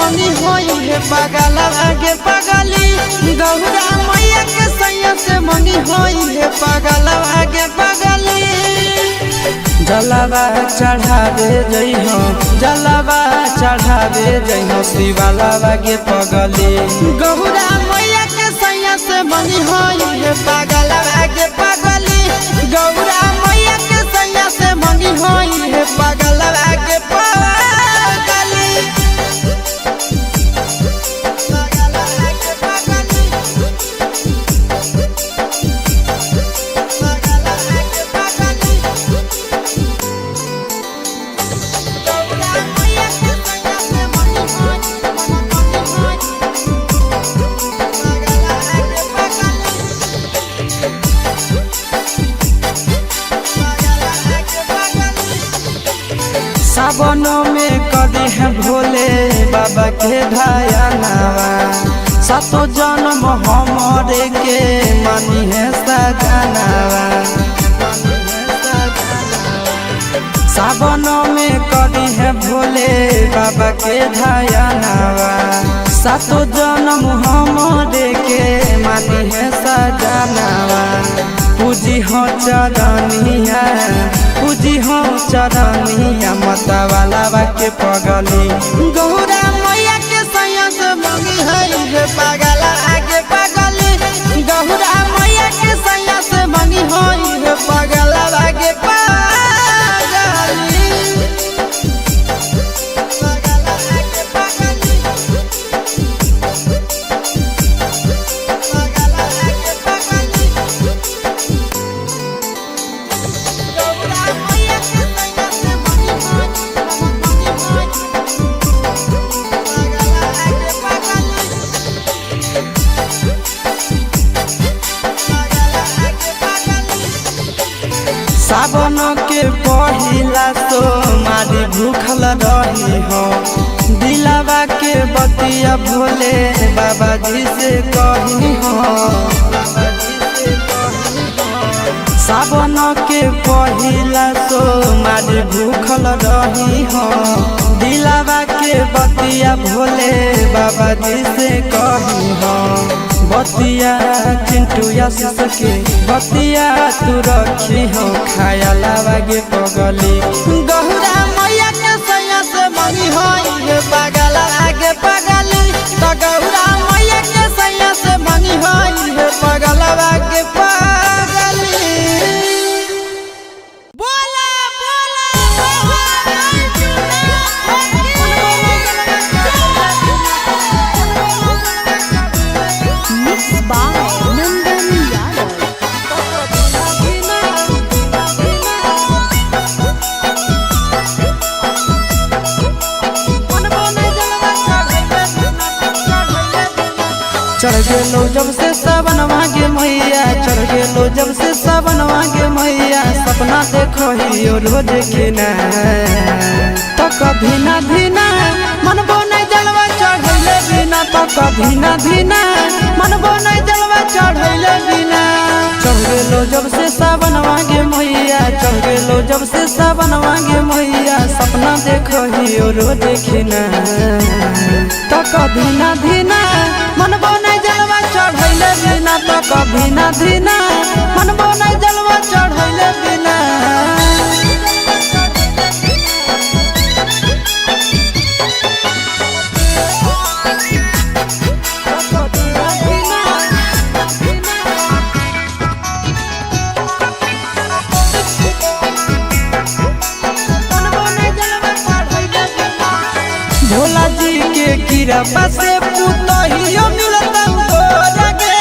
मंगी होई है पागल आगे पगली गौरा मैया के सैया से मंगी होई है पागल आगे पगली जलावा चढ़ावे जई हो जलावा चढ़ावे जई हो शिवाला के पगली गौरा मैया के सैया से मंगी होई है पागल आगे पगली गौरा मैया के सैया से मंगी होई है पागल आगे पगली सावनों में कदी है भोले बाबा के ढायानावा सातो जन्म हमारे के मानी है सजनावा सावनों में कदी है भोले बाबा के ढायानावा सातो जन्म हमारे के मानी है सजनावा पूजी हो चरनिया पूजी हो चरनिया माता वाला के पगली गौरा मैया के सैया से मंगी है पागल आगे पगली गौरा मैया के सैया से मंगी है पागल आगे पगली सावन के पहिला तो मारी भूखल रही हो दिलावा के बतिया भोले बाबा जी से कही हो सावन के पहिला तो मारी भूखल रही हो दिलावा के बतिया भोले बाबा जी से कही हो बतिया चिंटू आशीष के बतिया तू रखी हो खाया लागे पगली गौरा मैया के सैया से मंगी होई पागल आगे पगली तो गौरा मैया के सैया से मंगी होई पागल आगे पगली चढ़ गेलो जब से सावन मांगे मैया चढ़ गेलो जब से सावन मांगे मैया सपना देखो ही रोज खिना तो कभी ना धीना मनबो नहीं जलवा चढ़ैले बिना तो कभी ना धीना मनबो नहीं जलवा चढ़ैले बिना चढ़ गेलो जब से सावन मांगे मैया चढ़ गेलो जब से सावन मांगे मैया सपना देखो ही रोज खिना तो कभी ना धीना मनबो नहीं जलवा चढ़ैले बिना तो कभी ना धीना मनबो नहीं जलवा चढ़ैले बिना भोला जी के कृपा से पुतहियो मिलता हो लगे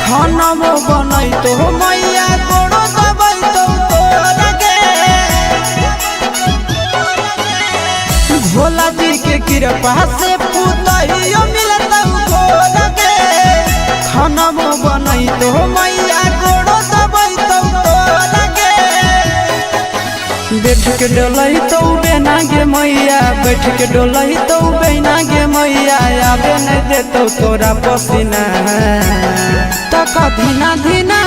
खाना वो बनई तो मैया कोड़ो दबई तो लगे भोला जी के कृपा से पुतहियो मिलता हो लगे खाना वो बनई तो मैया कोड़ो दबई तो लगे बैठ के डोलही तो बेना गे मैया बैठ के डोलही तो बेना गे मैया आबे नहीं देतो तोरा पसीना तो कभी ना धीना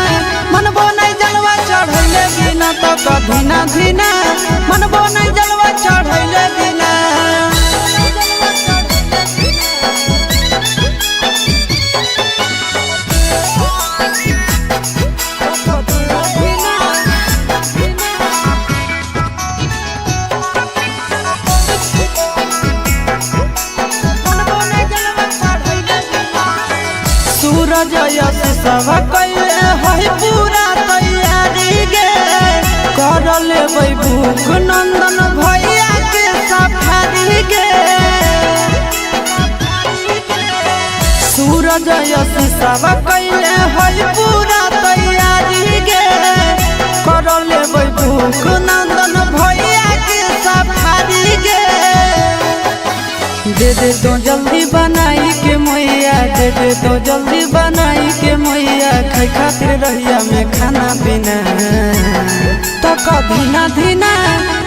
मनबो नहीं जलवा चढ़ैले बिना तो कभी ना धीना मनबो नहीं जलवा चढ़ैले बिना सूरज यश सब कैले है पूरा तैयारी गे कर लेबै भूख नंदन भैया के सफारी गे सूरज यश सब कैले है पूरा तैयारी गे कर लेबै भूख नंदन भैया के सफारी गे दे दे तो जल्दी बनाई के मैया दे दे तो जल्दी बनाई के मैया खाई खातिर रहिया में खाना पीना तो कभी ना धीना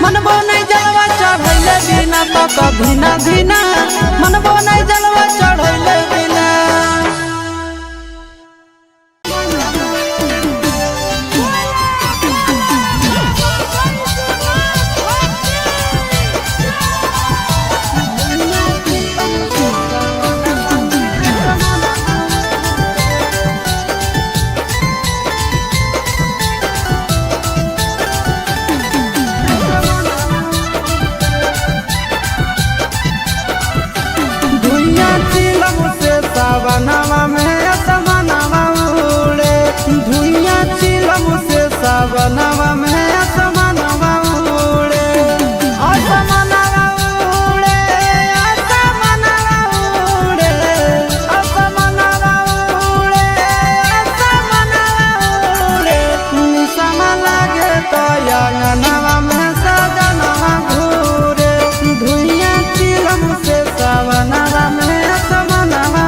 मनबो नहीं जलवा चढ़ैले बिना तो कभी ना धीना मनबो नहीं जलवा चढ़ैले बिना सावनवा में असमनवा उड़े धुइया चिलम से सावनवा में असमनवा उड़े असमनवा उड़े असमनवा उड़े असमनवा उड़े असमनवा उड़े निसम लागे तो अंगनवा में सजनवा घूरे धुइया चिलम से सावनवा में असमनवा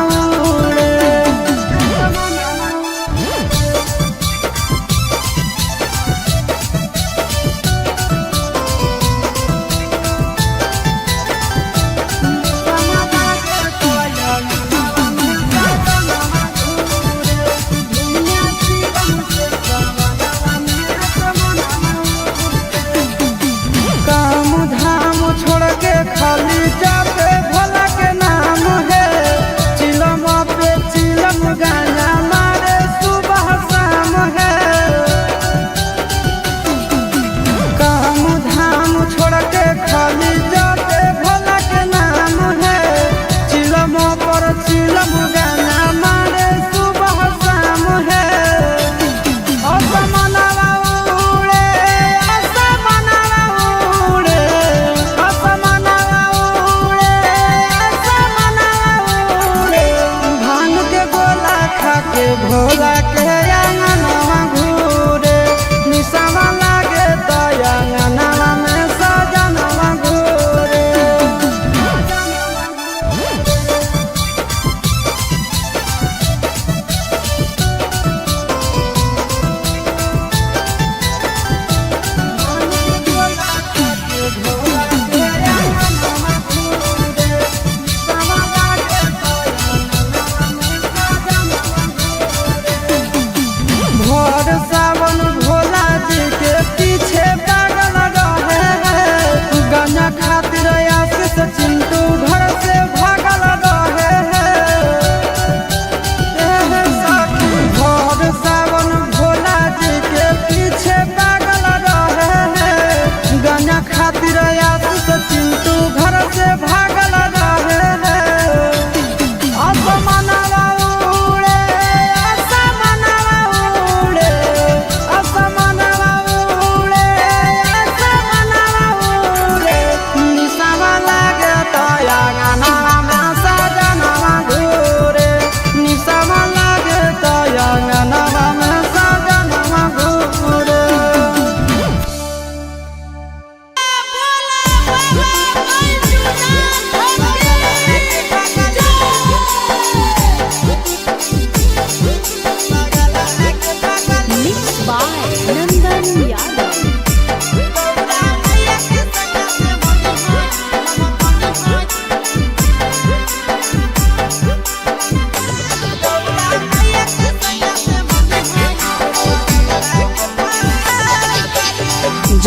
खाली जाते भोला के नाम है चिलम पे चिलम गाना मारे सुबह शाम है काम धाम छोड़ के खाली जाते भोला के नाम है चिलम पर चिलम गाना मारे सुबह शाम है असमनवा उड़े असमनवा उड़े के भोला के अंगनवा घूरे निसवा लागे तो अंगनवा में सजनवा घूरे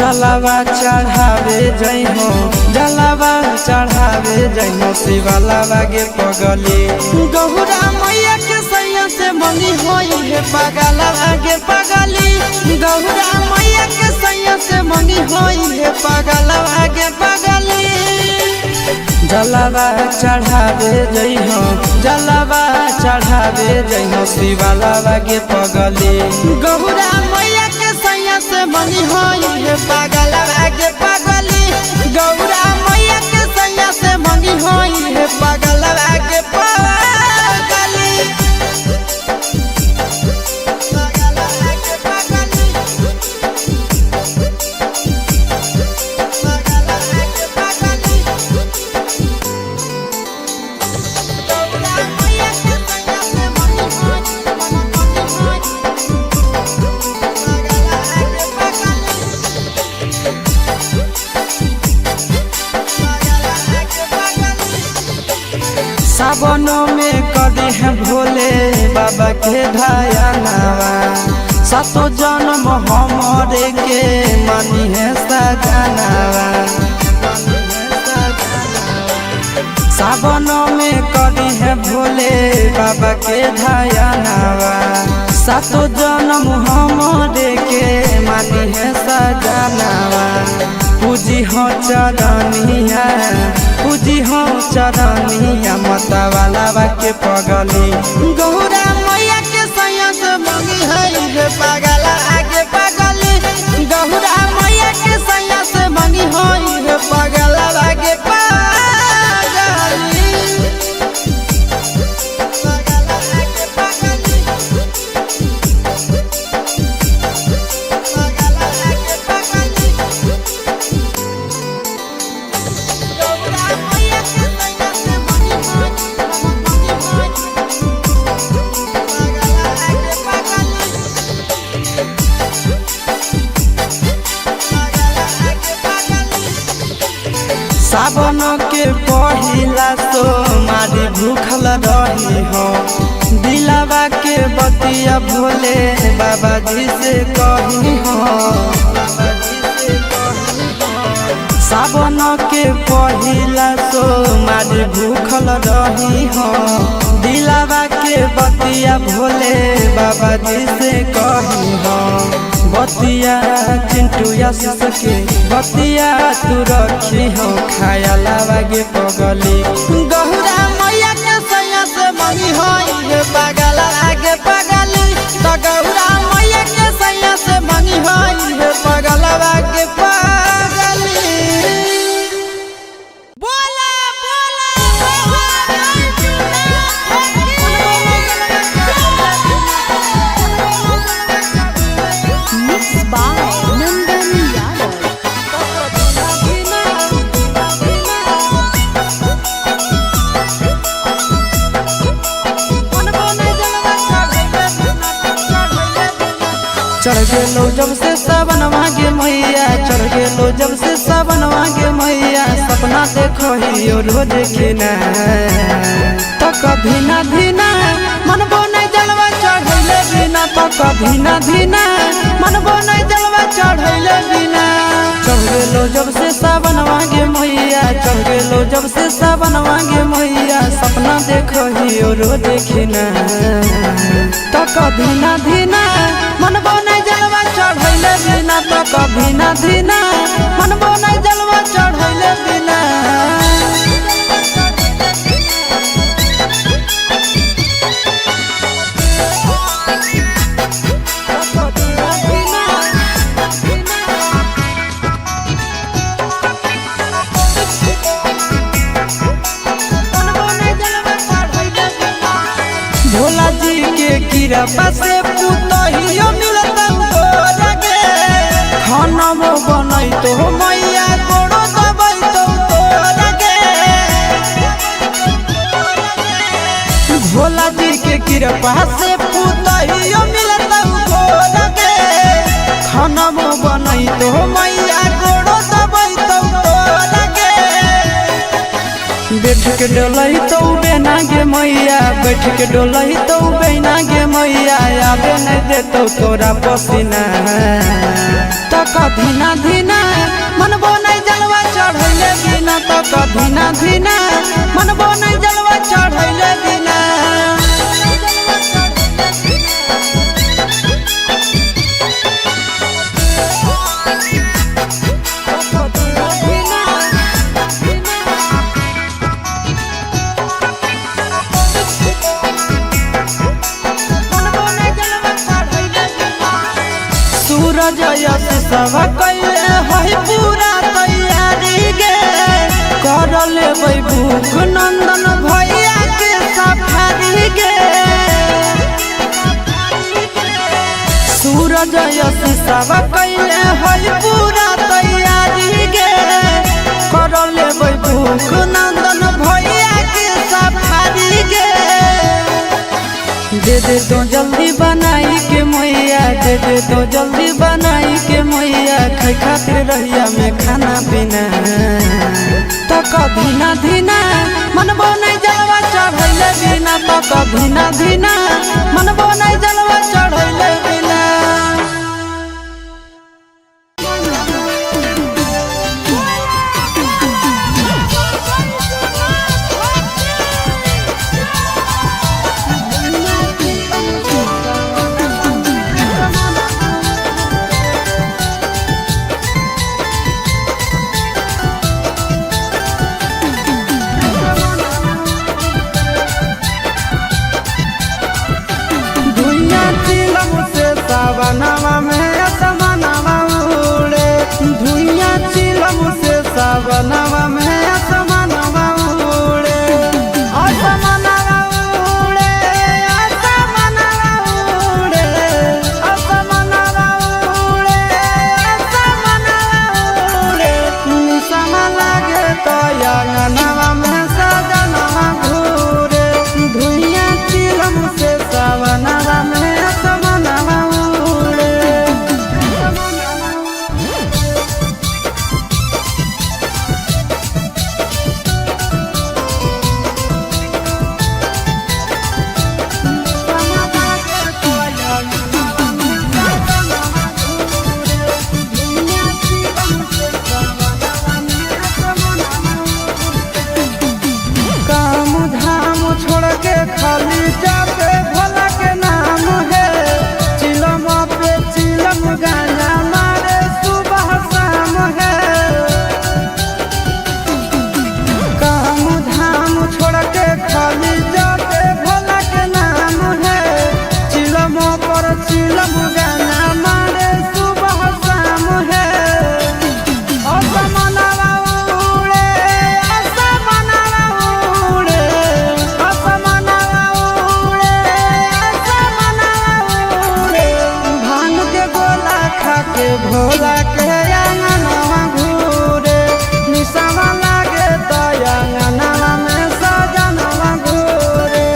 जलावा चढ़ावे जइहो जलावा चढ़ावे जइहो शिवालावा गे पगली गौरा मैया के सैया से मंगी होई है पगलावा गे पगली गौरा मैया के सैया से मंगी होई है पगलावा गे पगली जलावा चढ़ावे जइहो जलावा चढ़ावे जइहो शिवालावा गे पगली गौरा मैया के सैया से मंगी होई है पगलावा गे पगली गौरा मैया के सैया से मंगी होई है पगलावा गे पगली सावनों में कदी है भोले बाबा के ढायनावा सातो जन्म हमरे के मानी है सजनावा सावनों में कदी है भोले बाबा के ढायनावा सातो जन्म हमरे के मानी है सजनावा पूजी हो चरनिया पूजी हो चरनिया मतवालावा के पगली गौरा मैया के सैया से मंगी है पगला आगे पगली गौरा मैया के सैया से मंगी है पगला आगे सावन के पहिला तो मारी भूखल रही हो दिलावा के बतिया भोले बाबा जी से कही हो सावन के पहिला तो मारी भूखल रही हो दिलावा के बतिया भोले बाबा जी से कही हो बतिया चिंटू आशीष के बतिया तू रखी हो खायलावा गे पगली गौरा मैया के सैया से मंगी होई है पगला आगे पगली तो गौरा मैया के सैया से मंगी होई है पगला आगे पगली बोला चढ़ गेलो जब से सावन मांगे मैया चढ़ गेलो जब से सावन मांगे मैया सपना देखो ही रोज खिना तो कभी ना धीना मनबो नहीं जलवा चढ़ैले बिना तो कभी ना धीना मनबो नहीं जलवा चढ़ैले बिना चढ़ गेलो जब से सावन मांगे मैया चढ़ गेलो जब से सावन मांगे मैया सपना देखो ही रोज खिना तो कभी ना धीना मनबो नहीं जलवा चढ़ैले बिना तो कभी ना धीना मनबो नहीं जलवा चढ़ैले बिना भोला जी के कृपा से पुतहियो मिलता गे खाना बनई तो मैया गोड़ो दबई तो गे भोला जी के कृपा से पुतहियो मिलता गे खाना बनई तो मैया गोड़ो दबई तो गे बैठ के डोलई तो बेना गे मैया बैठ के डोलई तो बेना गे मैया आबे नहीं देतो तोरा पसीना तो कधीना धीना मनबो नहीं जलवा चढ़ैले बिना तो कधीना धीना मनबो नहीं जलवा चढ़ैले बिना सूरज यश सब कैले है पूरा तैयारी गे कर लेबै भूख नंदन भैया के सफारी गे सूरज यश सब कैले है पूरा तैयारी गे कर लेबै भूख नंदन भैया के सफारी गे दे दे तो जल्दी बनाई के मैया दे दे तो जल्दी बनाई के मैया खाई खातिर रहिया में खाना पीना तो कधीना धीना मनबो नहीं जलवा चढ़ैले बिना तो कधीना धीना मनबो नहीं जलवा चढ़ैले बिना सावनवा में असमनवा उड़े धुइयां चिलम से सावनवा में असमनवा उड़े असमनवा उड़े असमनवा उड़े असमनवा उड़े असमनवा उड़े निसम लागे तो अंगनवा में सजनवा घूरे धुइयां चिलम से सावनवा में खाली जाते भोला के नाम है चिलम पे चिलम गाना मारे सुबह शाम है काम धाम छोड़ के खाली जाते भोला के नाम है चिलम पर चिलम गाना मारे सुबह शाम है असमनवा उड़े असमनवा उड़े के भोला के अंगनवा घूरे निसवा लागे तो अंगनवा में सजनवा घूरे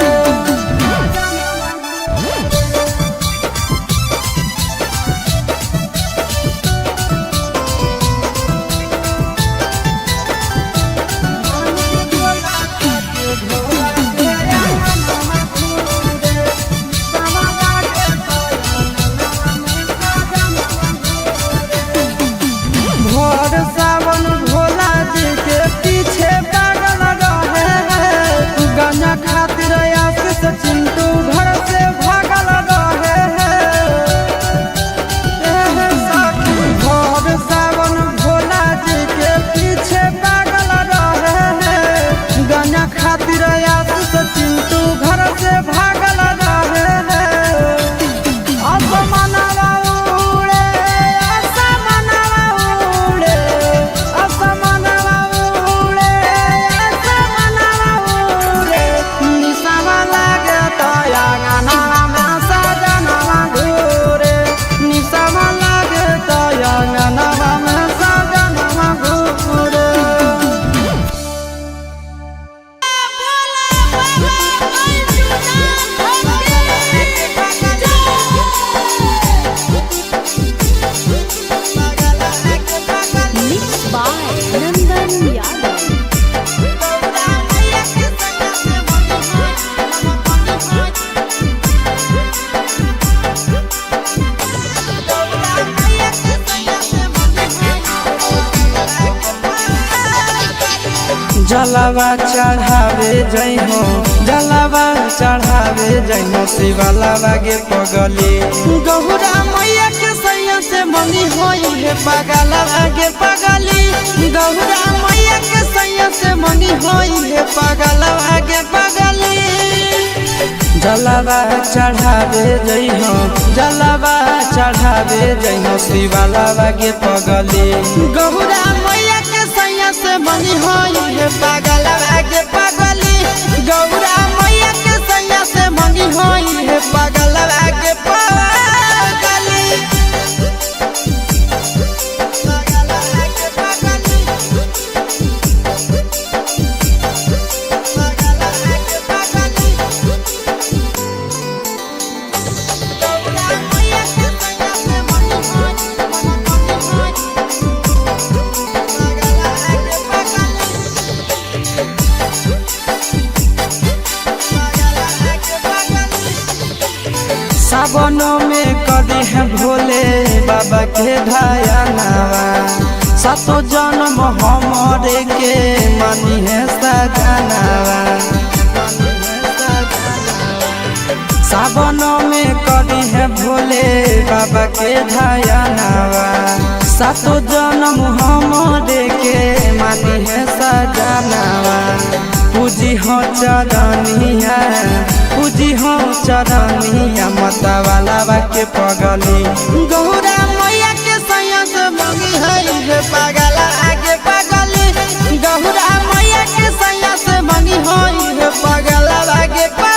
सावन भोला जी के पीछे पागल रहे हैं गाना खातिर आशीष चिंटू घर से भागल रहे हैं भोर सावन भोला जी के पीछे पागल रहे हैं गाना खातिर आशीष चिंटू घर से भागल रहे हैं असमनवा उड़े असमनवा उड़े असमनवा उड़े असमनवा उड़े निसवा लागे तो अंगनवा में सजनवा घूरे निसवा लागे तो अंगनवा में सजनवा घूरे Mixed by Nandan Yadav. जलावा चढ़ावे जई हो, जलावा चढ़ावे जई हो शिवलावा गे पगली। गौरा मैया के सैया से मंगी होई है पगलावा गे पगली। गौरा मैया के सैया से मंगी होई है पगलावा गे पगली। जलावा चढ़ावे जई हो, जलावा चढ़ावे जई हो शिवलावा गे पगली। गौरा मैया के सैया से मंगी होई है पगलावा गे पगली। गौरा मैया के सैया से मंगी होई है पगलावा गे पगली। सावनों में कदी है भोले बाबा के ढायानावा। सातो जन्म हमरे के मानी है सजनावा। सावनों में कदी है भोले बाबा के ढायानावा। सातो जन्म हमरे के मानी है सजनावा। पूजी हो चरनिया, पूजी हो चरनिया मतवालावा के पगली। गौरा मैया के सैया से मंगी है पगला आगे पगली। गौरा मैया के सैया से मंगी है पगला आगे पगली।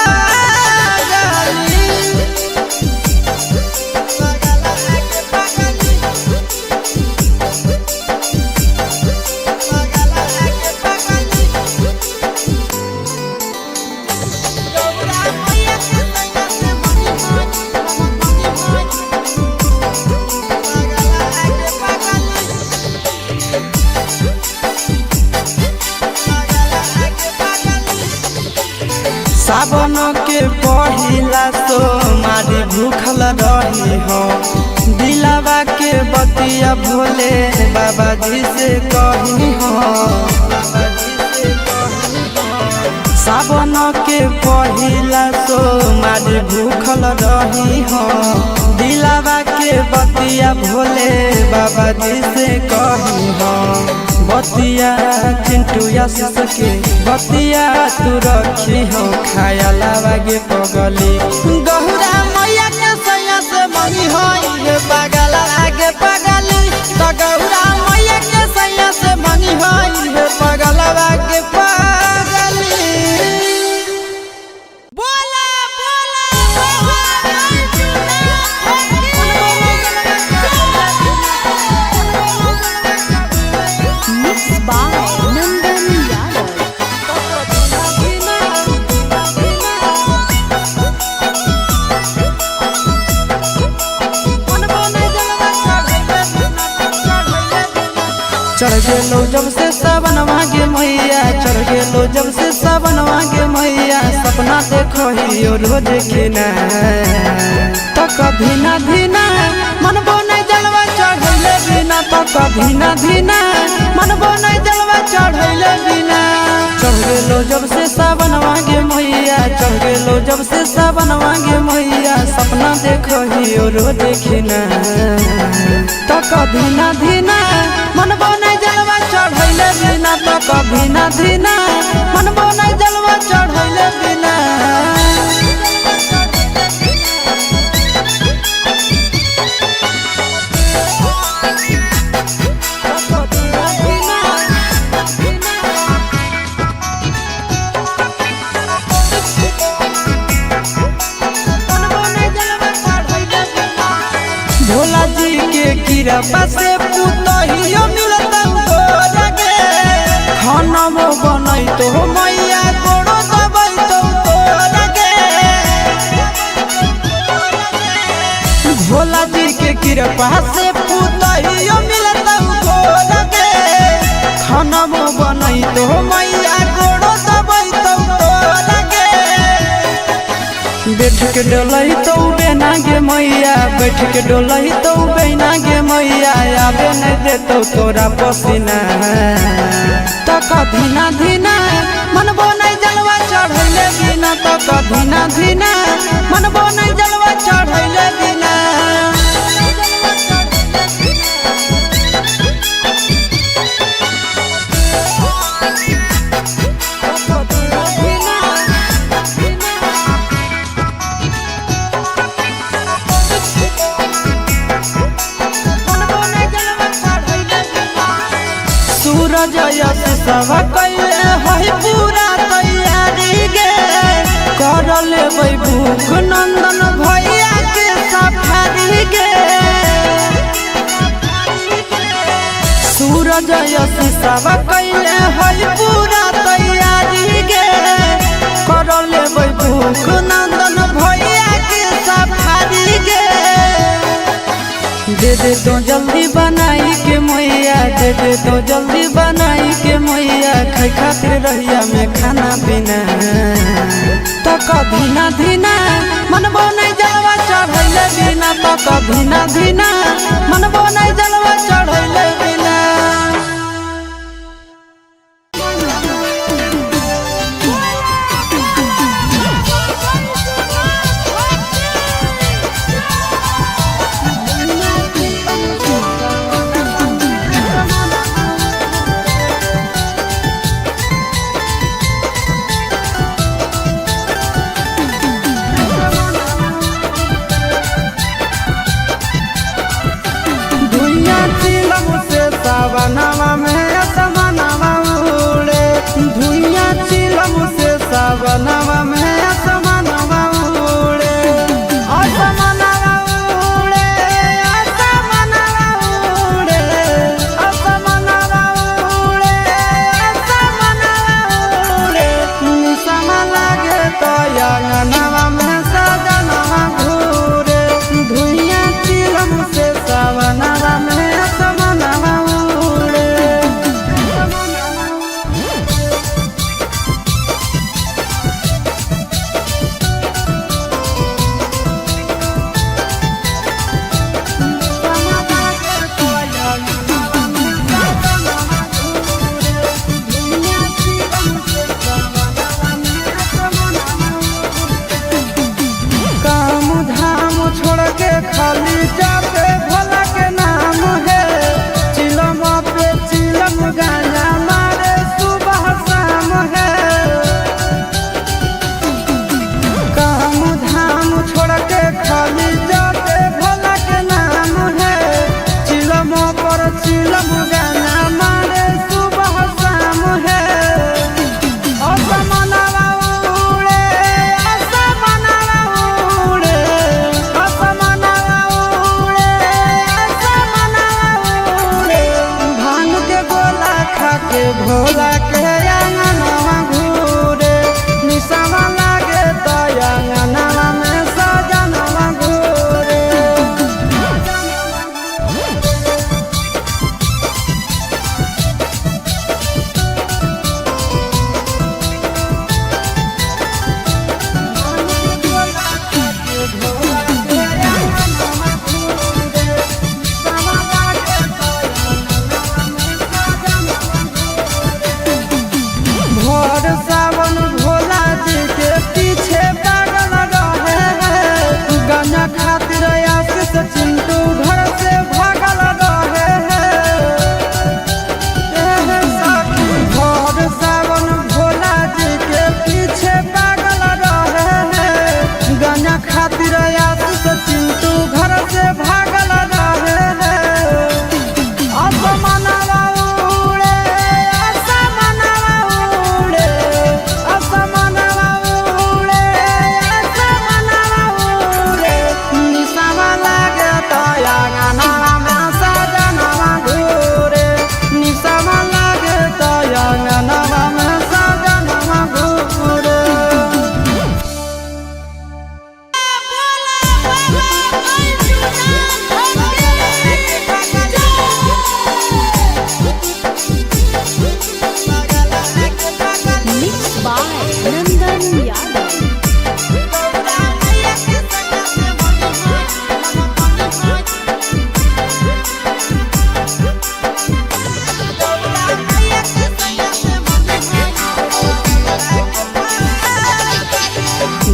सावन के पहिला तो मारी भूखल रही हो। दिलावा के बतिया भोले बाबा जी से कही हो। सावन के पहिला तो मारी भूखल रही हो। दिलावा के बतिया भोले बाबा जी से कही हो। बतिया चिंटू आशीष के बतिया तू रखी हो खायलावा गे पगली। गौरा मैया के सैया से मंगी होई है पगला आगे पगली। तो गौरा मैया के सैया से मंगी होई है पगला आगे पगली। बोला Mixed by Nandan Yadav. चढ़ गेलो जब से सावनवा गे मैया, चढ़ गेलो जब से सावनवा गे मैया। सपना देखो ही रोज खिना, तो कभी ना धीना मनबो नहीं जलवा चढ़ैले बिना। तो कभी ना धीना मनबो नहीं जलवा चढ़ैले बिना। चढ़ गेलो जब से सावनवा गे मैया, चढ़ गेलो जब से सावनवा गे मैया। सपना देखो ही रोज खिना, तो कभी ना धीना मनबो नहीं जलवा चढ़ैले बिना। तो कभी ना धीना मनबो नहीं जलवा चढ़ैले बिना। भोला जी के कृपा से पुतहियो मिलता गे। खाना बनई तो मैया गोड़ो दबाई तो गे। भोला जी के कृपा से पुतहियो मिलता गे। खाना बनई तो मैया गोड़ो दबाई तो गे। बैठ के डोलही तो बेना गे मैया, बैठ के डोलही तो बेना गे मैया, आबे नहीं देतो तोरा पसीना। तक धीना धीना मनबो नहीं जलवा चढ़ैले बिना, तक धीना धीना मनबो नहीं जलवा चढ़ैले बिना। सूरज यश सब कैले है पूरा तैयारी गे, कर लेबै भूख नंदन भैया के सफारी गे। सूरज यश सब कैले है पूरा तैयारी गे, कर लेबै भूख नंदन भैया के सफारी गे। दे दे तो जल्दी बनाई के मैया, दे दे तो जल्दी बनाई के मैया, खाई खातिर रहिया में खाना पीना। तक धीना धीना मनबो नहीं जलवा चढ़ैले बिना, तक धीना धीना मनबो नहीं जलवा चढ़ैले बिना। सावनवा में असमनवा उड़े, धुइया चिलम से सावनवा में असमनवा उड़े। असमनवा उड़े, असमनवा उड़े, असमनवा उड़े, असमनवा उड़े। निसम लागे तो अंगनवा में सजनवा घूरे, धुइया चिलम से सावनवा में असमनवा। खाली जाते भोला के नाम है, चिलम पे चिलम गाना मारे सुबह शाम है। काम धाम छोड़ के खाली जाते भोला के नाम है, चिलम पर चिलम गाना मारे सुबह शाम है। असमनवा उड़े, असमनवा उड़े, असमनवा उड़े,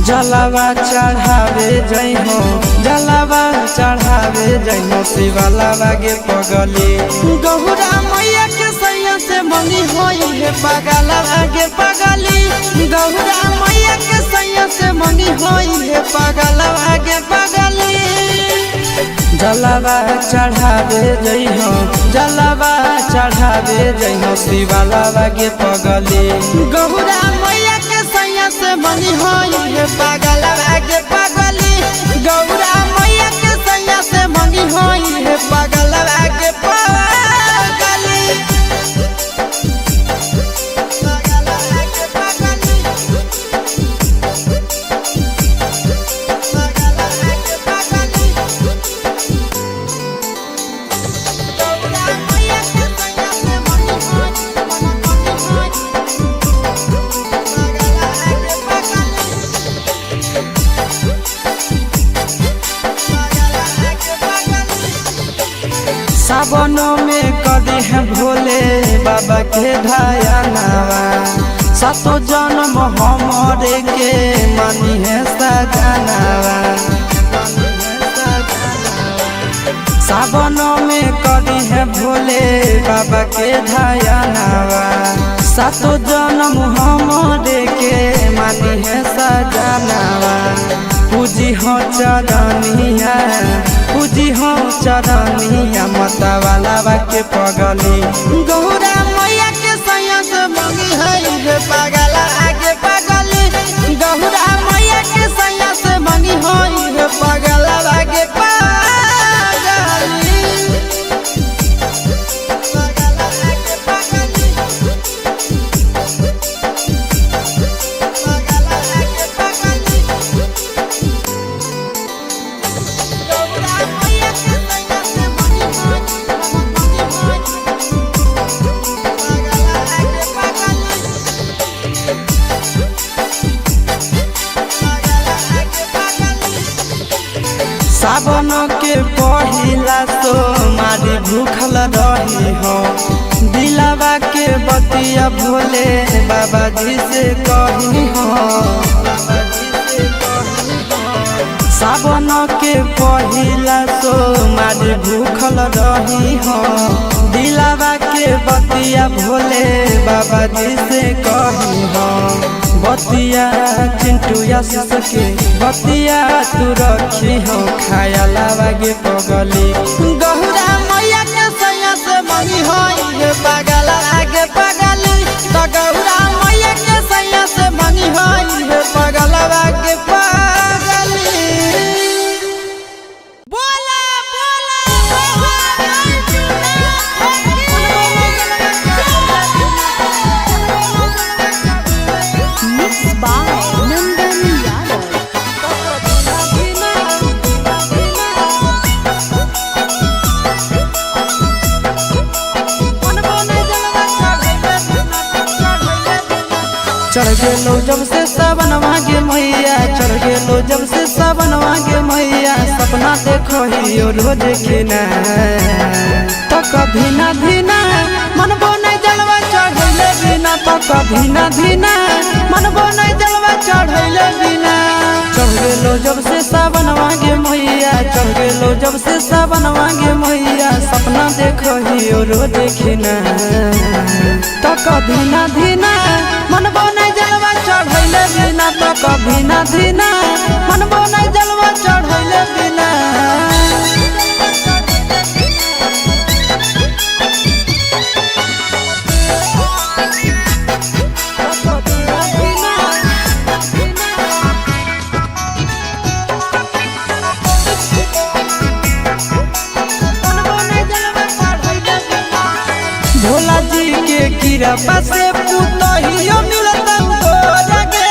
जलावा चढ़ावे जई हो, जलावा चढ़ावे जई हो, शिवालावा गे पगली गौरा मैया के सैया से मंगी होई है पगलावा गे पगली, गौरा मैया के सैया से मंगी होई है पगलावा गे पगली। जलावा चढ़ावे जई हो, जलावा चढ़ावे जई हो, शिवालावा गे पगली गौरा मैया के सैया से मंगी होई है पगलावा गे पगली, गौरा मैया के सैया से मंगी होई है पगलावा गे पगली। सावनों में कदी है भोले बाबा के ध्यानवा, सातो जन्म हमरे के मानी है सजनवा। सावनों में कदी है भोले बाबा के ध्यानवा, सातो जन्म हमरे के मानी है सजनवा। पूजी हो चरनिया, पूजी हो चरनिया, मतवालावा के पगली गौरा मैया के सैया से मंगी है पगला आगे पगली, गौरा मैया के सैया से मंगी है पगला आगे पगली। सावन के पहिला तो मारी भूखल रही हो, दिलावा के बतिया भोले बाबा जी से कही हो। सावन के पहिला तो मारी भूखल रही हो, दिलावा के बतिया भोले बाबा जी से कही हो। बतिया चिंटू आशीष के बतिया तू रखी हो, खायलावा गे पगली गौरा मैया के सैया से मंगी होई है पगला आगे पगली, तो गौरा मैया के सैया से मंगी होई है पगला आगे पगली। बोला Mixed by Nandan Yadav. चढ़ गेलो जब से सावनवा गे मैया, चढ़ गेलो जब से सावनवा गे मैया, सपना देखो ही रोज खिना तो कभी ना धीना मनबो नहीं जलवा चढ़ैले बिना, तो कभी ना धीना मनबो नहीं जलवा चढ़ैले बिना। चढ़ गेलो जब से सावनवा गे मैया, चढ़ गेलो जब से सावनवा गे मैया, सपना देखो ही रोज खिना तो कभी ना धीना मनबो नहीं जलवा चढ़ैले बिना, तो कभी ना धीना मनबो नहीं जलवा चढ़ैले बिना। भोला जी के कृपा से पुतहियो मिलता तोरा गे,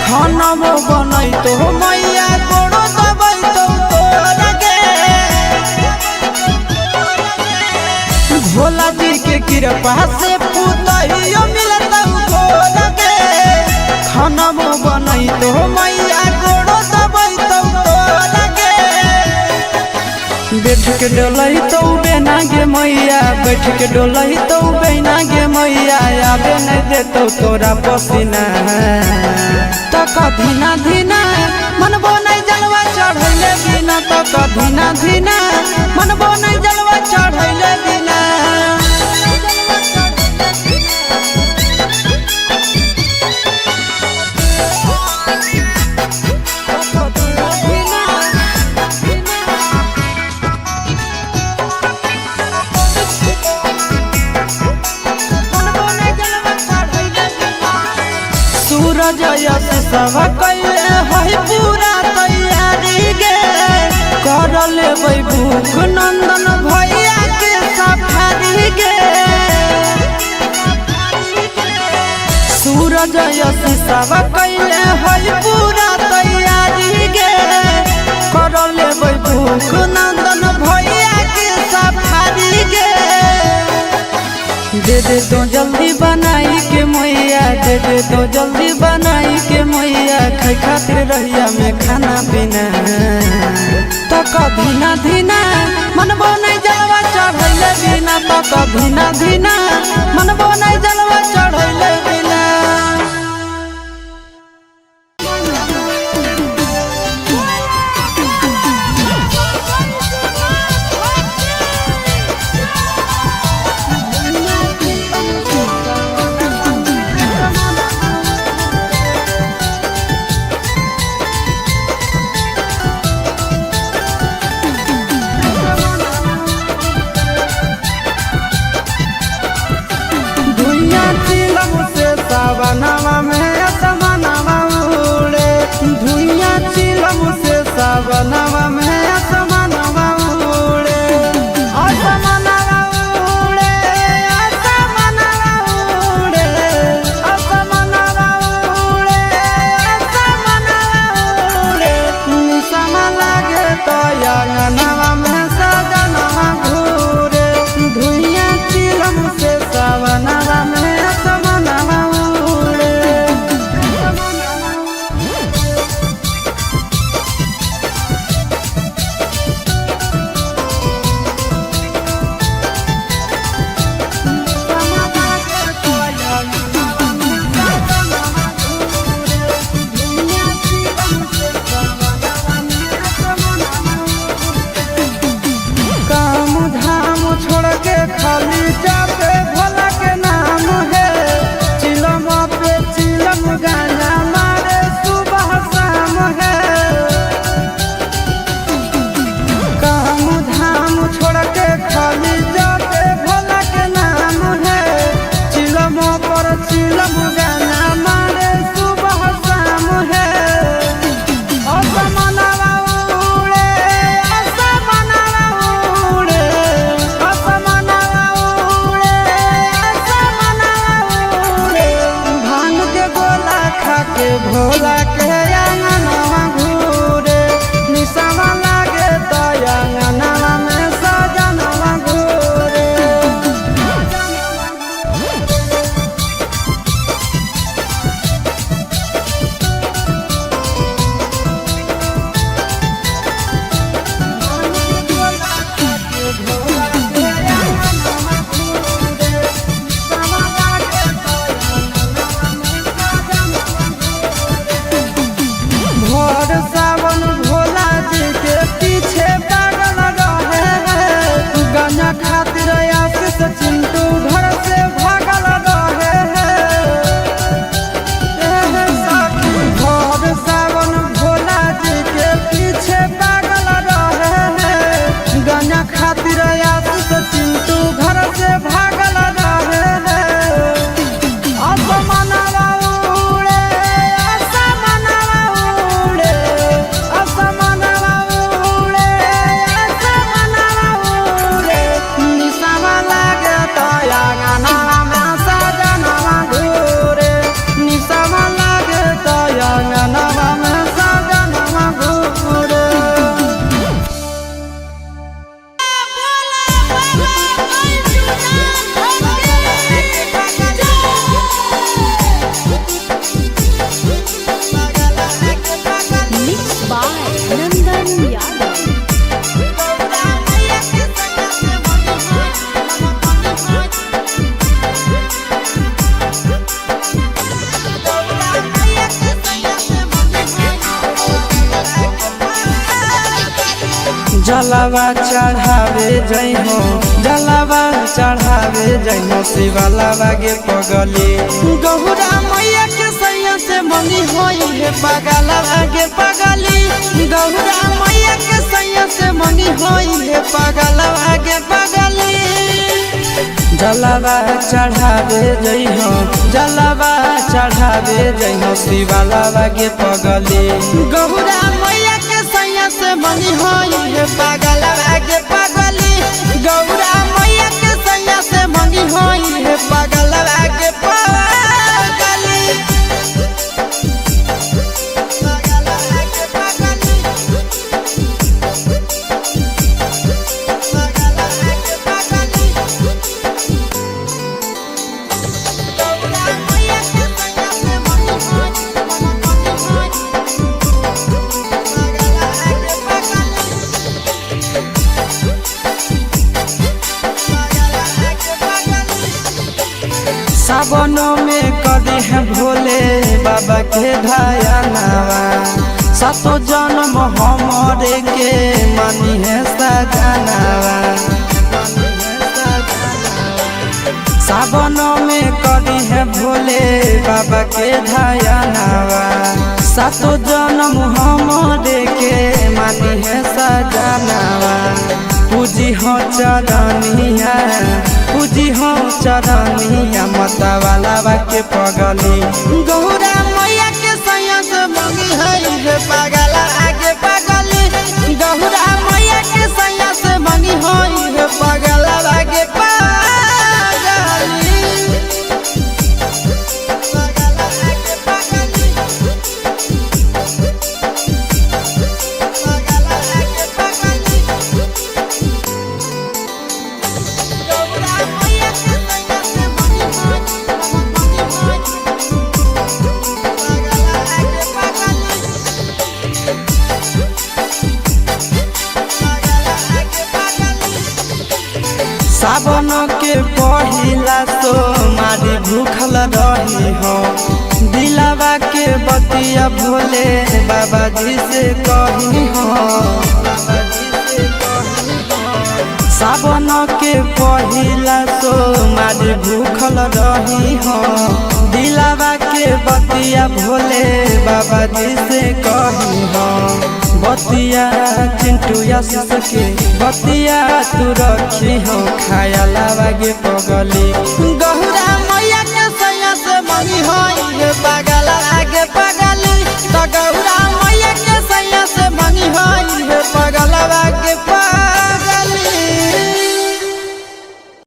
खाना बनई तो मैया गोड़ो दबई तो तोरा गे। भोला जी के कृपा से पुतहियो मिलता तोरा गे, खाना बनई तो मैया गोड़ो दबई तो तोरा गे। बैठ के डोलही तो बेना गे मैया, बैठ के डोलही तो बेना गे मैया, आबे नहीं देतो तोरा पसीना तो कभी ना धीना तक धीना धीना मनबो नहीं जलवा चढ़ैले बिना सूरज यश सब कैले है पूरा तैयारी गे कर लेबै भूख नंदन भैया के सफारी गे सूरज यश सब कैले है पूरा तैयारी गे कर लेबै भूख नंदन भैया के सफारी गे दे दे तो जल्दी बनाई के मैया दे दे तो जल्दी बनाई के मैया खाई खातिर रहिया में खाना पीना तो धीना धीना मनबो नहीं जलवा चढ़ैले बिना तो धीना धीना मनबो नहीं जलवा चढ़ैले बिना सावनवा में असमनवा उड़े धुइया चिलम से सावनवा में असमनवा उड़े असमनवा उड़े असमनवा उड़े असमनवा उड़े असमनवा उड़े निसम लागे तो अंगनवा में सजनवा घूरे धुइया चिलम से सावनवा में असमनवा खाली जापे भोला के नाम है चिलम पे चिलम गाना मारे सुबह शाम है काम धाम छोड़ के खाली जापे भोला के नाम है चिलम पर चिलम गाना मारे सुबह शाम है असमनवा उड़े असमनवा उड़े के भोला के अंगनवा घूरे निसवा लागे तो अंगनवा में सजनवा घूरे जलावा चढ़ावे जई हो जलावा चढ़ावे जई हो शिवलावा गे पगली गौरा मैया के सैया से मंगी होई है पगलावा गे पगली गौरा मैया के सैया से मंगी होई है पगलावा गे पगली जलावा चढ़ावे जई हो जलावा चढ़ावे जई हो शिवलावा गे पगली गौरा मैया के सैया से मंगी होई है पगलावा गे पगली गौरा मैया के सैया से मंगी होई है पगलावा गे पगली सावनों में कदी है भोले बाबा के धयानावा सातो जन्म हमरे के मानी है सजनावा सावनों में कदी है भोले बाबा के धयानावा सातो जन्म हमरे के मानी है सजनावा पूजी हो चरनिया पूजी हो चरनिया मतवाला के पगली गौरा मैया के सैया से मंगी है पगला आगे पगली गौरा मैया के सैया से मंगी है पगला आगे पगली सावन के पहिला तो मारी भूखल रही हो दिलावा के बतिया भोले बाबा जी से कही हो सावन के पहिला तो मारी भूखल रही हो दिलावा के बतिया भोले बाबा जी से कही हो बतिया चिंटू आशीष के बतिया तू रखी हो खाया लावा गे पगली गौरा मैया के सैया से मंगी होई है पगला आगे पगली तो गौरा मैया के सैया से मंगी होई है पगला आगे पगली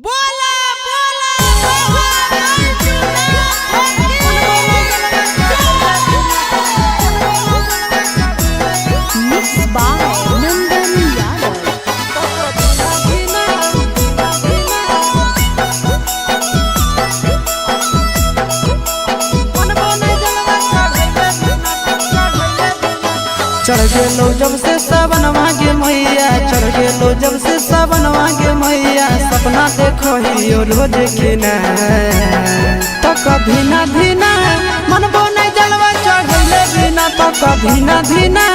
बोला Mixed by Nandan Yadav. चढ़ गेलो जब से सावन मांगे मैया चढ़ गेलो जब से सावन मांगे मैया सपना देखो ही रोज खिना तो कभी ना धीना मनबो नहीं जलवा चढ़ैले बिना तो कभी ना धीना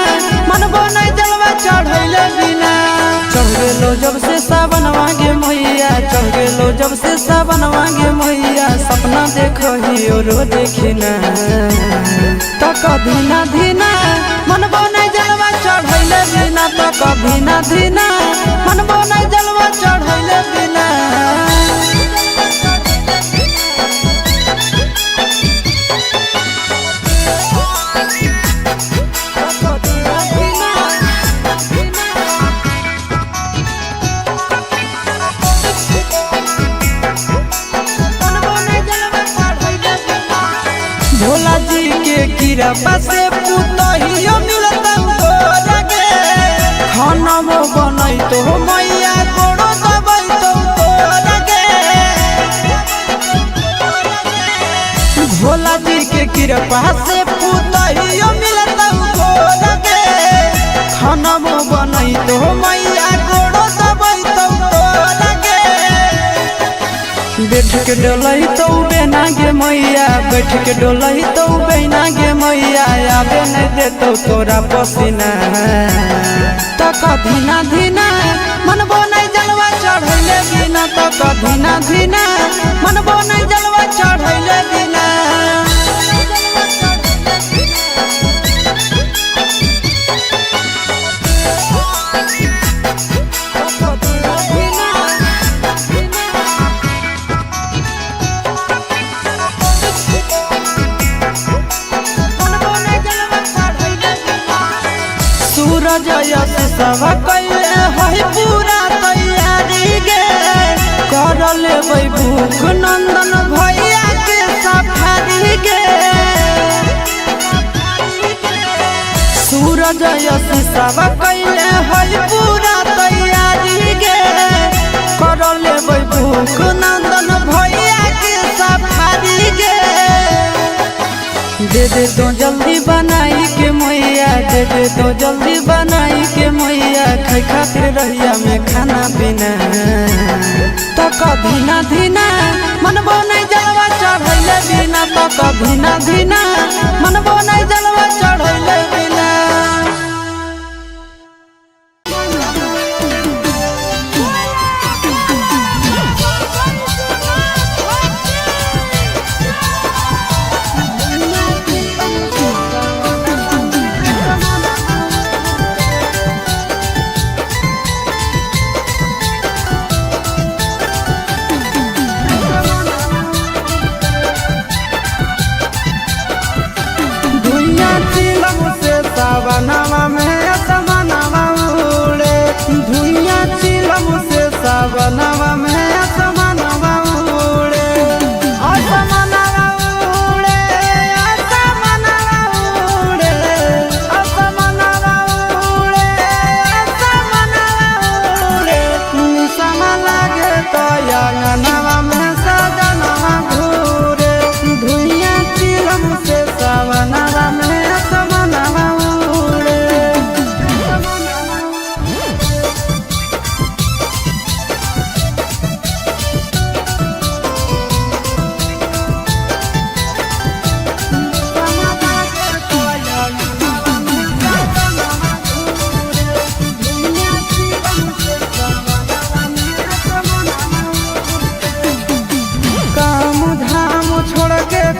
मनबो नहीं जलवा चढ़ैले बिना चढ़ गेलो जब से सावन मांगे मैया चढ़ गेलो जब से सावन मांगे मैया सपना देखो ही रोज खिना तो कभी ना धीना मनबो नहीं जलवा चढ़ैले बिना तो कभी ना धीना मनबो नहीं जलवा चढ़ैले बिना भोला जी के कृपा से पुतहियो मिलता लगे खाना में बनई तो मैया गोड़ो दबाई तो लगे भोला जी के कृपा से पुतहियो मिलता लगे खाना में बनई तो मैया गोड़ो दबाई तो लगे बैठ के डोलही तो बेना गे मैया बैठ के डोलही तो बेना गे मैया आबे नहीं देतो तोरा पसीना तो कधीना धीना मनबो नहीं जलवा चढ़ैले बिना तो कधीना धीना मनबो नहीं जलवा चढ़ैले बिना सूरज यश सब कैले है पूरा तैयारी गे कर लेबै भूख नंदन भैया के सफारी गे सूरज यश सब कैले है पूरा तैयारी गे कर लेबै भूख नंदन भैया के सफारी गे दे दे तो जल्दी बनाई के मैया दे दे तो जल्दी बनाई के मैया खाई खातिर रहिया में खाना पीना तो कधीना धीना मनबो नहीं जलवा चढ़ैले बिना तो कधीना धीना मनबो नहीं जलवा चढ़ैले बिना सावनवा में असमनवा उड़े धुइया चिलम से सावनवा में असमनवा उड़े असमनवा उड़े असमनवा उड़े असमनवा उड़े असमनवा उड़े निसम लागे तो अंगनवा में सजनवा घूरे धुइया चिलम से सावनवा में असमनवा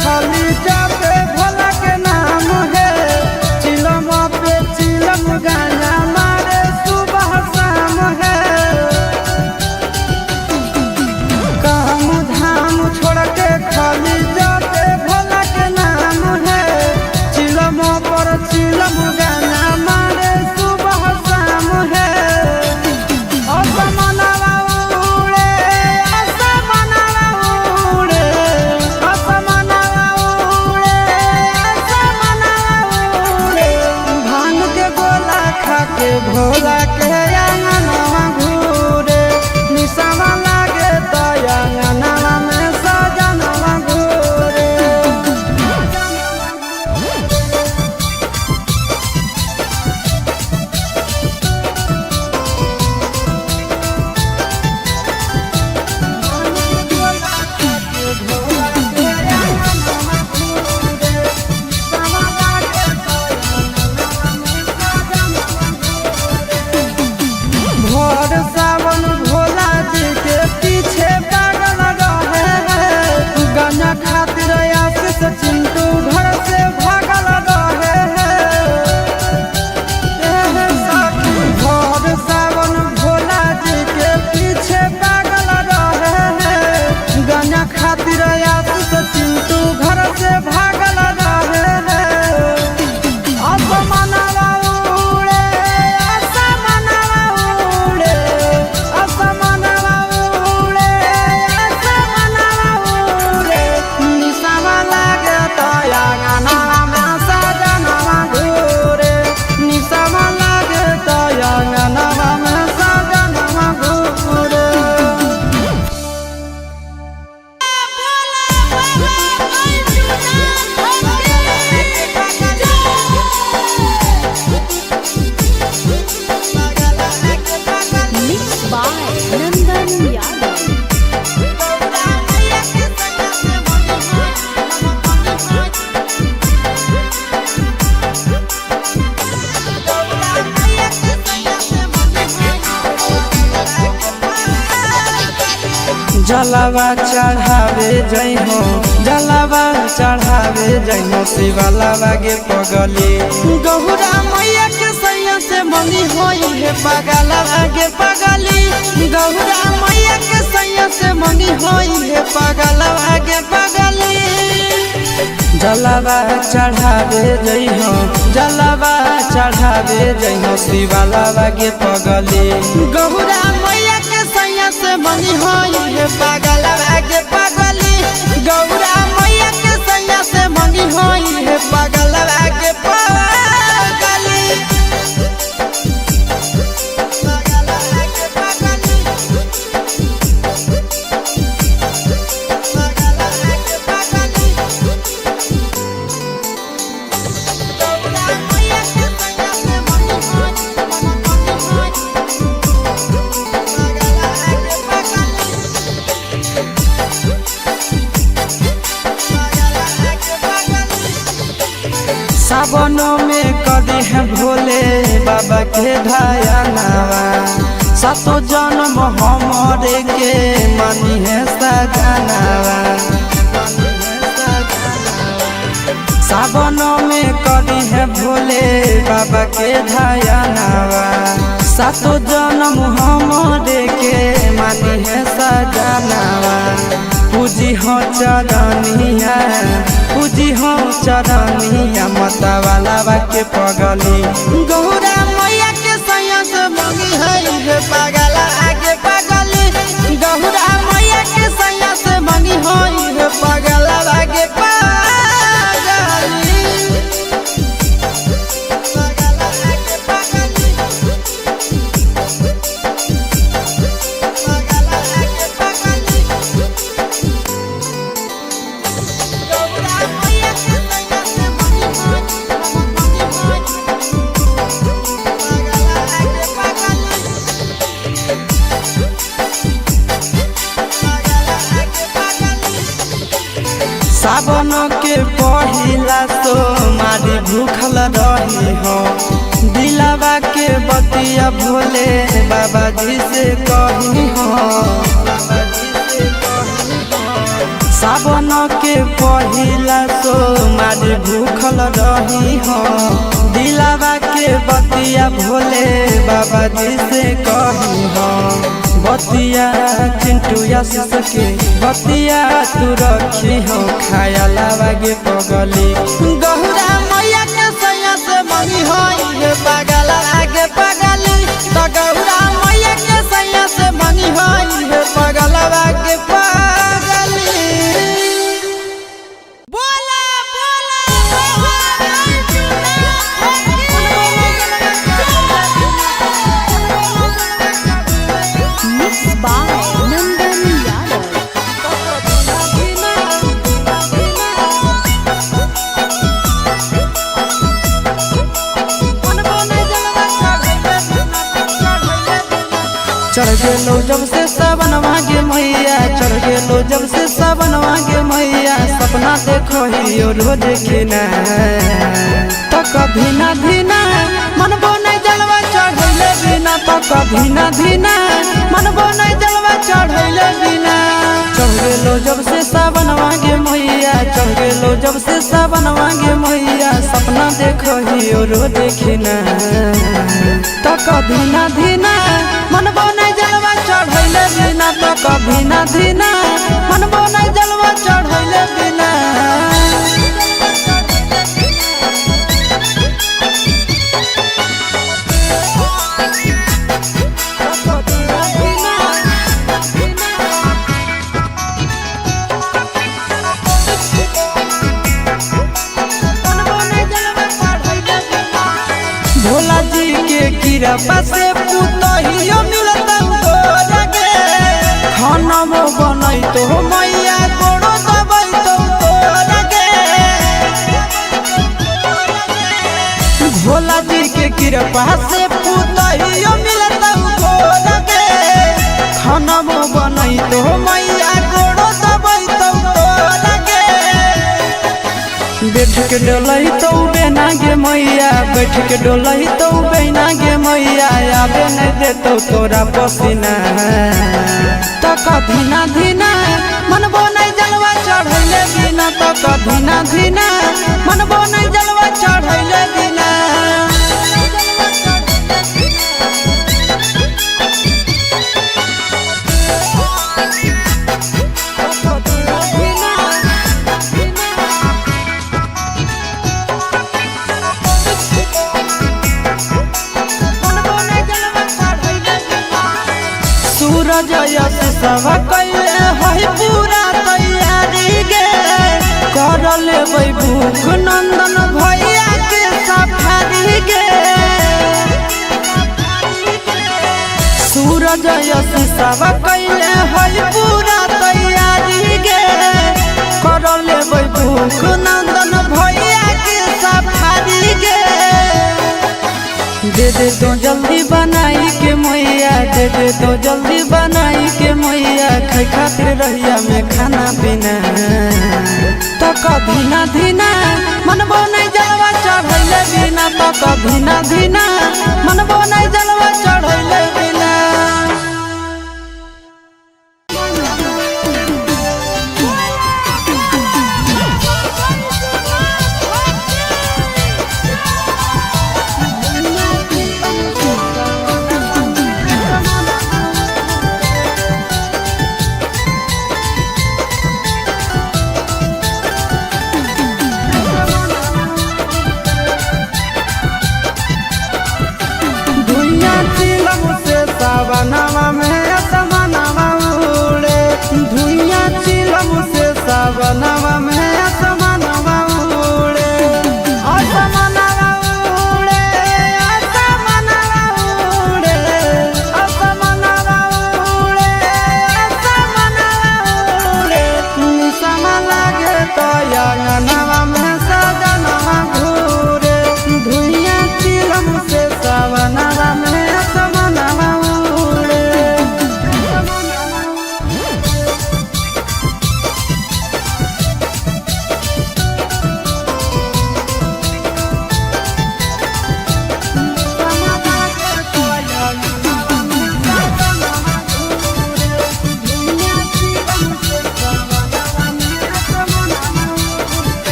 खाली जाते भोला के नाम है चिलम पे चिलम गाना मारे सुबह शाम है काम धाम छोड़ के खाली जाते भोला के नाम है चिलम पर चिलम गाना मारे सुबह शाम है असमनवा उड़े असमनवा उड़े के भोला के अंगनवा घूरे निसमा लागे तो अंगनवा में सजनवा घूरे जलावा चढ़ावे जई हो, जलावा चढ़ावे जई हो शिवलावा गे पगली। गौरा मैया के सैया से मंगी होई है पगलावा गे पगली। गौरा मैया के सैया से मंगी होई है पगलावा गे पगली। जलावा चढ़ावे जई हो, जलावा चढ़ावे जई हो शिवलावा गे पगली। गौरा मैया के सैया से मंगी होई है पगलावा गे पगली। गौरा मैया के सैया से मंगी होई है पगलावा गे पगली। सावनों में कदी है भोले बाबा के ढायनावा। सातो जन्म हमारे के मानी है सजनावा। सावनों में कदी है भोले बाबा के ढायनावा। सातो जन्म हमारे के मानी है सजनावा। पूजी हो चरनिया, पूजी हो चरनिया मतवालावा के पगली। गौरा मैया के सैया से मंगी है पगला आगे पगली। गौरा मैया के सैया से मंगी है पगला आगे पगली। सावन के पहिला तो मारी भूखल रही हो। दिलावा के बतिया भोले बाबा जी से कही हो। सावन के पहिला तो मारी भूखल रही हो। दिलावा के बतिया भोले बाबा जी से कही हो। बतिया चिंटू आशीष के बतिया तू रखी हो खायलावा गे पगली। गौरा मैया के सैया से मंगी होई है पगला आगे पगली। तो गौरा मैया के सैया से मंगी होई है पगला आगे पगली। बोला Mixed by Nandan Yadav. चढ़ गेलो जब से सावनवा गे मैया, चढ़ गेलो जब से सावनवा गे मैया। सपना देखो ही रोज खिना तो कभी ना धीना मनबो नहीं जलवा चढ़ैले बिना। तो कभी ना धीना मनबो नहीं जलवा चढ़ैले बिना। चढ़ गेलो जब से सावनवा गे मैया, चढ़ गेलो जब से सावनवा गे मैया। सपना देखो ही रोज खिना तो कभी ना धीना मनबो नहीं जलवा चढ़ैले बिना। तो कभी ना धीना मनबो नहीं जलवा चढ़ैले बिना। भोला जी के कृपा से पुतहियो मिलत तोरा गे। खाना में बनई तो मैया गोड़ो दबई तो तोरा गे। भोला जी के कृपा से पुतहियो मिलत तोरा गे। खाना में बनई तो मैया गोड़ो दबई तो तोरा गे। बैठ के डोलही तो बेना गे मैया, बैठ के डोलही तो बेना गे मैया, आबे नहीं देतो तोरा पसीना। तक धीना धीना मनबो नहीं जलवा चढ़ैले बिना, तक धीना धीना मनबो नहीं जलवा चढ़ैले बिना। सूरज यश सब कैले है पूरा तैयारी गे, कर लेबै भूख नंदन भैया के सफारी गे। सूरज यश सब कैले है पूरा तैयारी गे, कर लेबै भूख नंदन भैया के सफारी गे। दे दे तो जल्दी बनाई के मैया, दे दे तो जल्दी बनाई के मैया, खाई खातिर रहिया में खाना पीना। तक धीना धीना मनबो नहीं जलवा चढ़ैले बिना, तक धीना धीना मनबो नहीं जलवा चढ़ैले बिना। सावनवा में असमनवा उड़े, धुइया चिलम से सावनवा में असमनवा उड़े। असमनवा उड़े, असमनवा उड़े, असमनवा उड़े, असमनवा उड़े। निसमा लागे तो अंगनवा में सजनवा घूरे, धुइया चिलम से सावनवा में असमनवा उड़े।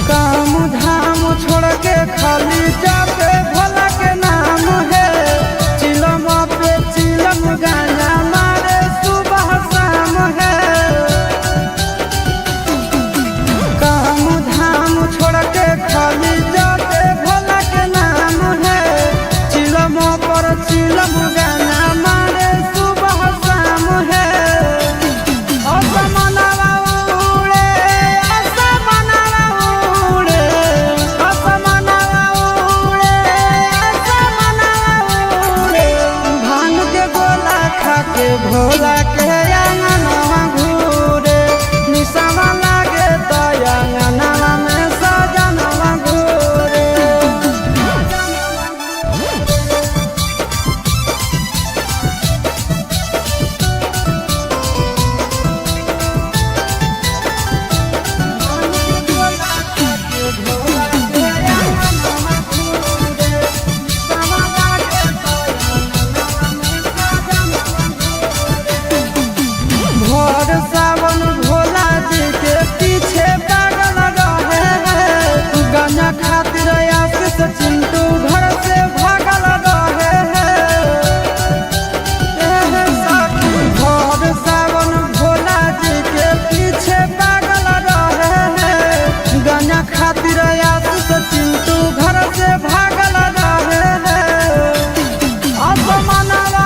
काम धाम छोड़ के खाली जाते भोला के नाम है, चिलम पे चिलम गाना मारे सुबह शाम है। काम धाम छोड़ के खाली जाते भोला के नाम है, चिलम पर चिलम गाना मारे सुबह शाम है। असमनवा उड़े, असमनवा उड़े, असमनवा उड़े, असमनवा उड़े। भांग के गोला खा के भोला के अंगनवा घूरे, निसवा लागे तो अंगनवा में सजनवा घूरे। भोर सावन भोला जी के पीछे पागल रहे हैं, गाना खातिर आशीष चिंटू घर से भागल रहे हैं। भोर सावन भोला जी के पीछे पागल रहे हैं, गाना खातिर आशीष चिंटू घर से भागल रहे हैं। असमनवा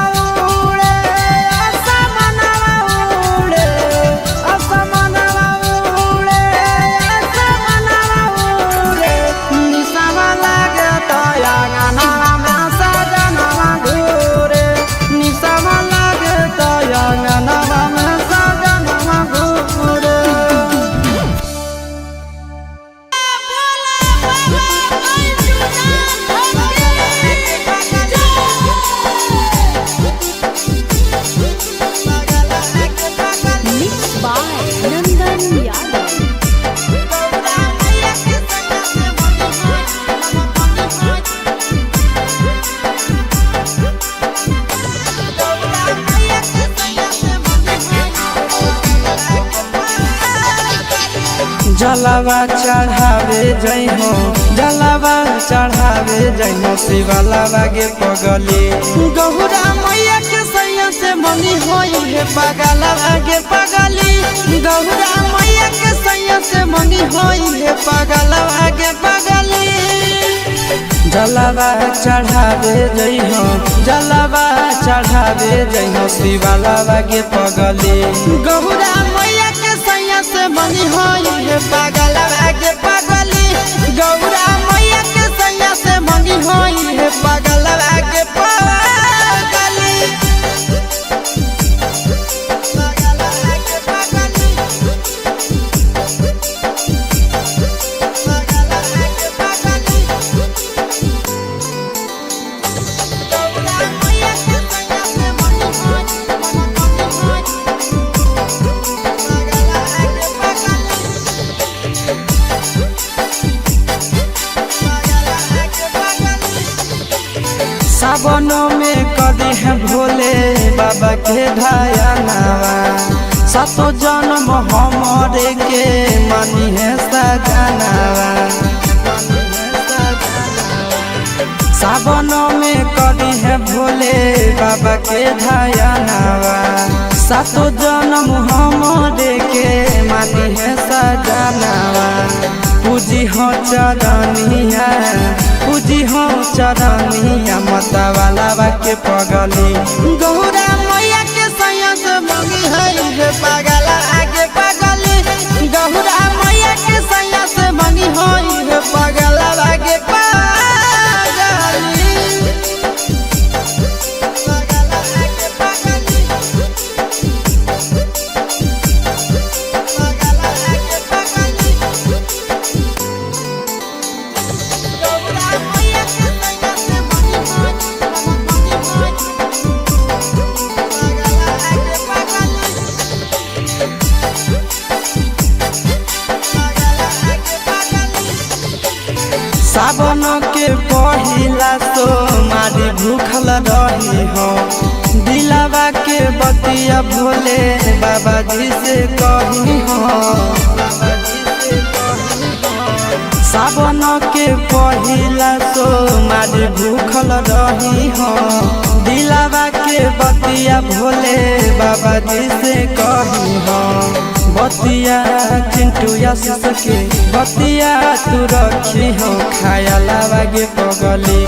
उड़े, असमनवा उड़े, असमनवा उड़े, असमनवा उड़े। निसवा लागे तो अंगनवा में सजनवा घूरे, निसवा लागे तो अंगनवा में सजनवा घूरे। Mixed by Nandan Yadav. जलावा चढ़ावे जई हो, जलावा चढ़ावे जई हो शिवलावा के पगली। गौरा मैया के सैया से मंगी होई है पगलावा के पगली। गौरा मैया के सैया से मंगी होई है पगलावा के पगली। जलावा चढ़ावे जई हो, जलावा चढ़ावे जई हो शिवलावा के पगली। गौरा मैया के सैया से मंगी होई है पगलावा के पगली। गौरा मैया के सैया से मंगी होई है पगलावा के पगली। सावनों में कदी है भोले बाबा के ढायनावा। सातो जन्म हमारे के मानी है सजनावा। सावनों में कदी है भोले बाबा के ढायनावा। सातो जन्म हमारे के मानी है सजनावा। पूजी हो चरनिया, पूजी हो चरनिया मतवालावा के पगली। गौरा मैया के सैया से मंगी है पगला आगे पगली। गौरा मैया के सैया से मंगी है पगला आगे पगली। सावन के पहिला तो मारी भूखल रही हो। दिलावा के बतिया भोले बाबा जी से कही हो। सावन के पहिला तो मारी भूखल रही हो। दिलावा के बतिया भोले बाबा जी से कही हो। बतिया चिंटू आशीष के बतिया तू रखी हो खायलावा के पगली।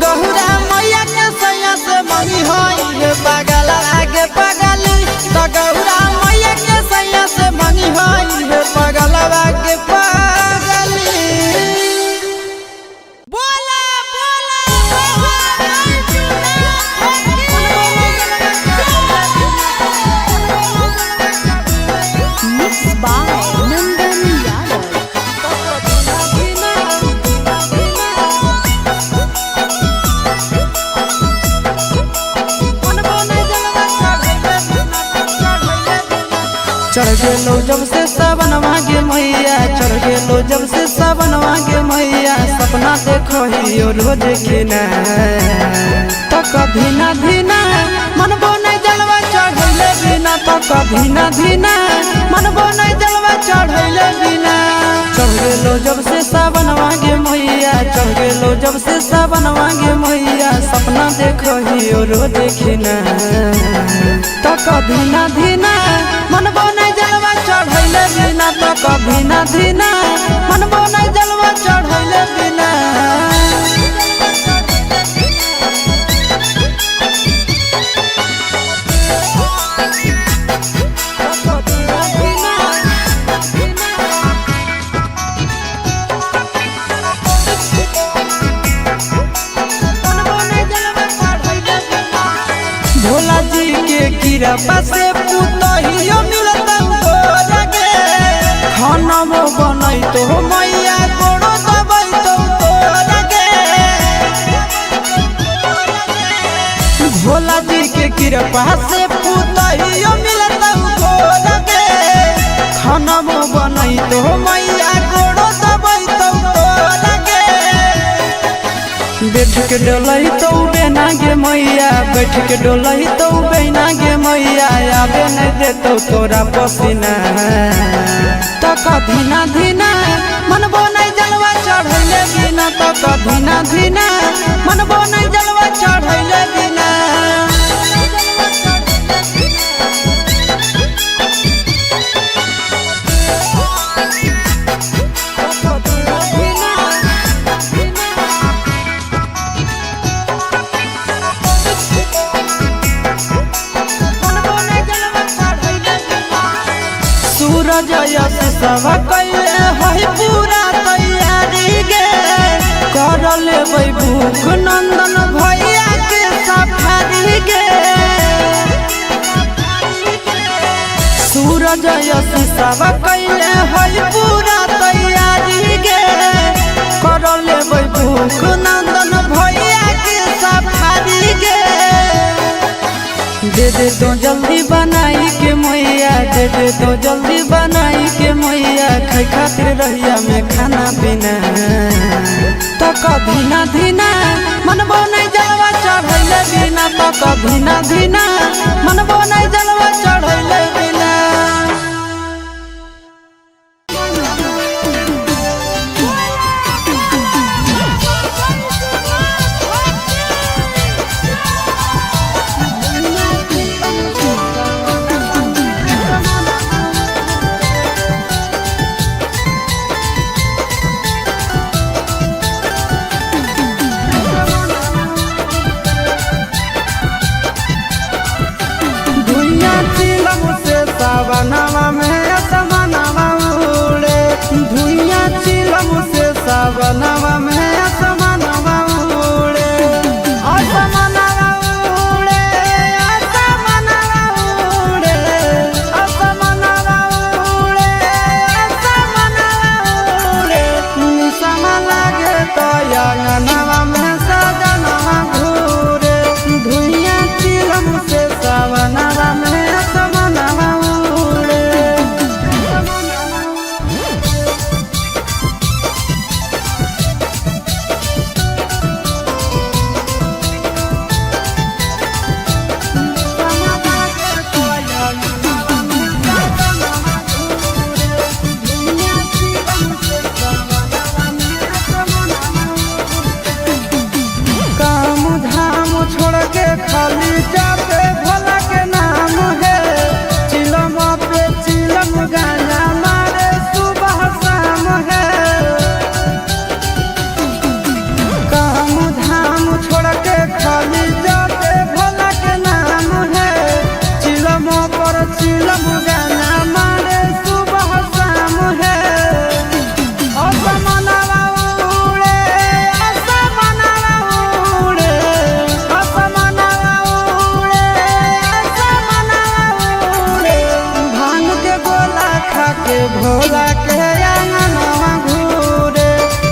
गौरा मैया के सैया से मंगी होई पगला आगे पगली। तो गौरा मैया के सैया से मंगी होई पगला आगे पगली। बोला Mixed by Nandan Yadav. चढ़ गेलो जब से सावनवा के मैया, चढ़ गेलो जब से सावनवा के मैया। सपना देखो ही रोज खिना तो कभी ना धीना मन बोने जलवा चढ़ैले बिना। तो कभी ना धीना मन बोने जलवा चढ़ैले बिना। चढ़ गेलो जब से सावनवा के मैया, चढ़ गेलो जब से सावनवा के मैया। सपना देखो ही रोज खिना तो कभी ना धीना मन बोने जलवा चढ़ैले बिना। तो कभी ना धीना मन बोने जलवा चढ़ैले बिना। भोला जी के कृपा से पुतहियो मिलता गे। खाना वो बनई तो मैया गोड़ो दबई तो गे। भोला जी के कृपा से पुतहियो मिलता गे। खाना वो बनई तो मैया गोड़ो दबई तो गे। बैठ के डोलही तो बेना गे मैया, बैठ के डोलही तो बेना गे मैया, आबे नहीं देतो तोरा पसीना। तक धीना धीना मनबो नहीं जलवा चढ़ैले बिना, तक धीना धीना मनबो नहीं जलवा चढ़ैले बिना। सूरज यश सब कैले है पूरा तैयारी गे, कर लेबै भूख नंदन भैया के सफारी गे। सूरज यश सब कैले है पूरा तैयारी गे, कर लेबै भूख नंदन भैया के सफारी गे। दे दे तो जल्दी बनाई के मैया, दे दे तो जल्दी बनाई के मैया, खाई खातिर रहिया में खाना पीना। तक धीना धीना मनबो नहीं जलवा चढ़ैले बिना, तक धीना धीना मनबो नहीं जलवा चढ़ैले बिना। सावनवा में असमनवा उड़े, धुइया चिलम से सावनवा में असमनवा उड़े, असमनवा उड़े, असमनवा उड़े, असमनवा उड़े, असमनवा उड़े। निशमा लागे तो अंगनवा में सजनवा घूरे, धुइया चिलम से सावनवा में खाली जाते भोला के नाम है, चिलम पे चिलम गाना मारे सुबह शाम है। काम धाम छोड़ के खाली जाते भोला के नाम है, चिलम पर चिलम गाना मारे सुबह शाम है। असमनवा उड़े, असमनवा उड़े, असमनवा उड़े, असमनवा उड़े। भांग के गोला खा के भोला के अंगनवा घूरे,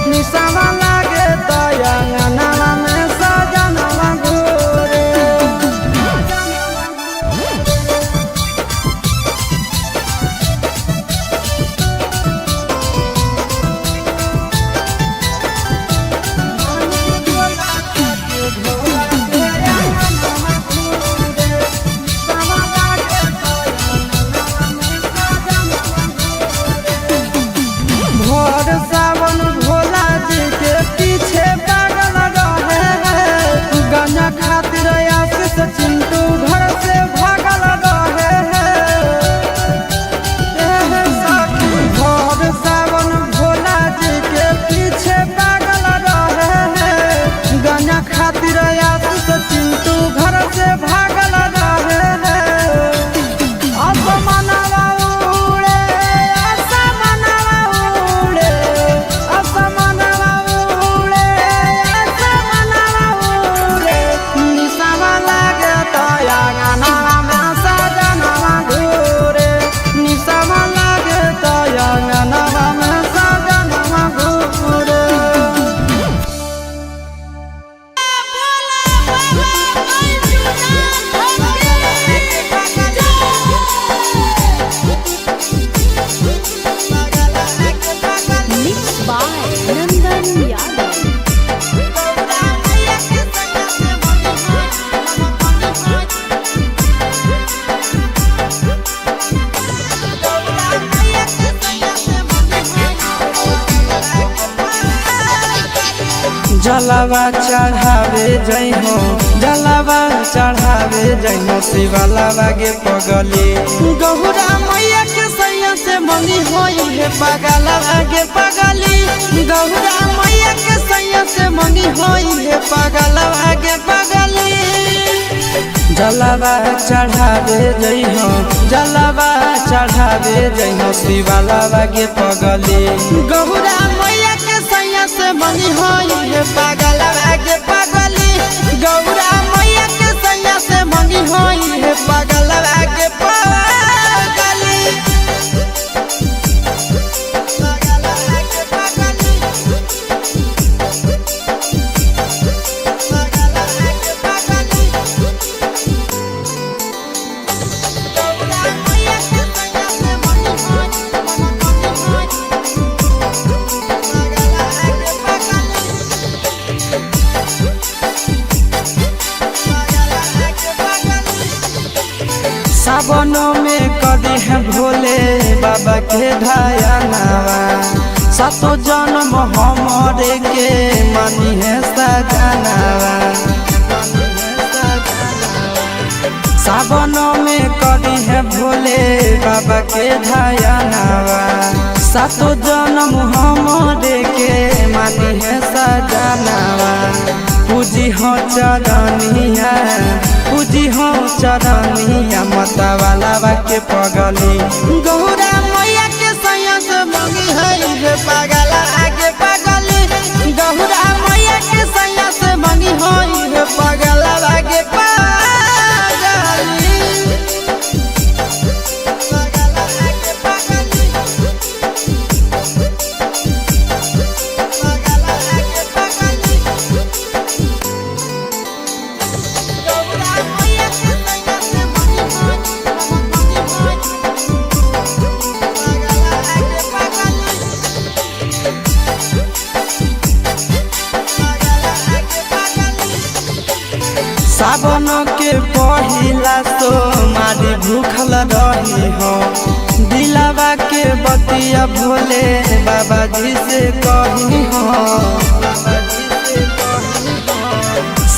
निशमा लागे तो अंगनवा में सजनवा घूरे। भोर सावन भोला जी के पीछे पागल रहे हैं, गांजा खातिर आशीष चिंटू घर से भागल रहे हैं। भोर सावन भोला जी के पीछे पागल रहे हैं, गांजा खातिर आशीष चिंटू घर से भागल रहे हैं। असमनवा उड़े, असमनवा उड़े, असमनवा उड़े, असमनवा उड़े। जलावा चढ़ावे जइहो जलावा चढ़ावे जइहो शिवलावा के पगली गौरा मैया के सैया से मंगी होई है पगलावा के पगली गौरा मैया के सैया से मंगी होई है पगलावा के पगली जलावा चढ़ावे जइहो जलावा चढ़ावे जइहो शिवलावा के पगली गौरा मैया के सैया से मंगी होई है पगलावा के पगली गौरा मैया के सैया से मंगी होई है पगलावा के पगली सावनों में कदी है भोले बाबा के ढायानावा सातो जन्म हमरे के मानी है सजनावा सावनों में कदी है भोले बाबा के ढायानावा सातो जन्म हमरे के मानी है सजनावा पूजी हो चरनिया पूजी हो चरनिया मतवाला के पगली गौरा मैया के सैया से मंगी है पगला आगे पगली गौरा मैया के सैया से मंगी है पगला आगे पगली सावन के पहिला तो मारी भूखल रही हो दिलावा के बतिया भोले बाबा जी से कही हो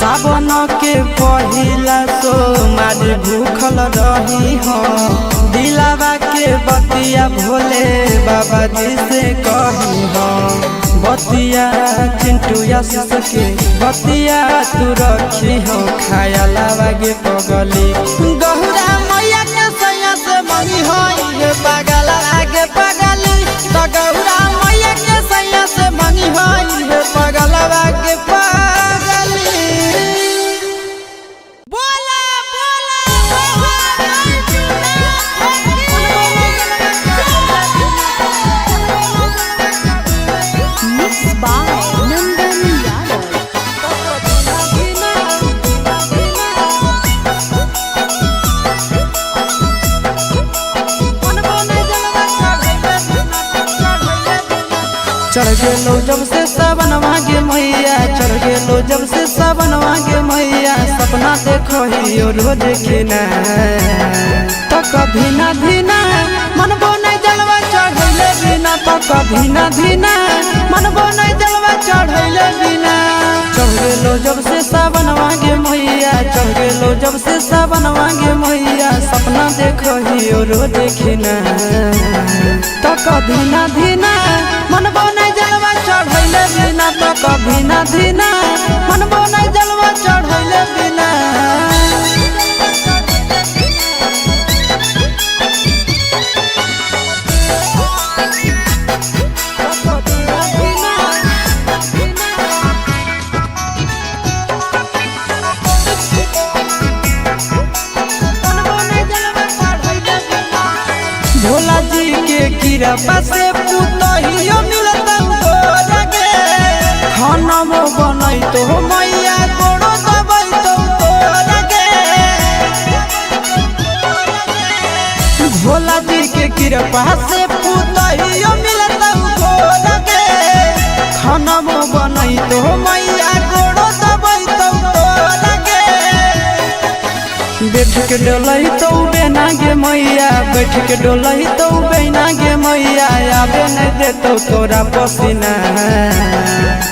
सावन के पहिला तो मारी भूखल रही हो दिलावा के बतिया भोले बाबा जी से कही हो बतिया चिंटू आशीष के बतिया तू रखी हो खाया लागे पगली गौरा मैया के सैया से मंगी होई पगला आगे पगली तो गौरा मैया के सैया से मंगी होई पगला आगे पगली बोला Mixed by Nandan Yadav. चढ़ गेलो जब से सावनवा के मैया चढ़ गेलो जब से सावनवा के मैया सपना देखो ही रोज खिना तो कभी ना धीना मनबो नहीं जलवा चढ़ैले बिना तो कभी ना धीना मनबो नहीं जलवा चढ़ैले बिना चढ़ गेलो जब से सावनवा के मैया चढ़ गेलो जब से सावनवा के मैया सपना देखो ही रोज खिना तो कभी ना धीना मनबो नहीं जलवा चढ़ैले बिना तो कभी ना धीना मनबो नहीं जलवा चढ़ैले बिना भोला जी के कृपा से पुतहियो मिलता लगे खाना में बनई तो मैया गोड़ो दबई तो लगे भोला जी के कृपा से पुतहियो मिलता लगे खाना में बनई तो मैया गोड़ो दबई तो लगे बैठ के डोलही तो बेना गे मैया, बैठ के डोलही तो बेना गे मैया, आबे नहीं देतो तोरा पसीना।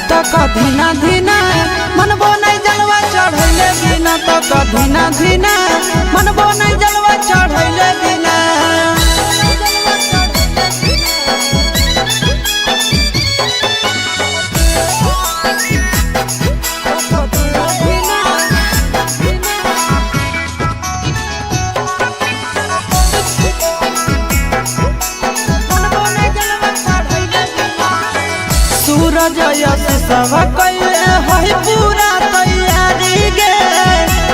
तो कधीना धीना मनबो नहीं जलवा चढ़ैले बिना, तो कधीना धीना मनबो नहीं जलवा चढ़ैले बिना। सूरज यश सब कैले है पूरा तैयारी गे,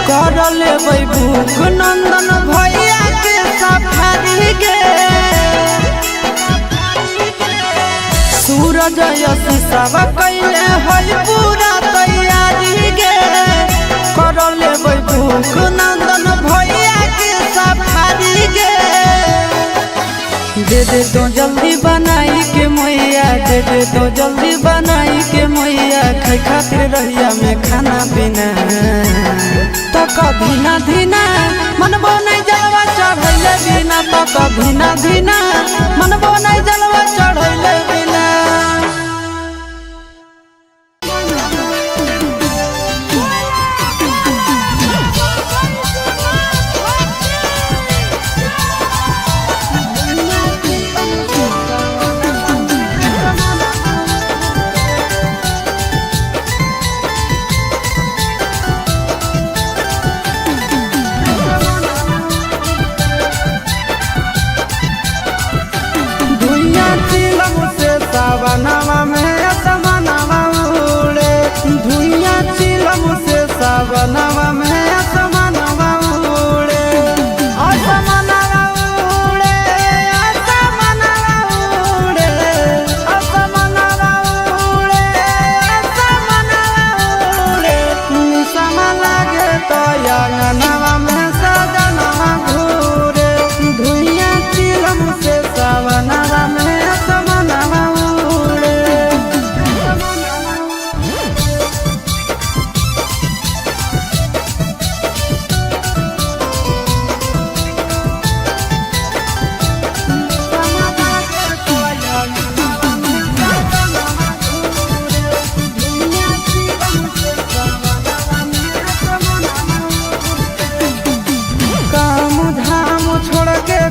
कर लेबै भूख नंदन भैया के सफारी गे। सूरज यश सब कैले है पूरा तैयारी गे, कर लेबै भूख नंदन भैया के सफारी गे। दे दे तो जल्दी बनाई के मैया, दे दे तो जल्दी बनाई के मैया, खाई खातिर रहिया में खाना पीना। तो कधीना धीना मनबो नहीं जलवा चढ़ैले बिना, तो कधीना धीना मनबो नहीं जलवा चढ़ैले बिना। सावनवा में असमनवा उड़े, धुइया चिलम से सावनवा में असमनवा उड़े। असमनवा उड़े, असमनवा उड़े, असमनवा उड़े, असमनवा उड़े। निसम लागे तो अंगनवा में सजनवा घूरे, धुइया चिलम से सावनवा में असमनवा।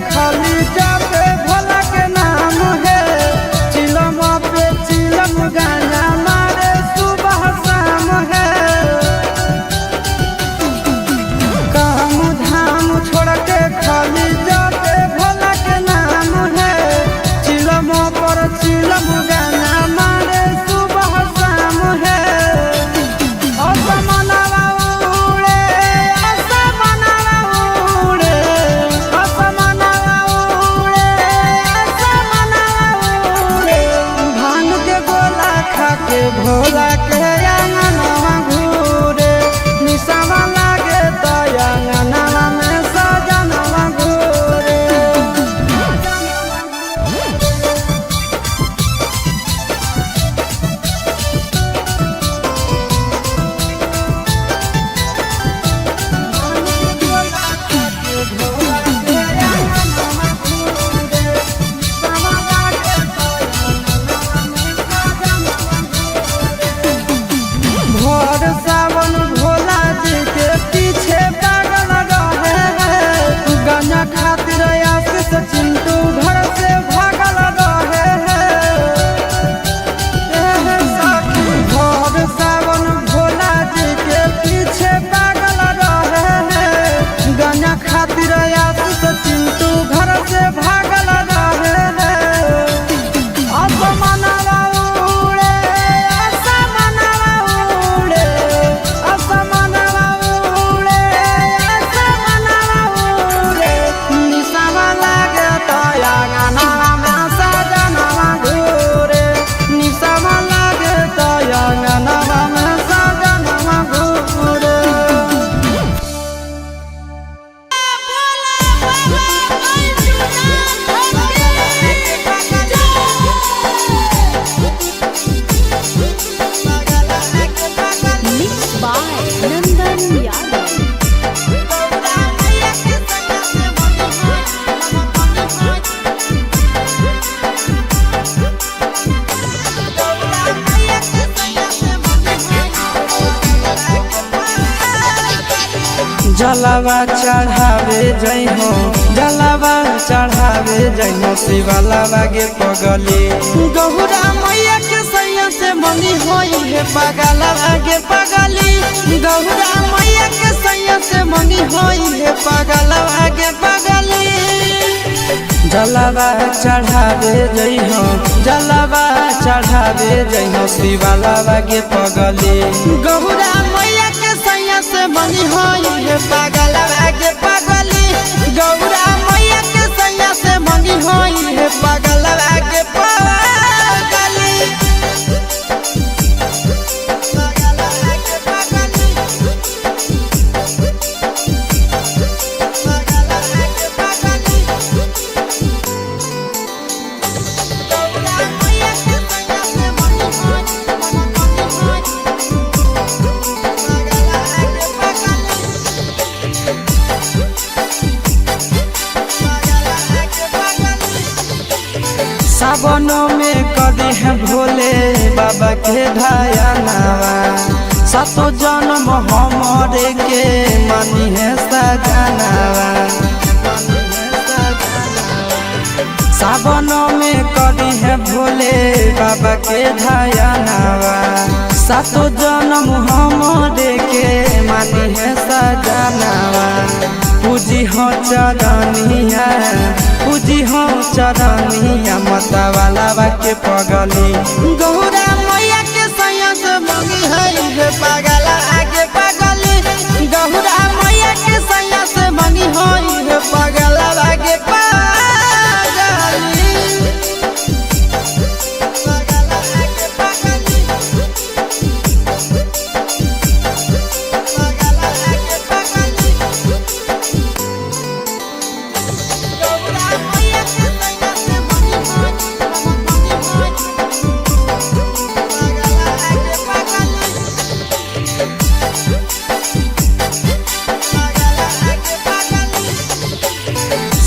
खाली जाते भोला के नाम है, चिलम पे चिलम गाना मारे सुबह शाम है। काम धाम छोड़ के खाली जाते भोला के नाम है, चिलम पर चिलम गाना मारे सुबह शाम है। असमनवा उड़े, असमनवा उड़े, असमनवा उड़े, असमनवा उड़े। भांग के गोला खा के भोला के अंगनवा घूरे, निशावा लागे तो अंगनवा में सजनवा घूरे। भोर सावन भोला जी के पीछे पागल रहे हैं, गाना खातिर आशीष चिंटू घर से भागल रहे हैं। भोर सावन भोला जी के पीछे पागल रहे हैं, गाना खातिर आशीष चिंटू घर से भागल रहे हैं। असमनवा उड़े, असमनवा उड़े, असमनवा उड़े, असमनवा उड़े। निशावा लागे तो अंगनवा में सजनवा घूरे, निशावा लागे तो अंगनवा में सजनवा घूरे। Mixed by Nandan Yadav. जलावा चढ़ावे जइहो जलावा चढ़ावे जइहो शिवालावा गे पगली गौरा मैया के सैया से मनी होई है पगलावा गे पगली गौरा मैया के सैया से मनी होई है पगलावा गे पगली जलावा चढ़ावे जइहो जलावा चढ़ावे जइहो शिवालावा गे पगली गौरा मैया के सैया से मनी होई है पगलावा गे पगली गौरा मैया के सैया से मनी होई है पगलावा गे पगली सावनों में कदी है भोले बाबा के ढायानावा सातो जन्म हमरे के मानी है सजनावा सावनों में कदी है भोले बाबा के ढायानावा सातो जन्म हमरे के मानी है सजनावा पूजी हो चरनिया पूजी हो चरनिया मतवालावा के पगली गौरा मैया के सैया से मंगी है पगला आगे पगली गौरा मैया के सैया से मंगी है पगला आगे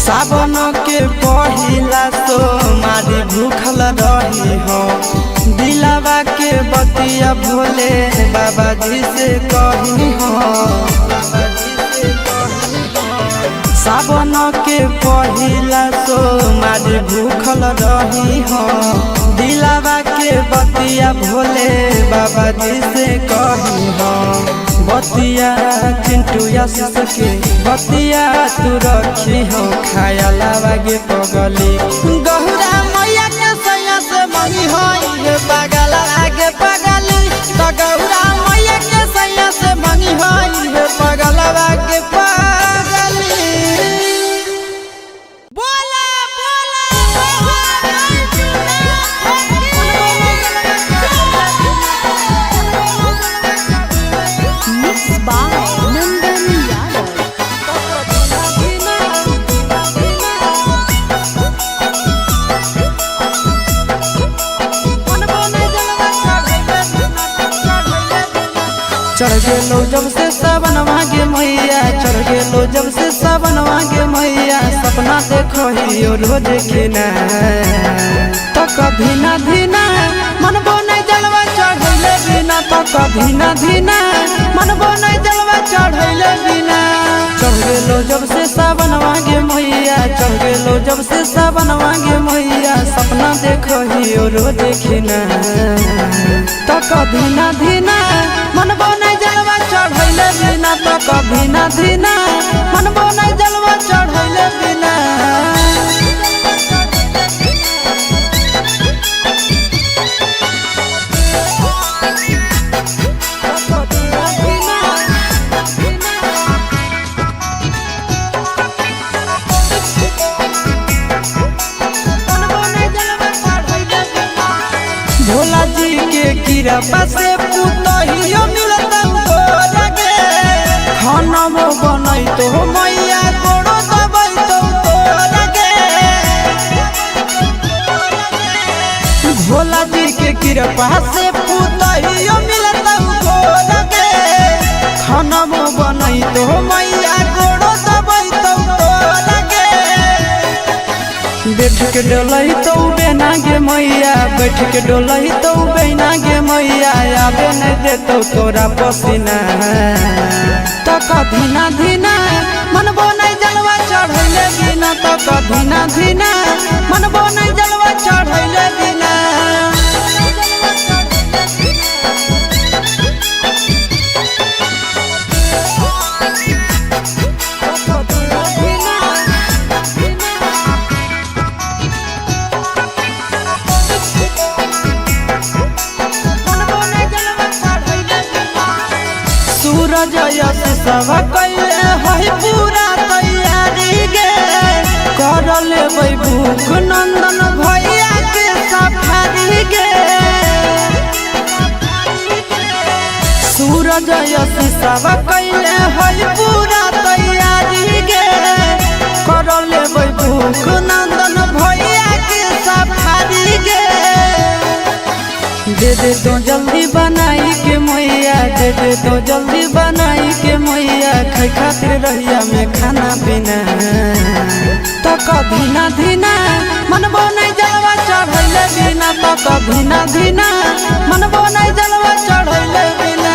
सावन के पहिला तो मारी भूखल रही हो दिलावा के बतिया भोले बाबा जी से कही हो सावन के पहिला तो मारी भूखल रही हो दिलावा के बतिया भोले बाबा जी से कही हो बतिया चिंटू यासिस के बतिया तू रखी हो खायालावा गे पगली गौरा मैया के सैया से मनी होई है पगला आगे पगली तो गौरा मैया के सैया से मनी होई है पगला आगे पगली बोला Mixed by Nandan Yadav. चढ़ गेलो जब से सावन मांगे मैया चढ़ गेलो जब से सावन मांगे मैया सपना देखो ही रोज खिना तो कभी ना धीना मनबो नहीं जलवा चढ़ैले बिना तो कभी ना धीना मनबो नहीं जलवा चढ़ैले बिना चढ़ गेलो जब से सावन मांगे मैया चढ़ गेलो जब से सावन मांगे मैया सपना देखो ही रोज खिना तो कभी ना धीना मनबो नहीं जलवा चढ़ैले बिना तो कभी ना धीना मनबो नहीं जलवा चढ़ैले बिना भोला जी के कृपा से पुतहियो मिलता हो लगे खाना में बनई तो मैया गोड़ो दबई तो लगे भोला जी के कृपा से पुतहियो मिलता हो लगे खाना में बनई तो मैया गोड़ो दबई तो लगे बैठ के डलई तो बहना गे मैया बैठ के डोलही तो बहना गे मैया आवे नहीं देतो तोरा पसीना तो कधीना धीना मनबो नहीं जलवा चढ़ैले बिना तो कधीना धीना मनबो नहीं जलवा चढ़ैले बिना सूरज यश सब कैले है पूरा तैयारी गे कर लेबै भूख नंदन भैया के सफारी गे सूरज यश सब कैले है पूरा तैयारी गे कर लेबै भूख नंदन भैया के सफारी गे दे दे तो जल्दी बनाई के मैया दे दे तो जल्दी बनाई के मैया खाई खातिर रहिया में खाना पीना तो कधीना धीना मनबो नहीं जलवा चढ़ैले बिना तो कधीना धीना मनबो नहीं जलवा चढ़ैले बिना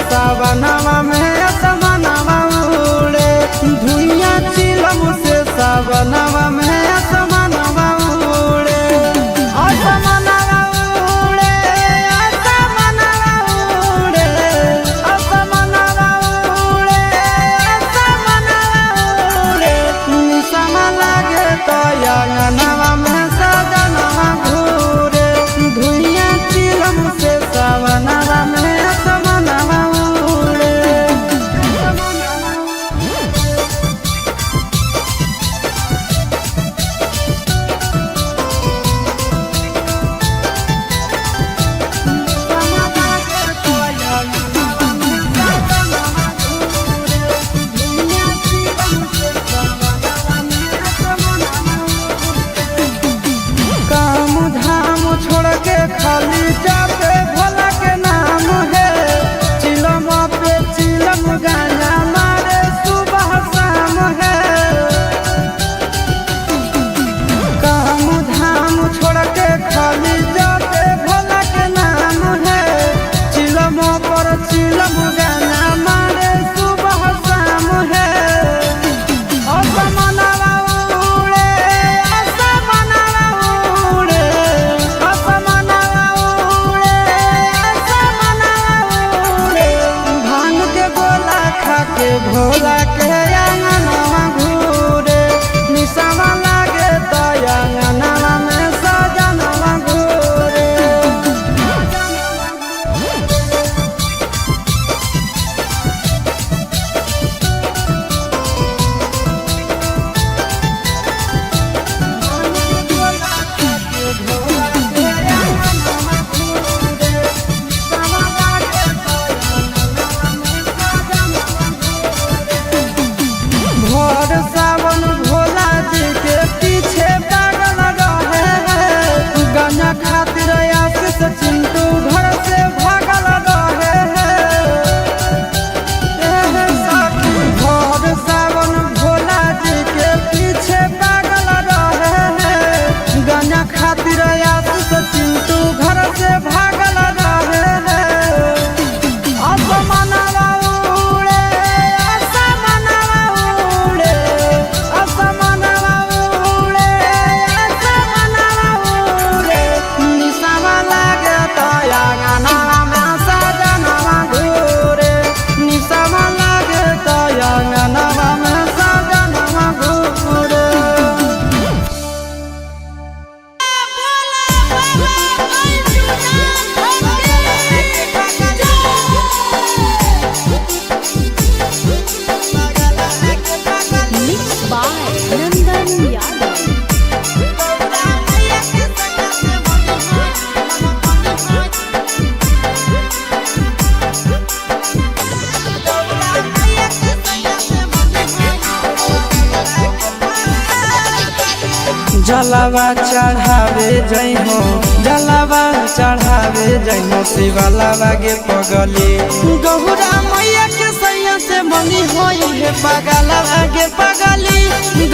सावनवा में असमनवा उड़े धुइया चिलम से सावनवा में असमनवा उड़े असमनवा उड़े असमनवा उड़े असमनवा उड़े असमनवा उड़े निसम लागे तो अंगनवा में सजनवा घूरे धुइया चिलम से सावनवा में खाली जाते भोला के नाम है चिलम पे चिलम गाना मारे सुबह शाम है काम धाम छोड़ के खाली जाते भोला के नाम है चिलम पर चिलम गाना मारे सुबह शाम है भोला के अंगनवा घूरे निसवा लागे तो अंगनवा में सजनवा घूरे जलावा चढ़ावे जई हो, जलावा चढ़ावे जई हो, शिवलावा गे पगली गौरा मैया के सैया से मंगी होई है पगलावा गे पगली,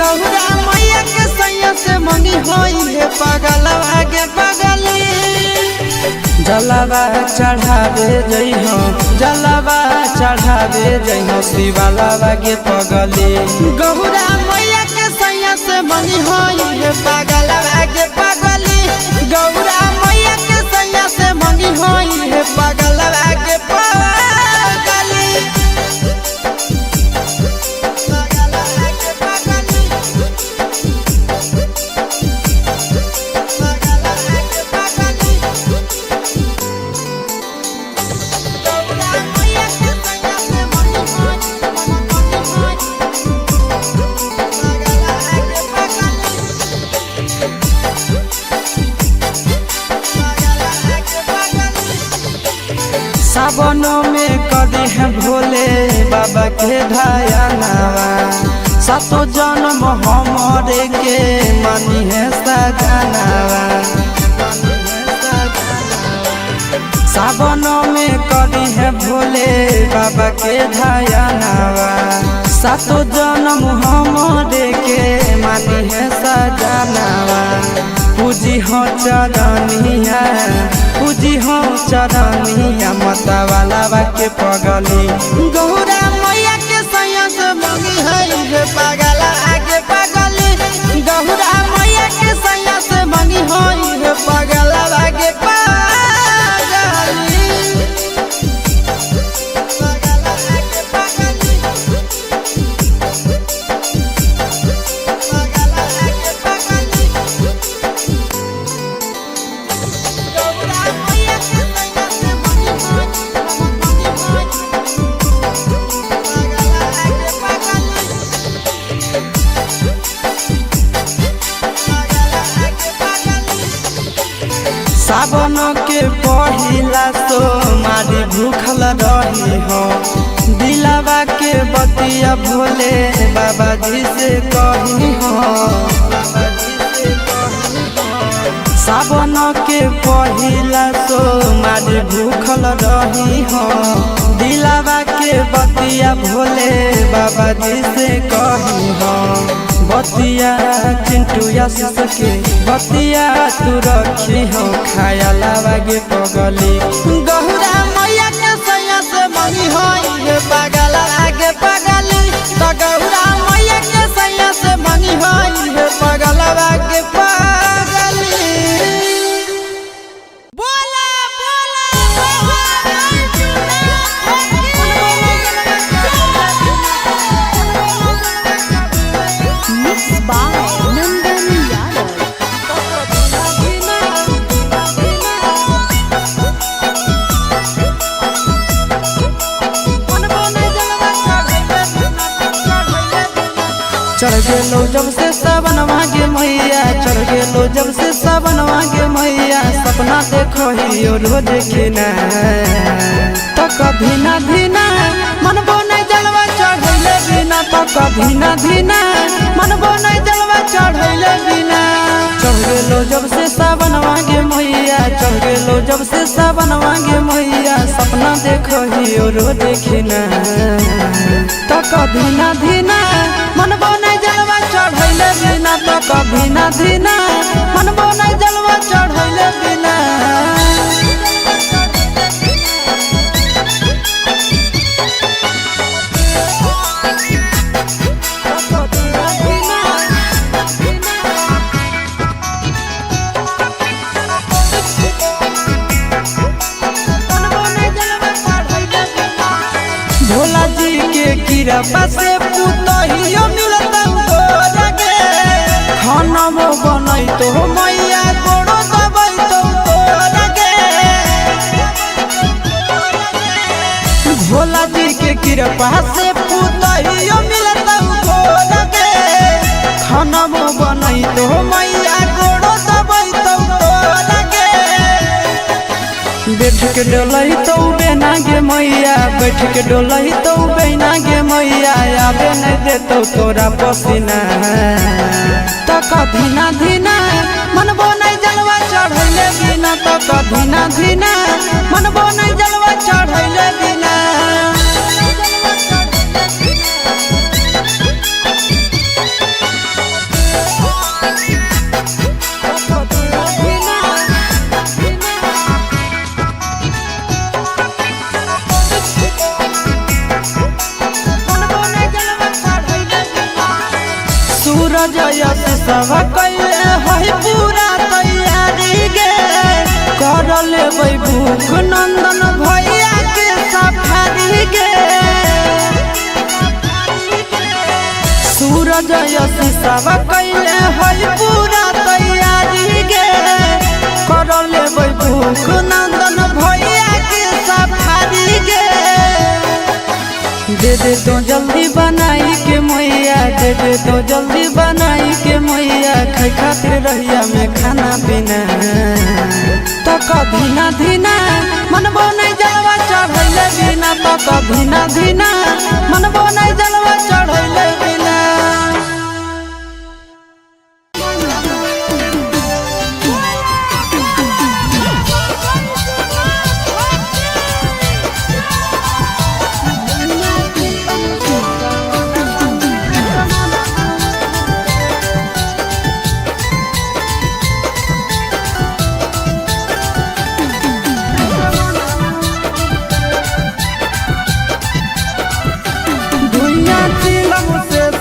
गौरा मैया के सैया से मंगी होई है पगलावा गे पगली। जलावा चढ़ावे जई हो, जलावा चढ़ावे जई हो, शिवलावा गे पगली गौरा मैया के सैया से मंगी होई है पगलावा गे पगली, गौरा मैया के सैया से मंगी होई है पगलावा गे पगली। सावन में कदी है भोले बाबा के ढायानावा, सातो जन्म हमरे के मानी है सजनावा। सावन में कदी है भोले बाबा के ढायानावा, सातो जन्म हमरे के मानी है सजनावा। पूजी हो चरनिया, पूजी हो चरनिया, मतवाला के पगली गौरा मैया के सैया से मंगी है पगला आगे पगली, गौरा मैया के सैया से मंगी है पगला आगे पगली। सावन के पहिला सोमारी भूखल रही हो, दिलावा के बतिया भोले बाबा जी से कही हो। सावन के पहिला सोमारी भूखल रही हो, दिलावा के बतिया भोले बाबा जी से कही हो। बतिया चिंटू आशीष के बतिया तू रखी हो, खायलावा गे पगली गौरा मैया के सैया से मंगी होई है पगला आगे पगली, तो गौरा मैया के सैया से मंगी होई है पगला आगे पगली। बोला Mixed by Nandan Yadav. चढ़ गेलो जब से सावनवा गे मैया, चढ़ गेलो जब से सावनवा गे मैया, सपना देखो ही रोज खिना, तो कभी ना धीना मनबो नहीं जलवा चढ़ैले बिना, तो कभी ना धीना मनबो नहीं जलवा चढ़ैले बिना। चढ़ गेलो जब से सावनवा गे मैया, चढ़ गेलो जब से सावनवा गे मैया, सपना देखो ही रोज खिना, तो कभी ना धीना मनबो नहीं जलवा चढ़ैले बिना, तो कभी ना धीना मनबो नहीं जलवा चढ़ैले बिना। भोला जी के कृपा से पुतहियो मिलता तोरा गे, खानमो बनई तो मैया गोड़ो दबई तो तोरा गे। भोला जी के कृपा से पुतहियो मिलता तोरा गे, खानमो बनई तो मैया गोड़ो दबई तो तोरा गे। बैठ के डोलही तो बेना गे मैया, बैठ के डोलही तो बेना गे मैया, आबे नहीं देतो तोरा पसीना, तो धीना धीना मनबो नहीं जलवा चढ़ैले बिना धीना धीना मनबो नहीं जलवा चढ़ैले बिना सूरज यश सब कैले है पूरा तैयारी गे कर लेबै भूख नंदन भैया के सफारी गे सूरज यश सब कैले है पूरा तैयारी गे कर लेबै भूख नंदन भैया के सफारी गे दे दे तो जल्दी बनाई के मैया दे दे तो जल्दी बनाई के मैया खाई खातिर रहिया में खाना पीना तो धीना धीना मनबो नहीं जलवा चढ़ैले बिना तो धीना धीना मनबो नहीं जलवा चढ़ैले बिना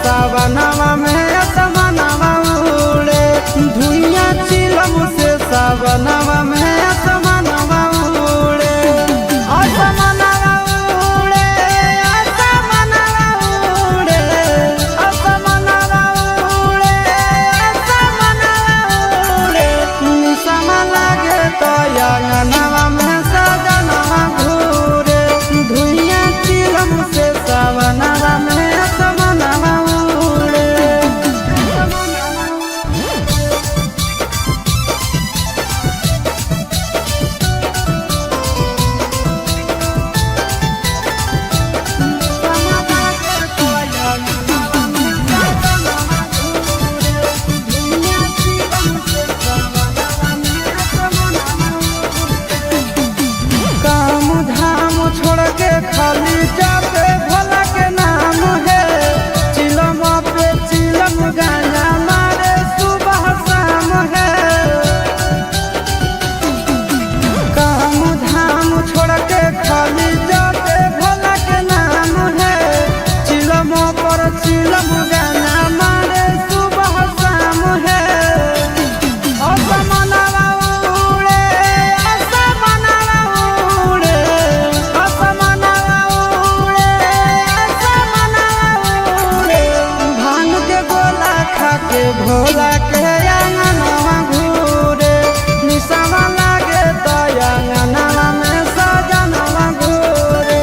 सावनवा में असमनवा उड़े धुइया चिलम से सावनवा में असमनवा उड़े असमनवा उड़े असमनवा उड़े असमनवा उड़े असमनवा उड़े निसम लागे तो अंगनवा में सजनवा घूरे धुइया चिलम से सावनवा में असमनवा खाली जाते भोला के नाम है चिलम पे चिलम गाना मारे सुबह शाम है काम धाम छोड़ के खाली जाते भोला के नाम है चिलम पर चिलम गाना मारे सुबह शाम है भोला के अंगनवा घूरे निसवा लागे तो अंगनवा में सजनवा घूरे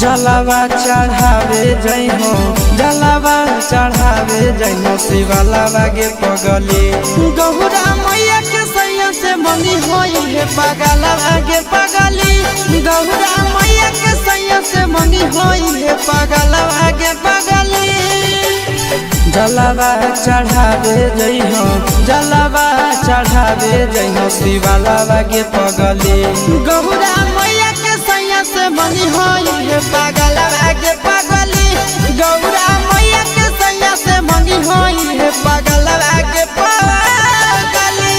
जलावा चढ़ावे जई हो, जलावा चढ़ावे जई हो, शिवलावा गे पगली गौरा मैया के सैया से मंगी होई है पगलवा गे पगली, गौरा मैया के सैया से मंगी होई है पगलवा गे पगली। जलावा चढ़ावे जई हो, जलावा चढ़ावे जई हो, शिवलावा गे पगली गौरा मैया के सैया से मंगी होई है पगलवा गे पगली, गौरा मैया के सैया से मंगी होई है पगलवा गे पगली।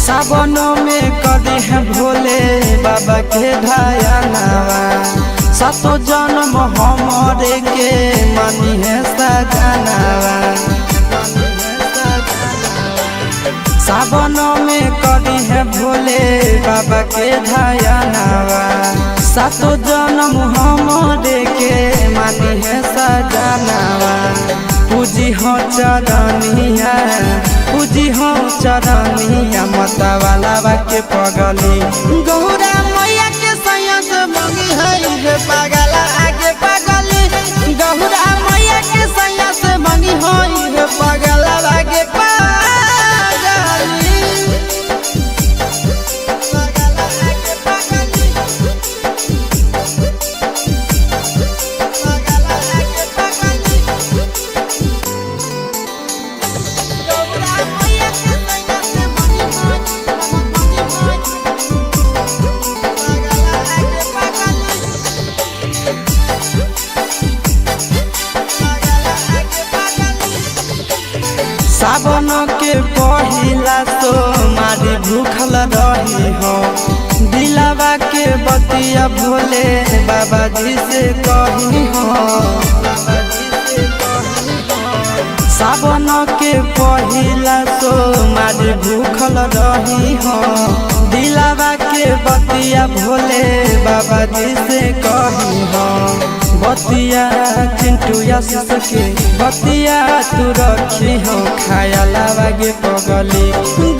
सावनों में कदी है भोले बाबा के ध्यानवा, सातो जन्म हमरे के मनी है सजनवा। सावनों में कदी है भोले बाबा के ध्यानवा, सातो जन्म हमरे के मनी है सजनवा। पूजी हो चरनिया, पूजी हो चरनिया, मतवाला के पगली गौरा मैया के सैया से मंगी है पगला आगे पगली, गौरा मैया के सैया से मंगी है पगला आगे पगली। सावन के पहिला तो मारी भूखल रही हो, दिलावा के बतिया भोले बाबा जी से कही हो। सावन के पहिला तो मारी भूखल रही हो, दिलावा के बतिया भोले बाबा जी से कही हो। बतिया चिंटू आशीष के बतिया तू रखी हो, खायलावा गे पगली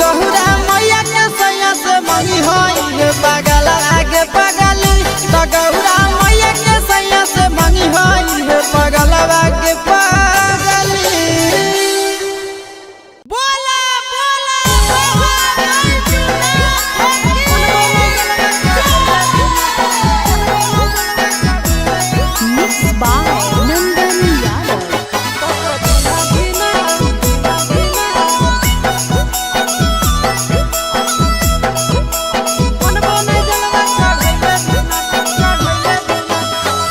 गौरा मैया के सैया से मंगी होई पगला आगे पगली, तो गौरा मैया के सैया से मंगी होई पगला आगे पगली। बोला Mixed by Nandan Yadav.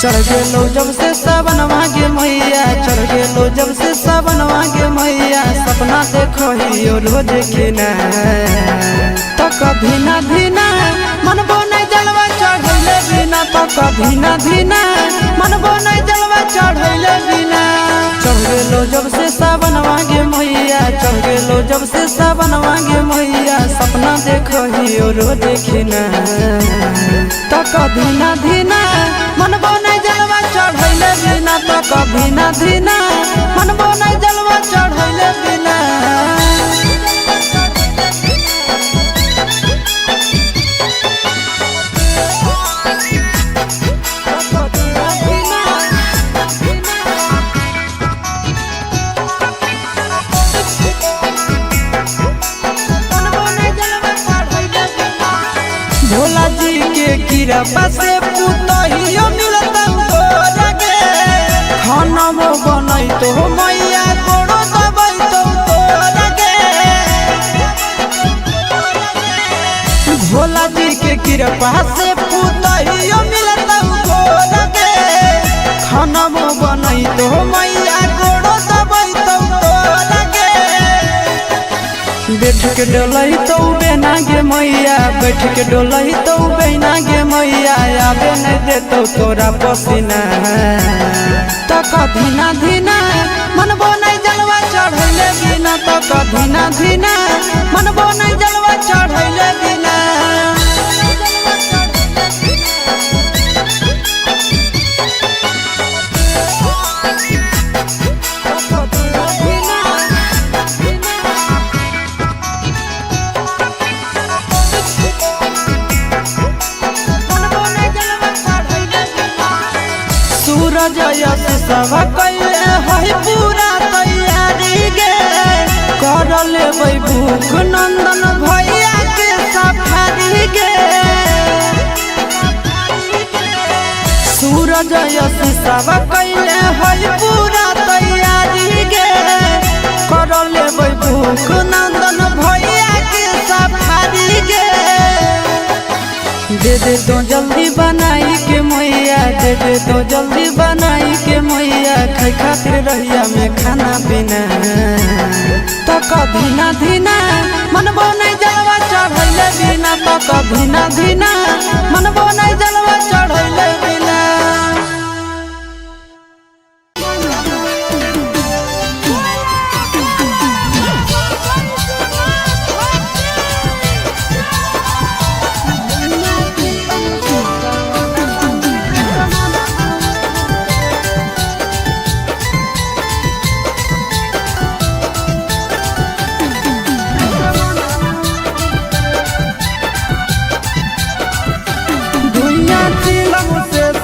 चढ़ गेलो जब से सावन मांगे मैया, चढ़ गेलो जब से सावन मांगे मैया, सपना देखो ही रोज खिना तो कभी ना धीना मन बोने जलवा चढ़ैले बिना, तो कभी ना धीना मन बोने जलवा चढ़ैले बिना। चढ़ गेलो जब से सावन मांगे मैया, चढ़ गेलो जब से सावन मांगे मैया, सपना देखो ही रोज खिना तो कभी ना धीना मन बोने जलवा चढ़ैले बिना, तो कभी ना धीना मन बोने जलवा चढ़ैले बिना। भोला जी के कृपा से पुतहियो मिलता तोरा गे, खाना बनई तो मैया गोड़ो दबई तो तोरा गे। भोला जी के कृपा से पुतहियो मिलता तोरा गे, खाना बनई तो मैया गोड़ो दबई तो तोरा गे। बैठ के डोलही तो बेना गे मैया, बैठ के डोलही तो बेना गे मैया, आबे नहीं देतो तोरा पसीना। तक धीना धीना मनबो नहीं जलवा चढ़ैले बिना, तक धीना धीना मनबो नहीं जलवा चढ़ैले बिना। सूरज यश सब कैले है पूरा तैयारी गे, कर लेबै भूख नंदन भैया के सफारी गे। सूरज यश सब कैले है पूरा तैयारी गे, कर लेबै भूख नंदन भैया के सफारी गे। दे दे तो जल्दी बनाई के मैया, दे दे तो जल्दी बनाई के मैया, खाई खातिर रहिया में खाना पीना। तक धीना धीना मनबो नहीं जलवा चढ़ैले बिना, तक धीना धीना मनबो नहीं जलवा चढ़ैले बिना।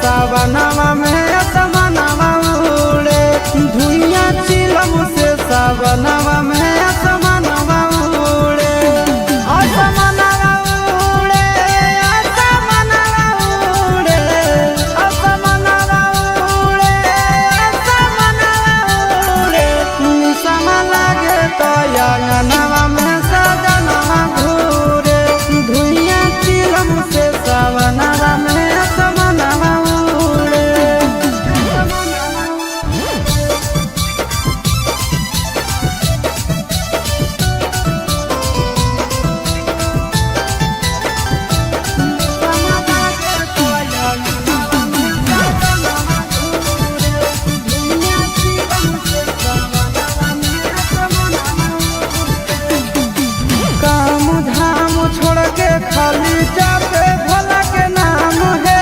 सावनवा में असमनवा उड़े, धुइया चिलम से सावनवा में असमनवा उड़े। असमनवा उड़े, असमनवा उड़े, असमनवा उड़े, असमनवा उड़े। निसम लागे तो अंगनवा में सजनवा घूरे, धुइया चिलम से सावनवा में असमनवा। खाली जाते भोला के नाम है,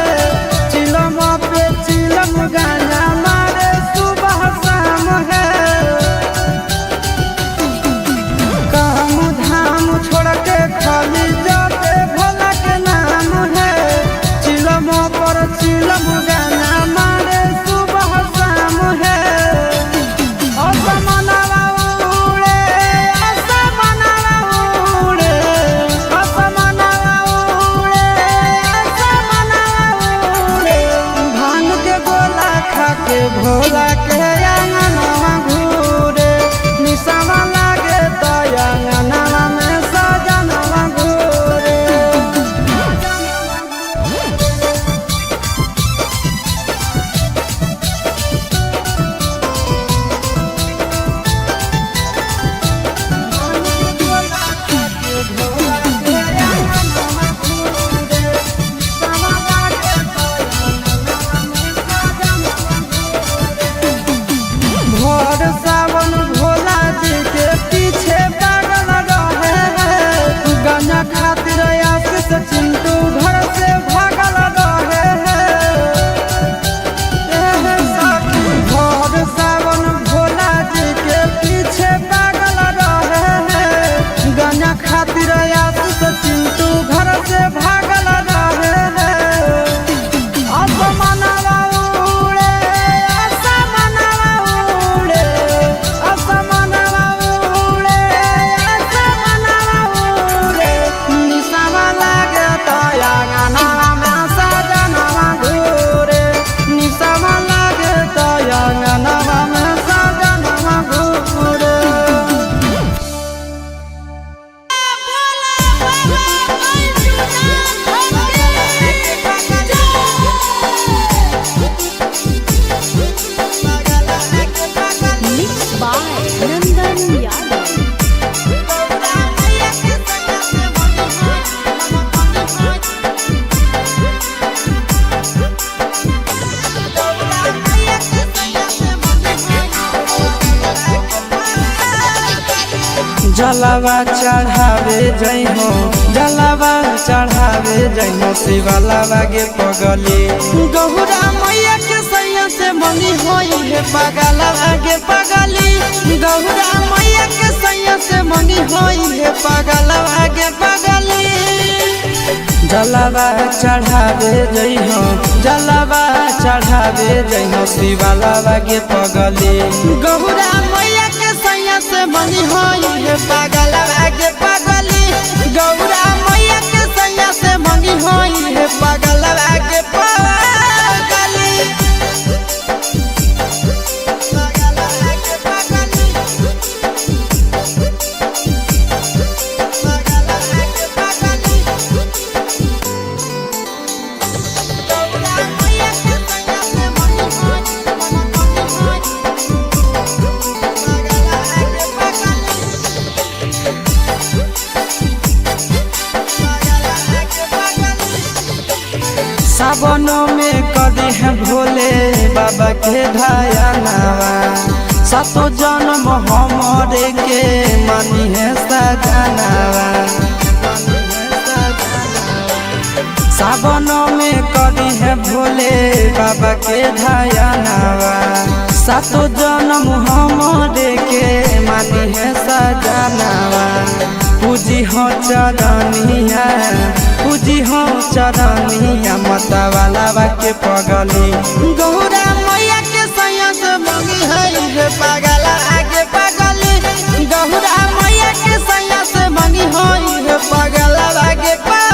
चिलम पे चिलम गाना मारे सुबह शाम है। काम धाम छोड़ के खाली जाते भोला के नाम है, चिलम पर चिलम गाना मारे सुबह शाम है। असमनवा उड़े, असमनवा उड़े, के भोला के अंगनवा घूरे। निसवा लागे तो अंगनवा में सजनवा घूरे। जलावा चढ़ावे जई हो, जलावा चढ़ावे जई हो शिवलावा गे पगली। गौरा मैया के सैया से मंगी होई है पगलवा गे पगली। गौरा मैया के सैया से मंगी होई है पगलवा गे पगली। जलावा चढ़ावे जई हो, जलावा चढ़ावे जई हो शिवलावा गे पगली। गौरा मैया के सैया से मंगी होई है पगलवा गे पगली। गौरा मैया के सैया से मंगी होई है पगलवा गे पगली। सावनों में कदी है भोले बाबा के ध्यानवा। सातो जन्म हमरे के मानी है सजनवा। सावनों में कदी है भोले बाबा के ध्यानवा। सातो जन्म हमरे के मानी है सजनवा। पूजी हो चरनिया, पूजी हो चरनिया मतवालावा के पगली। गौरा मैया के सैया से मंगी है पगला आगे पगली। गौरा मैया के सैया से मंगी है पगला आगे पगली।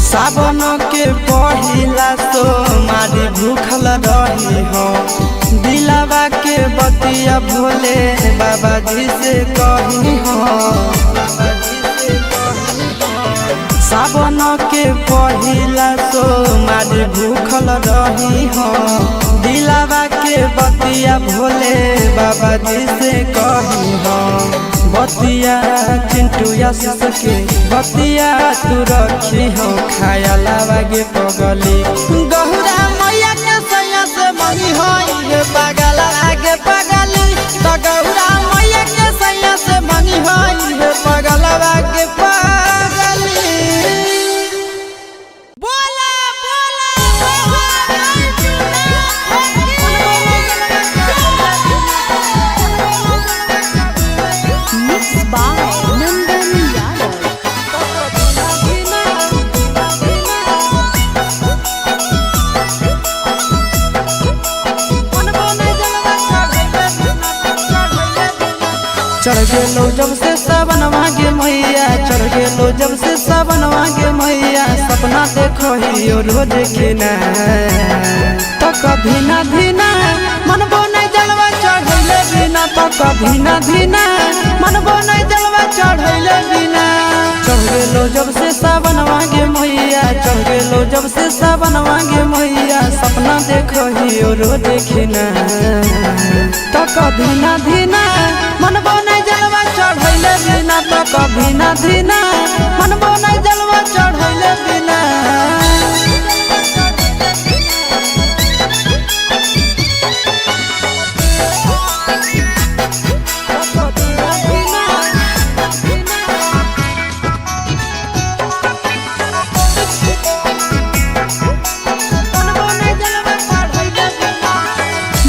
सावन के पहिला सोमारी भूखल रही हो। दिलावा के बतिया भोले बाबा जी से कही हो। सावन के पहिला सोमारी भूखल रही हो। दिलावा के बतिया भोले बाबा जी से कही हो। बतिया चिंटू आशीष के बतिया तू रखी हो खायलावा गे पगली। गौरा मैया के सैया से मंगी होई है पगला आगे पगली। तो गौरा मैया के सैया से मंगी होई है पगला आगे पगली। बोला Mixed by Nandan Yadav. चढ़ गेलो जब से सावनवा गे मैया, चढ़ गेलो जब से सावनवा गे मैया। सपना देखो ही रोज खिना, तो कभी ना धीना मनबो नहीं जलवा चढ़ैले बिना। तो कभी ना धीना मनबो नहीं जलवा चढ़ैले बिना। चढ़ गेलो जब से सावनवा गे मैया, चढ़ गेलो जब से सावनवा गे मैया। सपना देखो ही रोज खिना, तो कभी ना धीना मनबो नहीं जलवा चढ़ैले बिना। तो कभी ना धीना मनबो नहीं जलवा चढ़ैले बिना।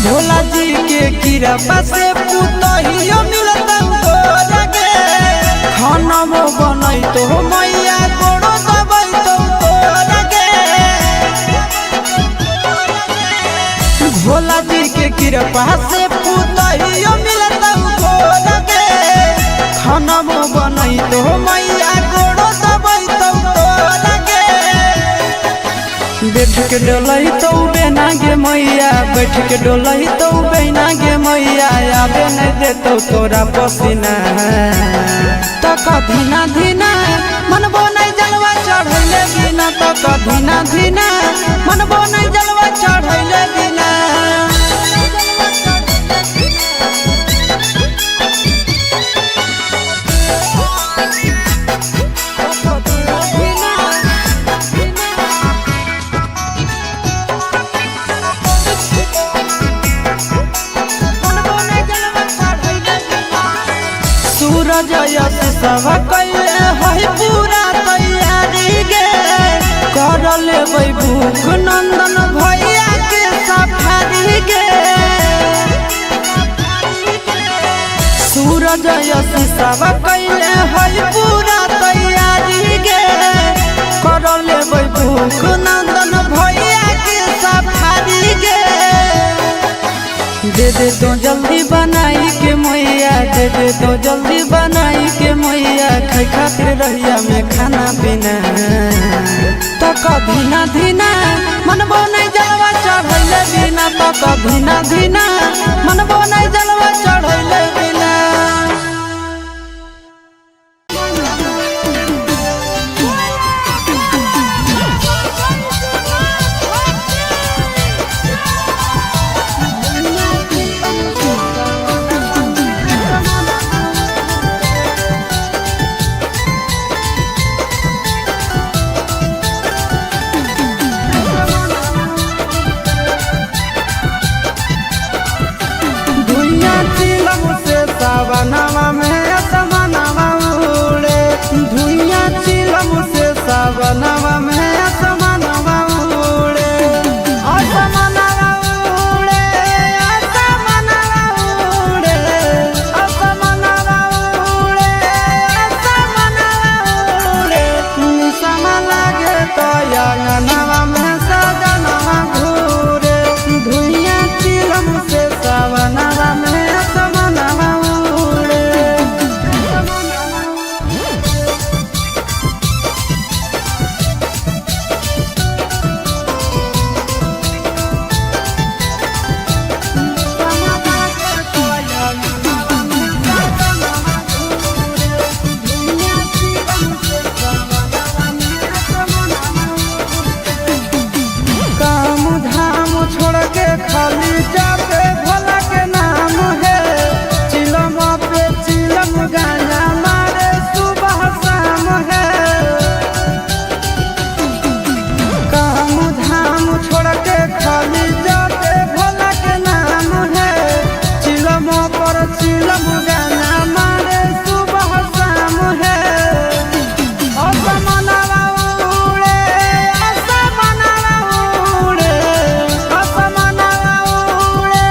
भोला जी के कृपा से पुतहियो मिलता तोरा गे। खाना मो बनई तो मैया गोड़ो दबई तो तोरा गे। भोला जी के कृपा से पुतहियो मिलता तोरा गे। खाना मो बनई तो मैया गोड़ो दबई तो तोरा गे। बैठ के डोलही तो बेना गे मैया, बैठ के डोलही तो बेना गे मैया, आबे नहीं देतो तोरा पसीना। तो कधीना धीना मनबो नहीं जलवा चढ़ैले बिना, तो कधीना धीना मनबो नहीं जलवा चढ़ैले बिना। सूरज यश सब कैले है पूरा तैयारी गे, कर लेबै भूख नंदन भैया के सफारी गे। सूरज यश सब कैले है पूरा तैयारी गे, कर लेबै भूख नंदन भैया के सफारी गे। दे दे तो जल्दी बनाई के मैया, दे दे तो जल्दी बनाई के मैया, खाई खातिर रहिया में खाना पीना। तो कधीना धीना मनबो नहीं जलवा चढ़ैले बिना, तो कधीना धीना मनबो नहीं जलवा चढ़ैले बिना। सावनवा में असमनवा उड़े, धुइया चिलम से सावनवा में असमनवा उड़े, असमनवा उड़े, असमनवा उड़े, असमनवा उड़े, असमनवा उड़े। निशमा लागे तो अंगनवा में सजनवा घूरे, धुइया चिलम से सावनवा में असमनवा। खाली जाते भोला के नाम है, चिलम पे चिलम गाना मारे सुबह शाम है। काम धाम छोड़ के खाली जाते भोला के नाम है, चिलम पर चिलम गाना मारे सुबह शाम है। असमनवा उड़े, असमनवा उड़े, असमनवा उड़े,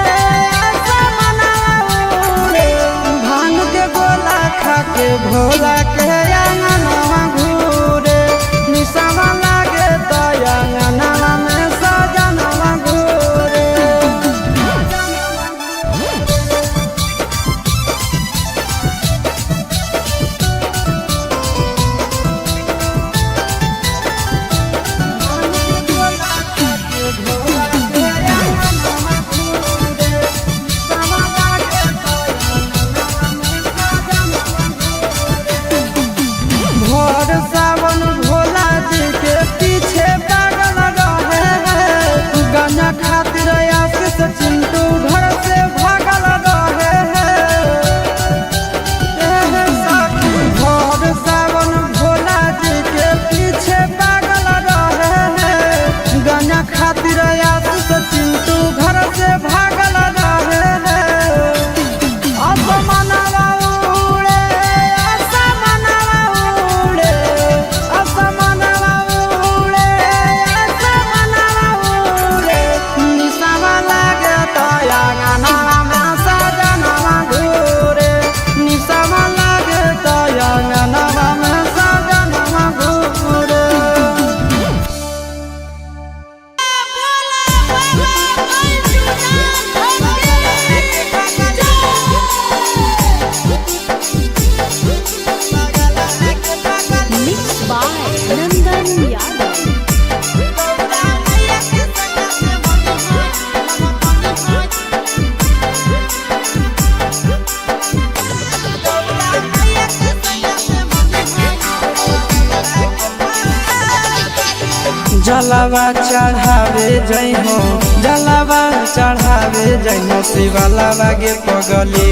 जलावा चढ़ावे जई हो जलावा चढ़ावे जई हो शिवलावा गे पगली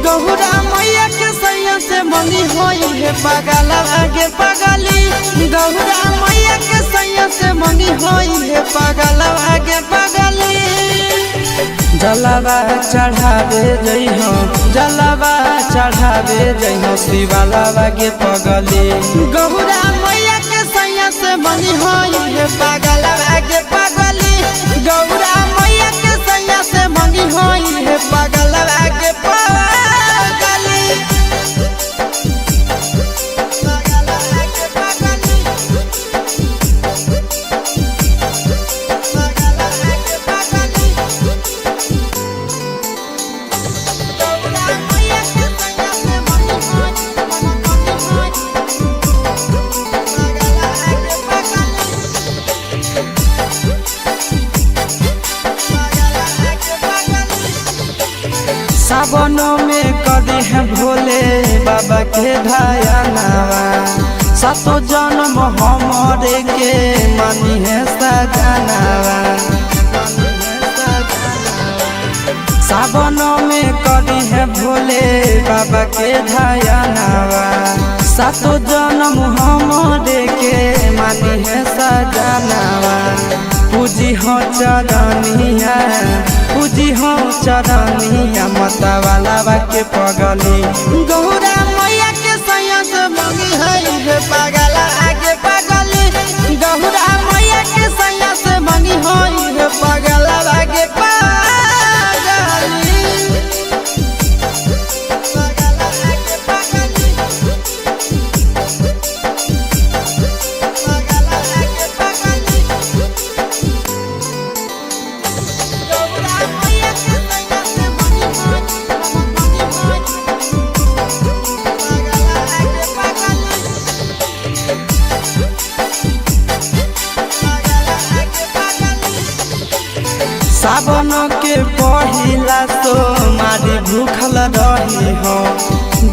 गौरा मैया के सैया से मंगी होई है पगलावा गे पगली गौरा मैया के सैया से मंगी होई है पगलावा गे पगली जलावा चढ़ावे जई हो जलावा चढ़ावे जई हो शिवलावा गे पगली गौरा मैया के सैया से मंगी होई है पगलावा गे पगली गौरा मैया के सैया से मंगी होई है पगलावा गे पगली सावनों में कदी है भोले बाबा के धायनावा सातो जन्म हमारे के मानी है सजनावा सावनों में कदी है भोले बाबा के धायनावा सातो जन्म हमारे के मानी है सजनावा पूजी हो चरनिया पूजी हो चरनिया मतवाला के पगली गौरा मैया के सैया से मंगी है पगला आगे पगली गौरा मैया के सैया से मंगी है पगला आगे पगली सावन के पहिला तो मारी भूखल रही हो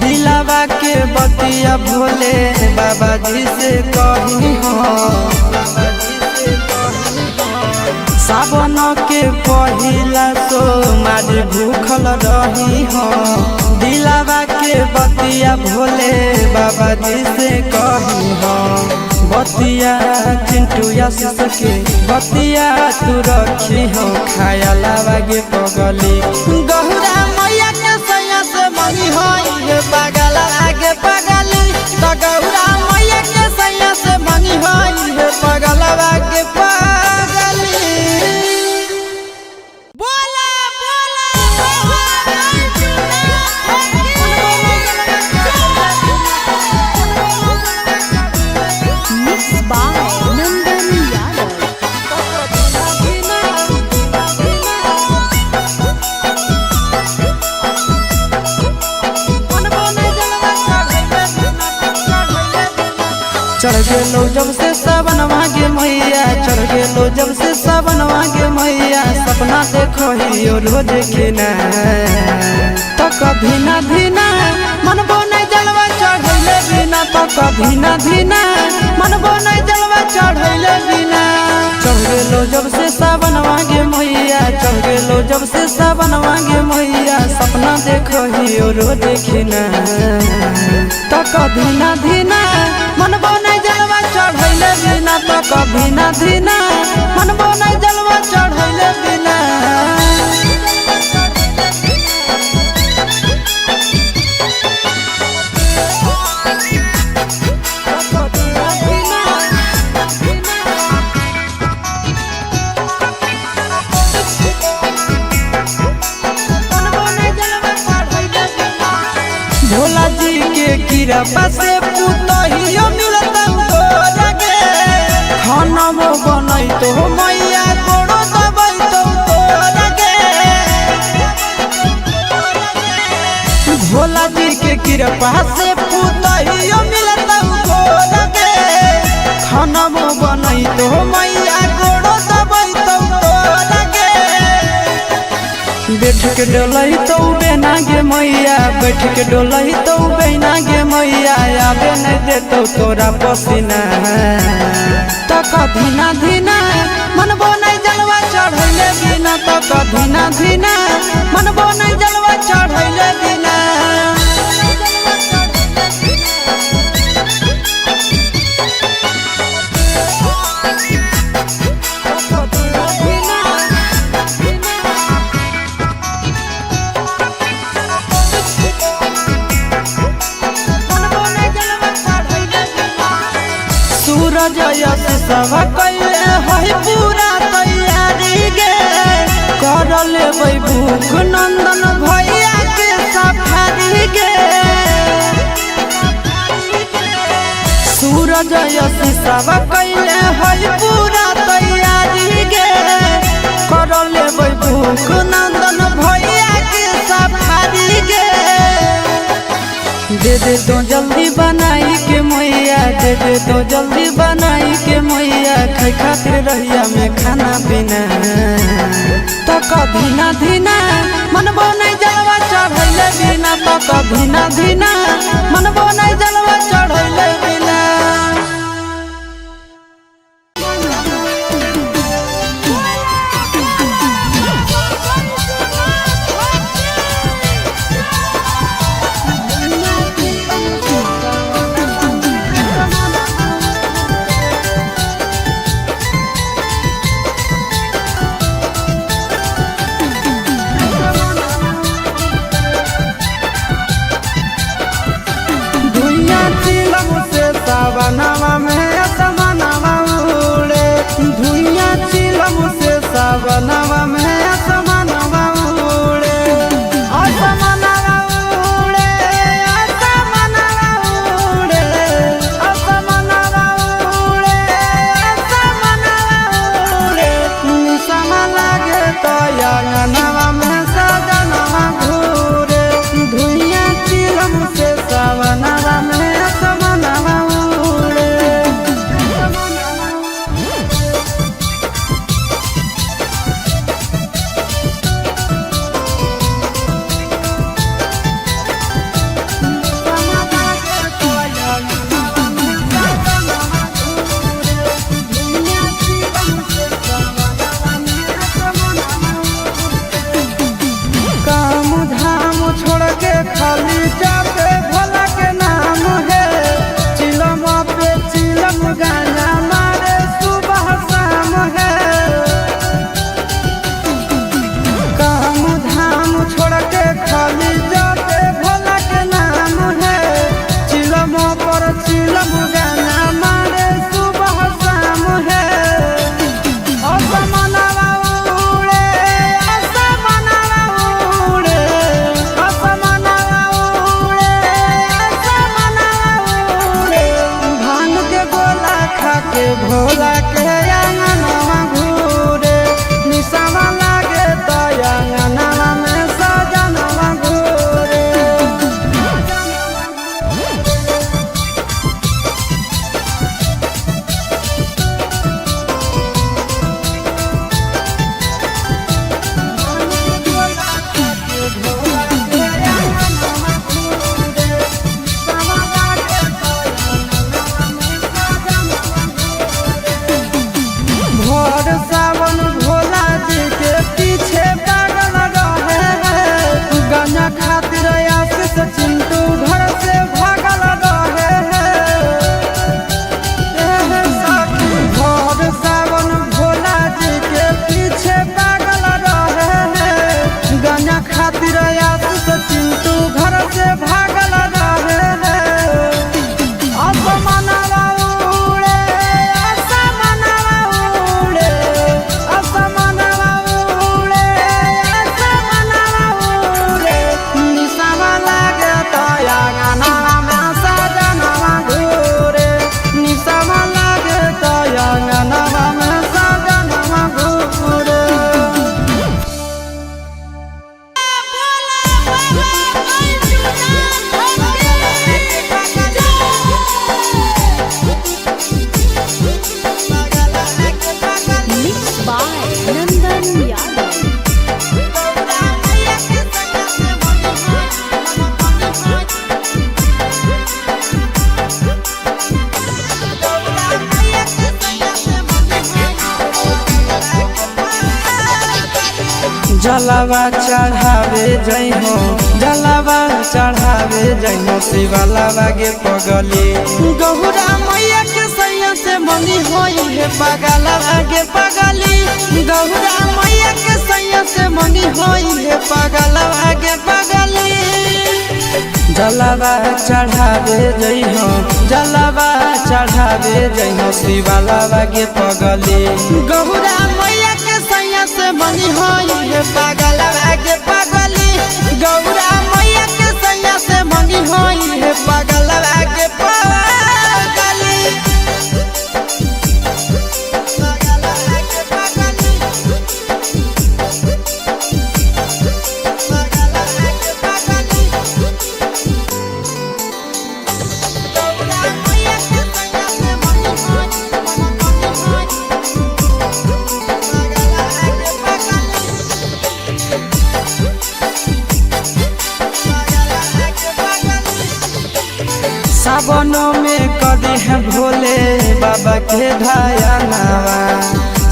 दिलावा के बतिया भोले बाबा जी से कही हो सावन के पहिला तो मारी भूखल रही हो दिलावा के बतिया भोले बाबा जी से कही हो बतिया चिंटू आशीष के बतिया तू रखी हो खाया लावा गे पगली गौरा मैया के सैया से मंगी है पगला आगे पगली तो गौरा मैया के सैया से मंगी है पगला आगे पगली बोला Mixed by Nandan Yadav. चढ़ गेलो जब से सावन मांगे मैया चढ़ गेलो जब से सावन मांगे मैया सपना देखो ही रोज के ना तो कभी ना धीना मन बोने जलवा चढ़ैले बिना तो कभी ना धीना मन बोने जलवा चढ़ैले बिना चढ़ गेलो जब से सावन मांगे मैया चढ़ गेलो जब से सावन मांगे मैया सपना देखो ही रोज के ना तो कभी ना धीना मन बोने जलवा चढ़ैले बिना तो कभी ना धीना मन बोने जलवा चढ़ैले बिना भोला जी के कृपा से पुतहियो मिलत तोरा गे खाना मो बनई तो मैया गोड़ो दबई तो तोरा गे भोला जी के कृपा से पुतहियो मिलत तोरा गे खाना मो बनई तो मैया गोड़ो दबई तो तोरा गे बैठ के डोलई तो बेना गे मैया बैठ के डोलई तो बेना गे मैया आबे नहीं देतो तोरा पसीना तो कभी ना धीना तो कधीना धीना मनबो नहीं जलवा चढ़ैले बिना। सूरज यश सब कैले है पूरा तैयारी गे कर लेबै भूख नंदन भैया के सफारी गे। सूरज यश सब कैले है पूरा तैयारी गे कर लेबै भूख नंदन भैया के सफारी गे। दे दे तो जल्दी बनाई के मैया दे दे तो जल्दी बनाई के मैया खाई खातिर रहिया में खाना पीना। तो कधीना धीना मनबो नहीं जलवा चढ़ैले बिना तो कधीना धीना मनबो नहीं जलवा चढ़ैले बिना। जलावा चढ़ावे जइहो जलावा चढ़ावे जइहो शिवलावा गे पगली गौरा मैया के सैया से मंगी होई है पगलवा गे पगली गौरा मैया के सैया से मंगी होई है पगलवा गे पगली जलावा चढ़ावे जइहो जलावा चढ़ावे जइहो शिवलावा गे पगली गौरा मैया के सैया से मंगी होई है पगलवा गे पगली गौरा मैया के सैया से मंगी होई है पगलवा गे पगली सावनों में कदी है भोले बाबा के ढायनावा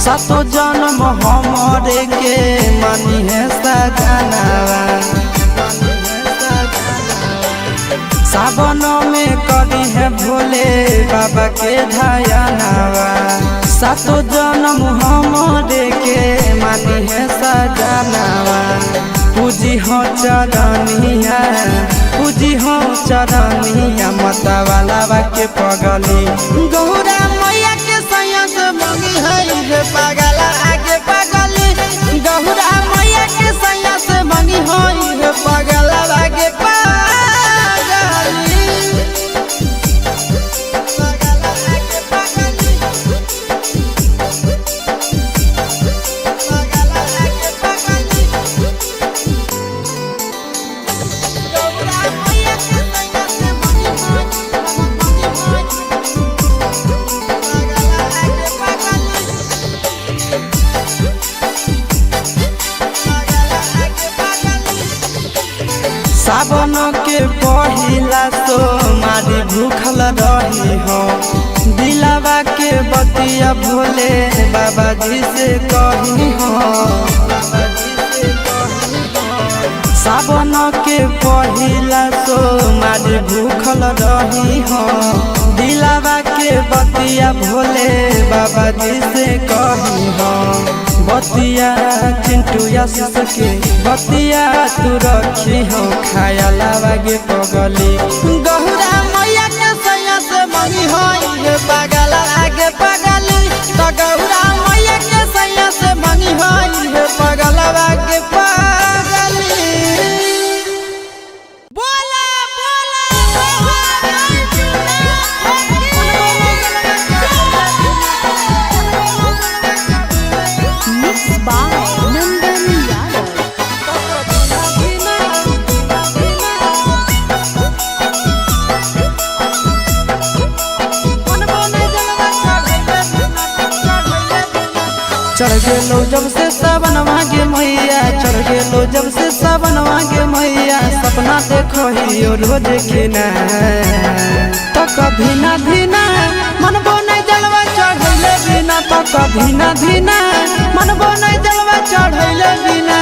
सातो जन्म हमरे के मानी है सजनावा सावनों में कदी है भोले बाबा के ढायनावा सातो जन्म हमरे के मानी है सजनावा पूजी हो चरनिया पूजी हो चरनिया मतवाला के पगली गौरा मैया के सैया से मंगी है पगला आगे पगली गौरा मैया के सैया से मंगी है पगला आगे सावन के पहिला तो मारी भूखल रही हो दिलावा के बतिया भोले बाबा जी से कही हो सावन के पहिला तो मारी भूखल रही हो दिलावा के बतिया भोले बाबा जी से कही हो बतिया चिंटू आशीष के बतिया तू रखी हो खायलावा गे पगली गौरा मैया के सैया से मंगी होई पगला आगे पगली तो गौरा मैया के सैया से मंगी होई पगला आगे पगली बोला Mixed by Nandan Yadav. चढ़ गेलो जब से सावनवा गे मैया चढ़ गेलो जब से सावनवा गे मैया सपना देखो ही रोज खिना तो कभी ना धीना मन बोने जलवा चढ़ैले बिना तो कभी ना धीना मन बोने जलवा चढ़ैले बिना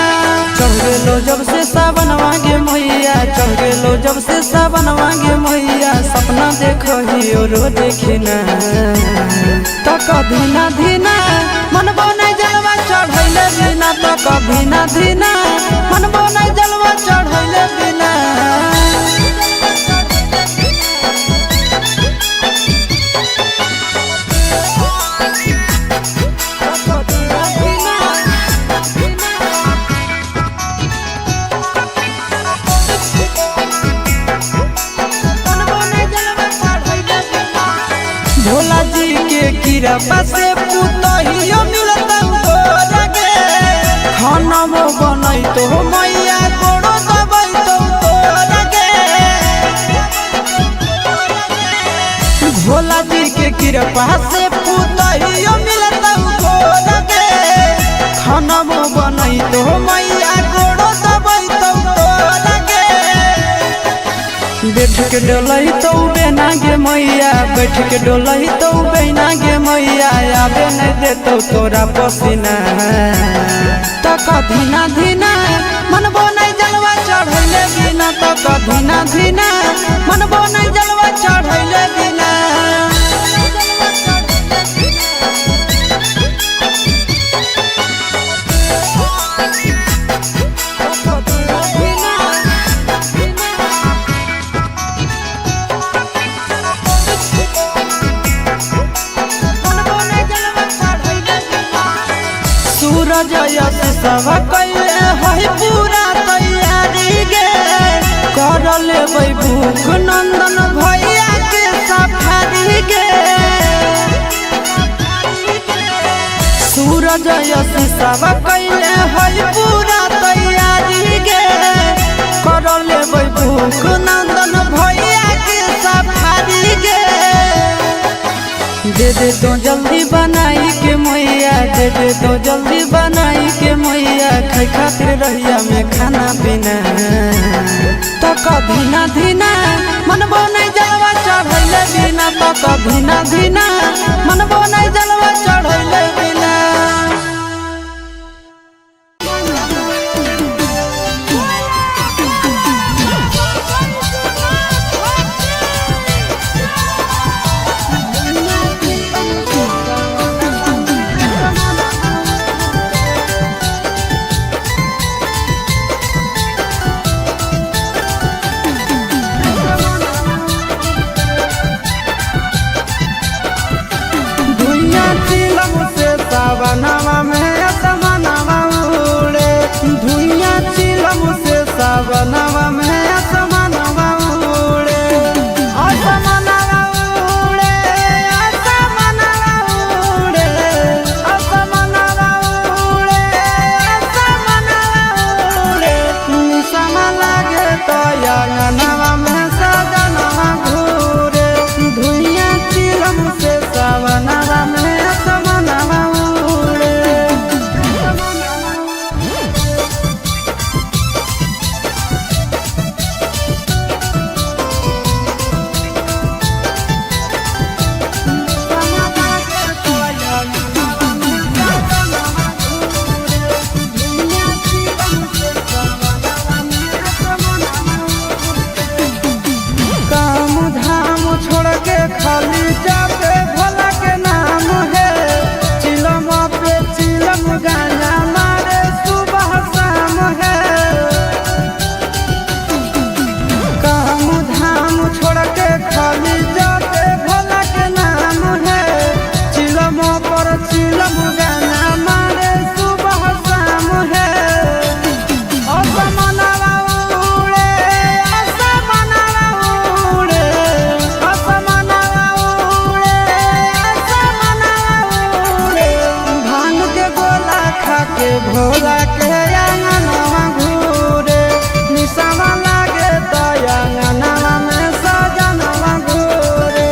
चढ़ गेलो जब से सावनवा गे मैया चढ़ गेलो जब से सावनवा गे मैया सपना देखो ही रोज खिना तो कभी ना धीना मन बोने जलवा चढ़ैले बिना तो कभी ना धीना मन बोने जलवा चढ़ैले बिना भोला जी के कृपा से पुतहियो मिलता लगे खाना में बनई तो मैया गोड़ो दबई तो लगे भोला जी के कृपा से पुतहियो मिलता लगे खाना में बनई तो मैया गोड़ो दबई तो लगे बैठ के डोलही तो बेना गे मैया बैठ के डोलही तो बेना गे मैया आबे नहीं देतो तोरा पसीना तो कधीना धीना मनबो नहीं जलवा चढ़ैले बिना तो कधीना धीना मनबो नहीं जलवा चढ़ैले बिना सूरज यश सब कैले है पूरा तैयारी गे कर लेबै भूख नंदन भैया के सफारी गे सूरज यश सब कैले है पूरा तैयारी गे कर लेबै भूख नंदन भैया के सफारी गे दे दे तो जल्दी बनाई के मैया दे दे तो जल्दी बनाई के मैया खाई खातिर रहिया में खाना पीना तो कधीना धीना मनबो नहीं जलवा चढ़ैले बिना तो कधीना धीना मनबो नहीं जलवा चढ़ैले बिना सावनवा में असमनवा उड़े धुइया चिलम से सावनवा में असमनवा उड़े असमनवा उड़े असमनवा उड़े असमनवा उड़े असमनवा उड़े निशम लागे तो अंगनवा में सजनवा घूरे धुइया चिलम से सावनवा में खाली जाते भोला के नाम है चिलम पे चिलम गाना मारे सुबह शाम है काम धाम छोड़ के खाली जाते भोला के नाम है चिलम पर चिलम गाना मारे सुबह शाम है असमनवा उड़े असमनवा उड़े के भोला के अंगनवा घूरे निशमा लागे तो अंगनवा में सजनवा घूरे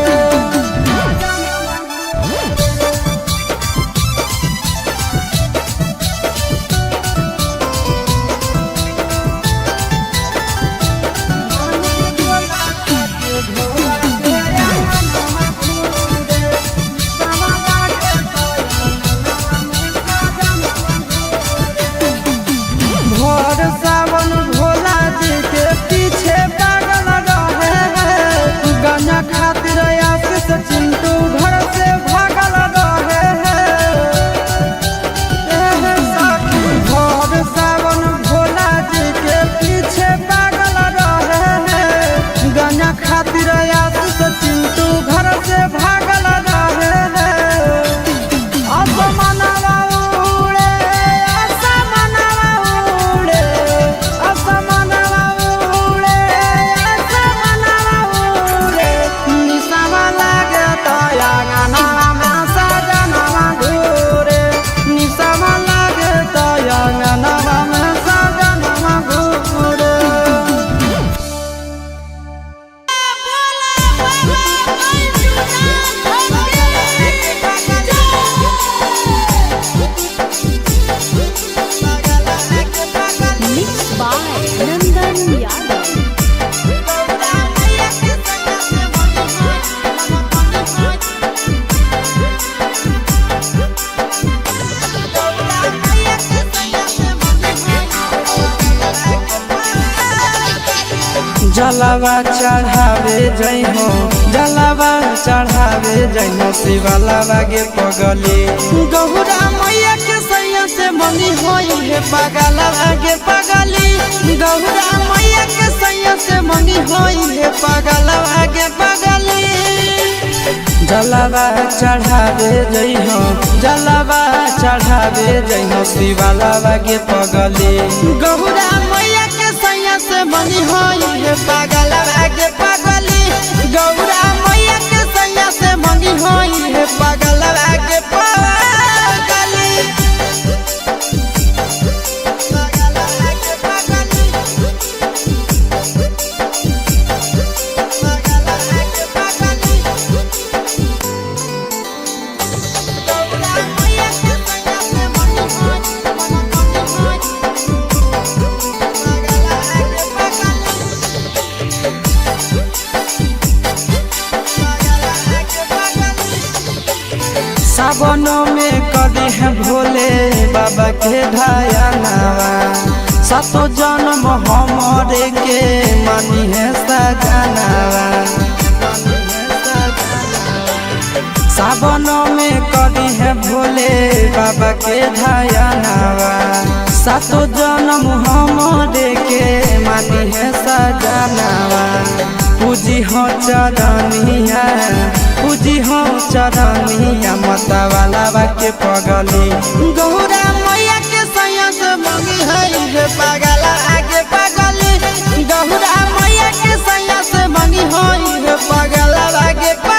जलावा चढ़ावे जई हो, जलावा चढ़ावे जई हो शिवलावा के पगली। गौरा मैया के सैया से मंगी होई है पगलावा के पगली। गौरा मैया के सैया से मंगी होई है पगलावा के पगली। जलावा चढ़ावे जई हो, जलावा चढ़ावे जई हो शिवलावा के पगली। गौरा मैया के सैया से मंगी होई है पगलावा के पगली। गौरा मैया के सैया से मंगी होई है पगलावा के पगली। सावनों में कदी है भोले बाबा के ढायानावा। सातो जन्म हमरे के मानी है सजनावा। सावनों में कदी है भोले बाबा के ढायानावा। सातो जन्म हमरे के मानी है सजनावा। पूजी हो चरनिया, पूजी हो चरनिया मतवालावा के पगली। गौरा मैया के सैया से मंगी है पगला आगे पगली। गौरा मैया के सैया से मंगी है पगला आगे पगली।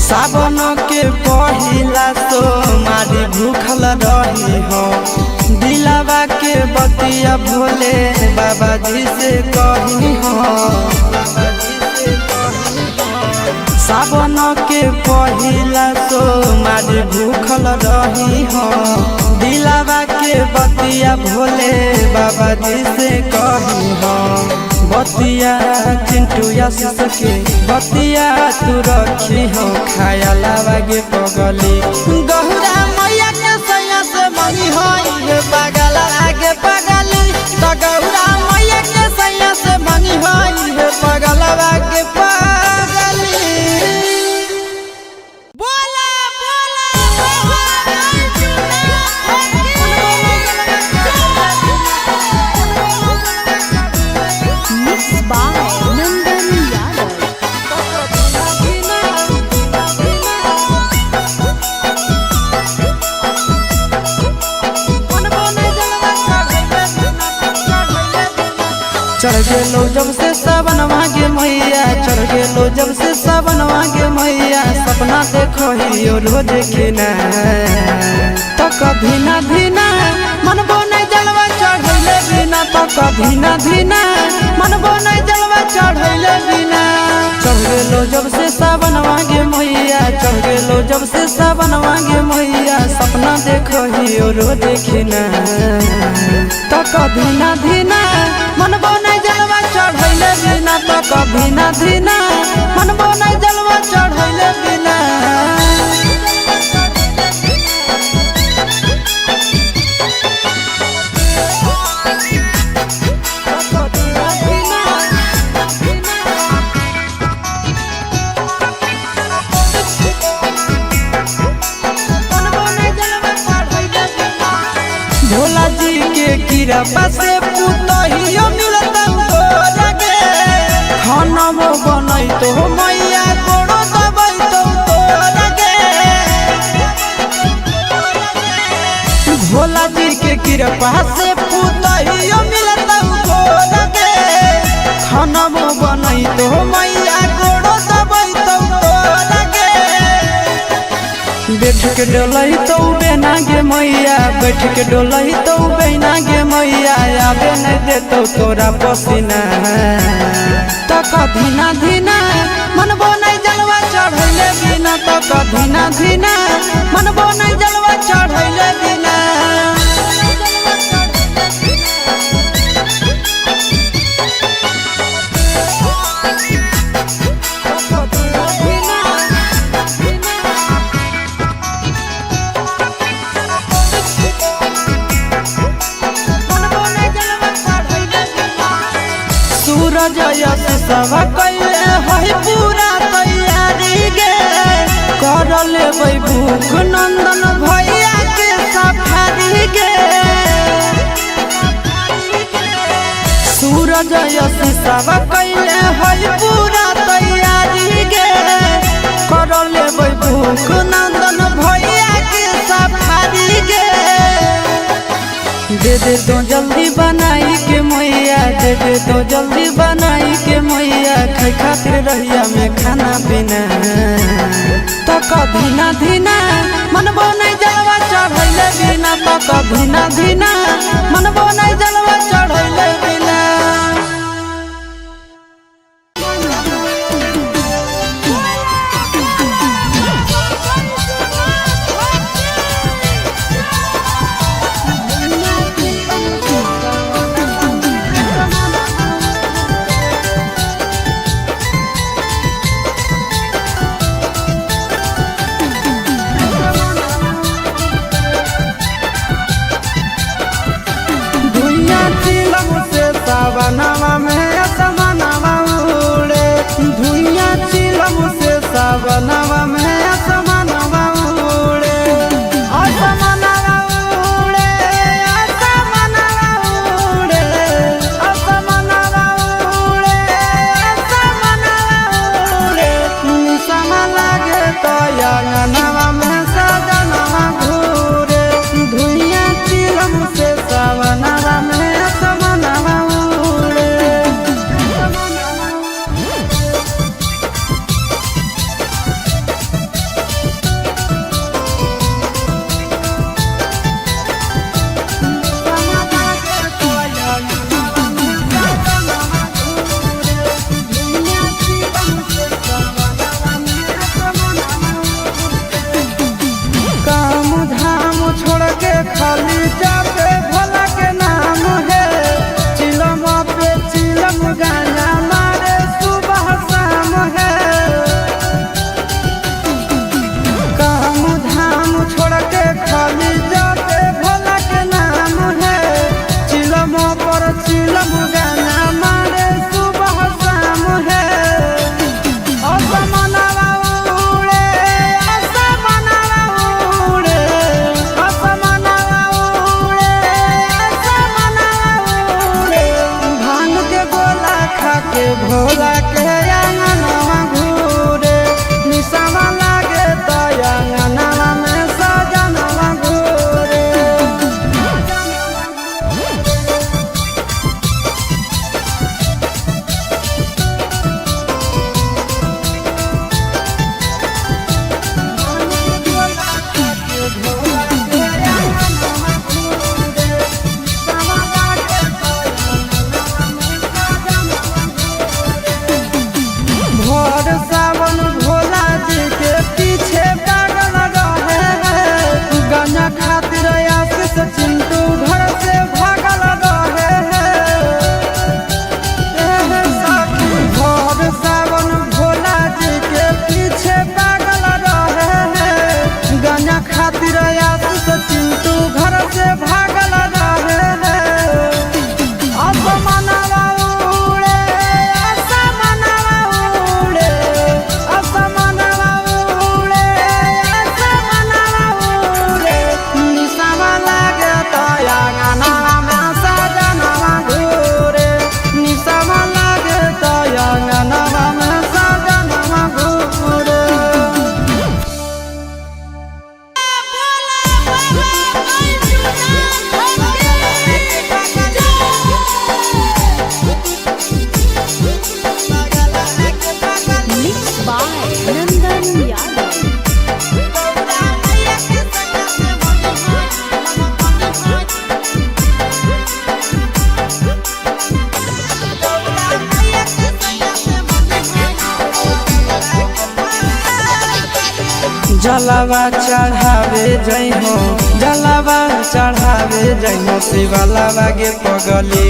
सावन के पहिला तो मारी भूखल रही हो। दिलावा के बतिया भोले बाबा जी से कही हो। सावन के पहिला तो मारी भूखल रही हो। दिलावा के बतिया भोले बाबा जी से कही हो। बतिया चिंटू आशीष के बतिया तू रखी हो खायलावा के पगली। गौरा मैया के सैया से मंगी होई पगला आगे पगली। तो गौरा मैया के सैया से मंगी होई पगला आगे पगली। बोला Mixed by Nandan Yadav. चढ़ गेलो जब से सावन मांगे मैया, चढ़ गेलो जब से सावन मांगे मैया। सपना देखो ही रोज खिना तो कभी ना धीना मनबो नहीं जलवा चढ़ैले बिना। तो कभी ना धीना मनबो नहीं जलवा चढ़ैले बिना। चढ़ गेलो जब से सावन मांगे मैया, चढ़ गेलो जब से सावन मांगे मैया। सपना देखो ही रोज खिना तो कभी ना धीना मनबो नहीं जलवा चढ़ैले बिना। तो कभी ना धीना मनबो नहीं जलवा चढ़ैले बिना। भोला जी के कृपा से पुतहियो मिलता लगे। खाना वो बनई तो मैया कोड़ो दबई तो लगे। भोला जी के कृपा से पुतहियो मिलता लगे। खाना वो बनई तो मैया कोड़ो दबई तो लगे। बैठ के डोलही तो बेना गे मैया, बैठ के डोलही तो बेना गे मैया, आबे नहीं देतो तोरा पसीना। तो कधीना धीना मनबो नहीं जलवा चढ़ैले बिना, तो कधीना धीना मनबो नहीं जलवा चढ़ैले बिना। सूरज यश सब कैले है पूरा तैयारी गे, कर लेबै भूख नंदन भैया के सफारी गे। सूरज यश सब कैले है पूरा तैयारी गे, कर लेबै भूख नंदन भैया के सफारी गे। दे दे तो जल्दी बनाई के मैया, दे दे तो जल्दी बनाई के मैया, खाई खातिर रहिया में खाना पीना। तो कधीना धीना मनबो नहीं जलवा चढ़ैले बिना, तो कधीना धीना मनबो नहीं जलवा चढ़ैले बिना। सावनवा में असमनवा उड़े, धुइयां चिलम से सावनवा में असमनवा उड़े। असमनवा उड़े, असमनवा उड़े, असमनवा उड़े, असमनवा उड़े। निसम लागे तो अंगनवा में सजनवा घूरे, धुइयां चिलम से सावनवा में असमनवा। खाली जाते भोला के नाम है, चिलम पे चिलम गाना मारे सुबह शाम है। काम धाम छोड़ के खाली जाते भोला के नाम है, चिलम पर चिलम गाना मारे सुबह शाम है। असमनवा उड़े, असमनवा उड़े, असमनवा भांग के गोला खा के भोला के अंगनवा घूरे, निशावा लागे तो अंगनवा में सजनवा घूरे। जलावा चढ़ावे जई हो, जलावा चढ़ावे जई हो, शिवलावा गे पगली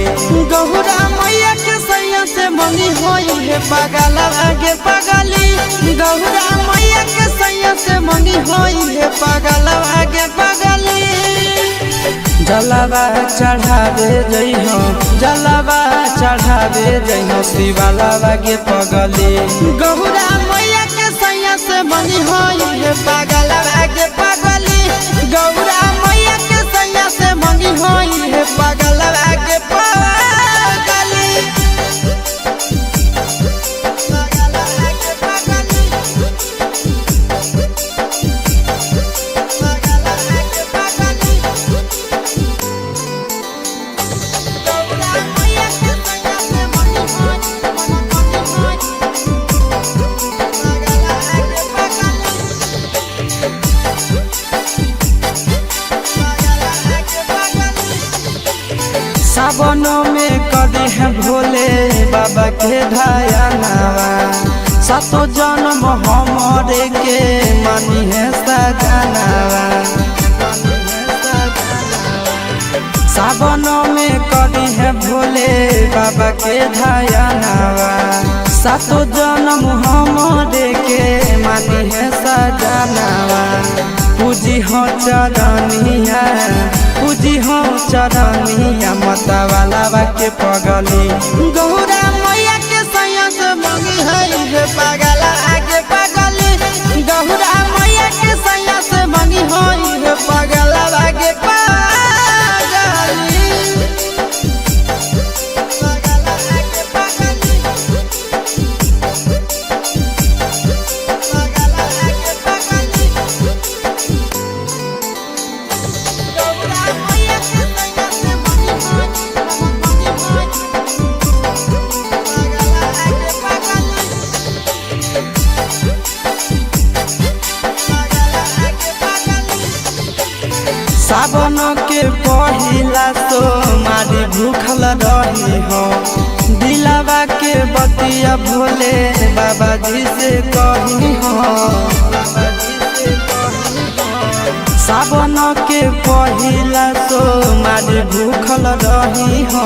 गौरा मैया के सैया से मंगी होई है पगलावा गे पगली, गौरा मैया के सैया से मंगी होई है पगलावा गे पगली। जलावा चढ़ावे जई हो, जलावा चढ़ावे जई हो, शिवलावा गे पगली गौरा मैया के सैया से मंगी होई है पगलावा गे पगली, गौरा मैया के सैया से मंगी होई है पगलावा गे पगली। सावन में कदी है भोले बाबा के ढायानावा, सातो जन्म हमरे के मानी है सजनावा। सावन में कदी है भोले बाबा के ढायानावा, सातो जन्म हमरे के मानी है सजनावा। पूजी हो चरनिया, पूजी हो चरनिया, मतवालावा के पगली गौरा मैया के सैया से मंगी है पगला आगे पगली, गौरा मैया के सैया से मंगी है पगला आगे पगली। सावन के पहिला तो मारी भूखल रही हो, दिलावा के बतिया भोले बाबा जी से कही हो। सावन के पहिला तो मारी भूखल रही हो,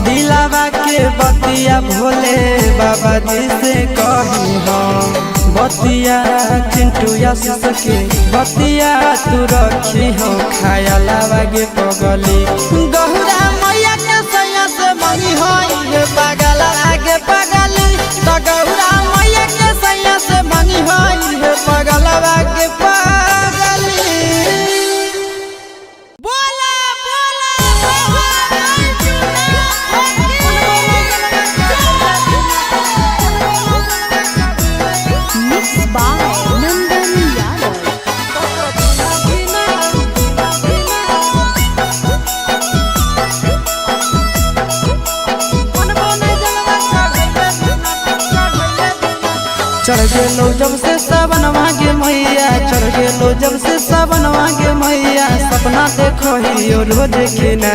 दिलावा के बतिया भोले बाबा जी से कही हो। बतिया चिंटू यासिस के बतिया तू रखी हो, खायलावा गे पगली गौरा मैया के सैया से मंगी होई है पगला आगे पगली, तो गौरा मैया के सैया से मंगी होई है पगला आगे पगली। बोला Mixed by Nandan Yadav. चढ़ गेलो जब से सावन मांगे मैया, चढ़ गेलो जब से सावन मांगे मैया, सपना देखो ही रोज खिना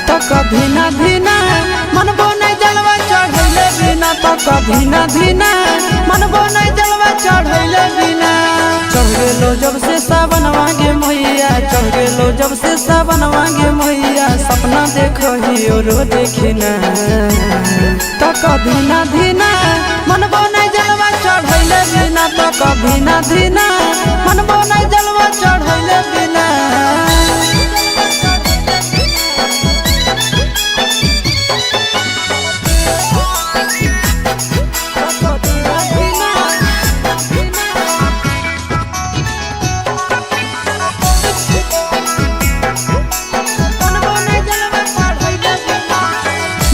तो कभी ना धीना मनबो नहीं जलवा चढ़ैले बिना, तो कभी ना धीना मनबो नहीं जलवा चढ़ैले बिना। चढ़ गेलो जब से सावन मांगे मैया, चढ़ गेलो जब से सावन मांगे मैया, सपना देखो ही रोज खिना तो कभी ना धीना मनबो नहीं जलवा चढ़ैले बिना, तो कभी ना धीना मनबो नहीं जलवा चढ़ैले बिना।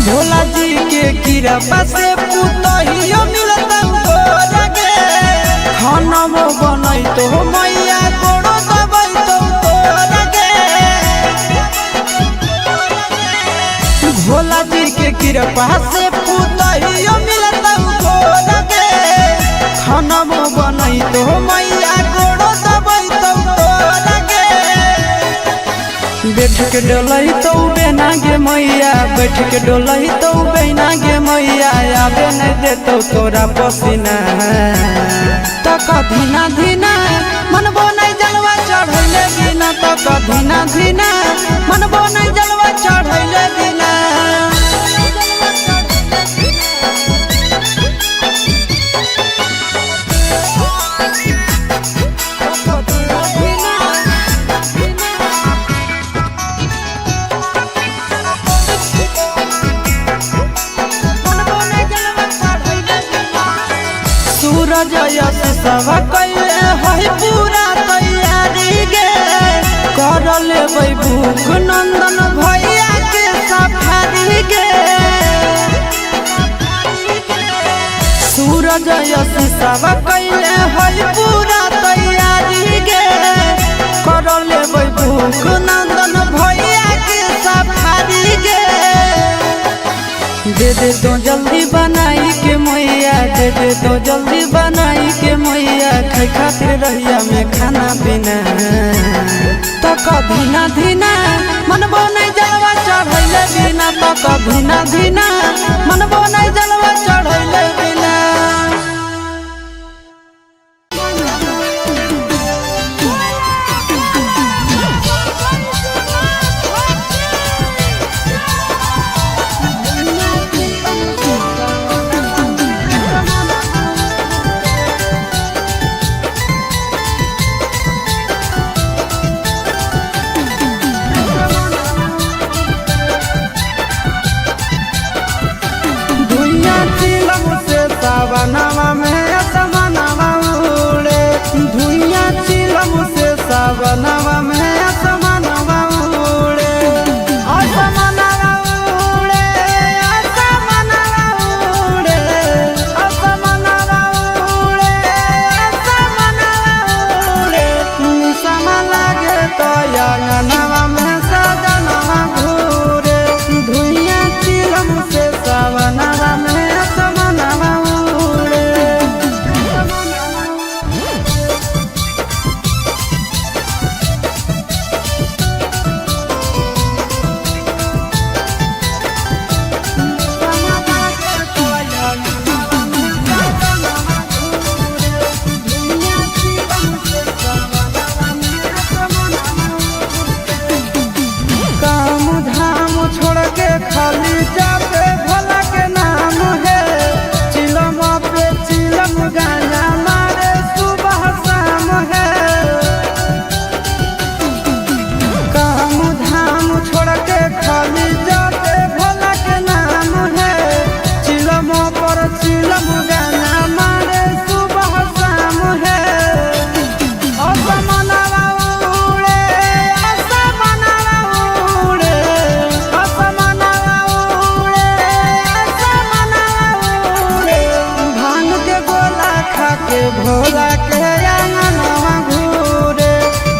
भोला जी के कृपा से पुतहियो मिलता गोरा गे, खाना बनई तो मैया गोड़ो दबई तो तोरा गे। भोला जी के कृपा से पुतहियो मिलता गोरा गे, खाना बनई तो मैया गोड़ो दबई तो तोरा गे। बैठ के डोलई तो बेना गे मैया, बैठ के डोलई तो बेना गे मैया, आबे नहीं देतो तोरा पसीना। तो कधीना धीना मनबो नहीं जलवा चढ़ैले बिना तो कधीना धीना मनबो नहीं जलवा चढ़ैले बिना सूरज यश सब कैले है पूरा तैयारी गे कर लेबै भूख नंदन भैया के सफारी गे सूरज यश सब कैले है पूरा तैयारी गे कर लेबै भूख नंदन भैया के सफारी गे दे दे तो जल्दी बनाई के मैया दे दे तो जल्दी बनाई के मैया खाई खातिर रहिया में खाना पीना तो कधीना धीना मनबो नहीं जलवा चढ़ैले बिना तो कधीना धीना मनबो नहीं जलवा चढ़ैले बिना सावनवा में असमनवा उड़े धुइया चिलम से सावनवा में असमनवा उड़े असमनवा उड़े असमनवा उड़े असमनवा उड़े असमनवा उड़े निसम लागे तो अंगनवा में सजनवा घूरे धुइया चिलम से सावनवा में असमनवा खाली जापे भोला के नाम है चिलम पे चिलम गाना मारे सुबह शाम है काम धाम छोड़ के खाली जापे भोला के नाम है चिलम पर चिलम गाना मारे सुबह शाम है असमनवा उड़े असमनवा उड़े के भोला के अंगनवा घूरे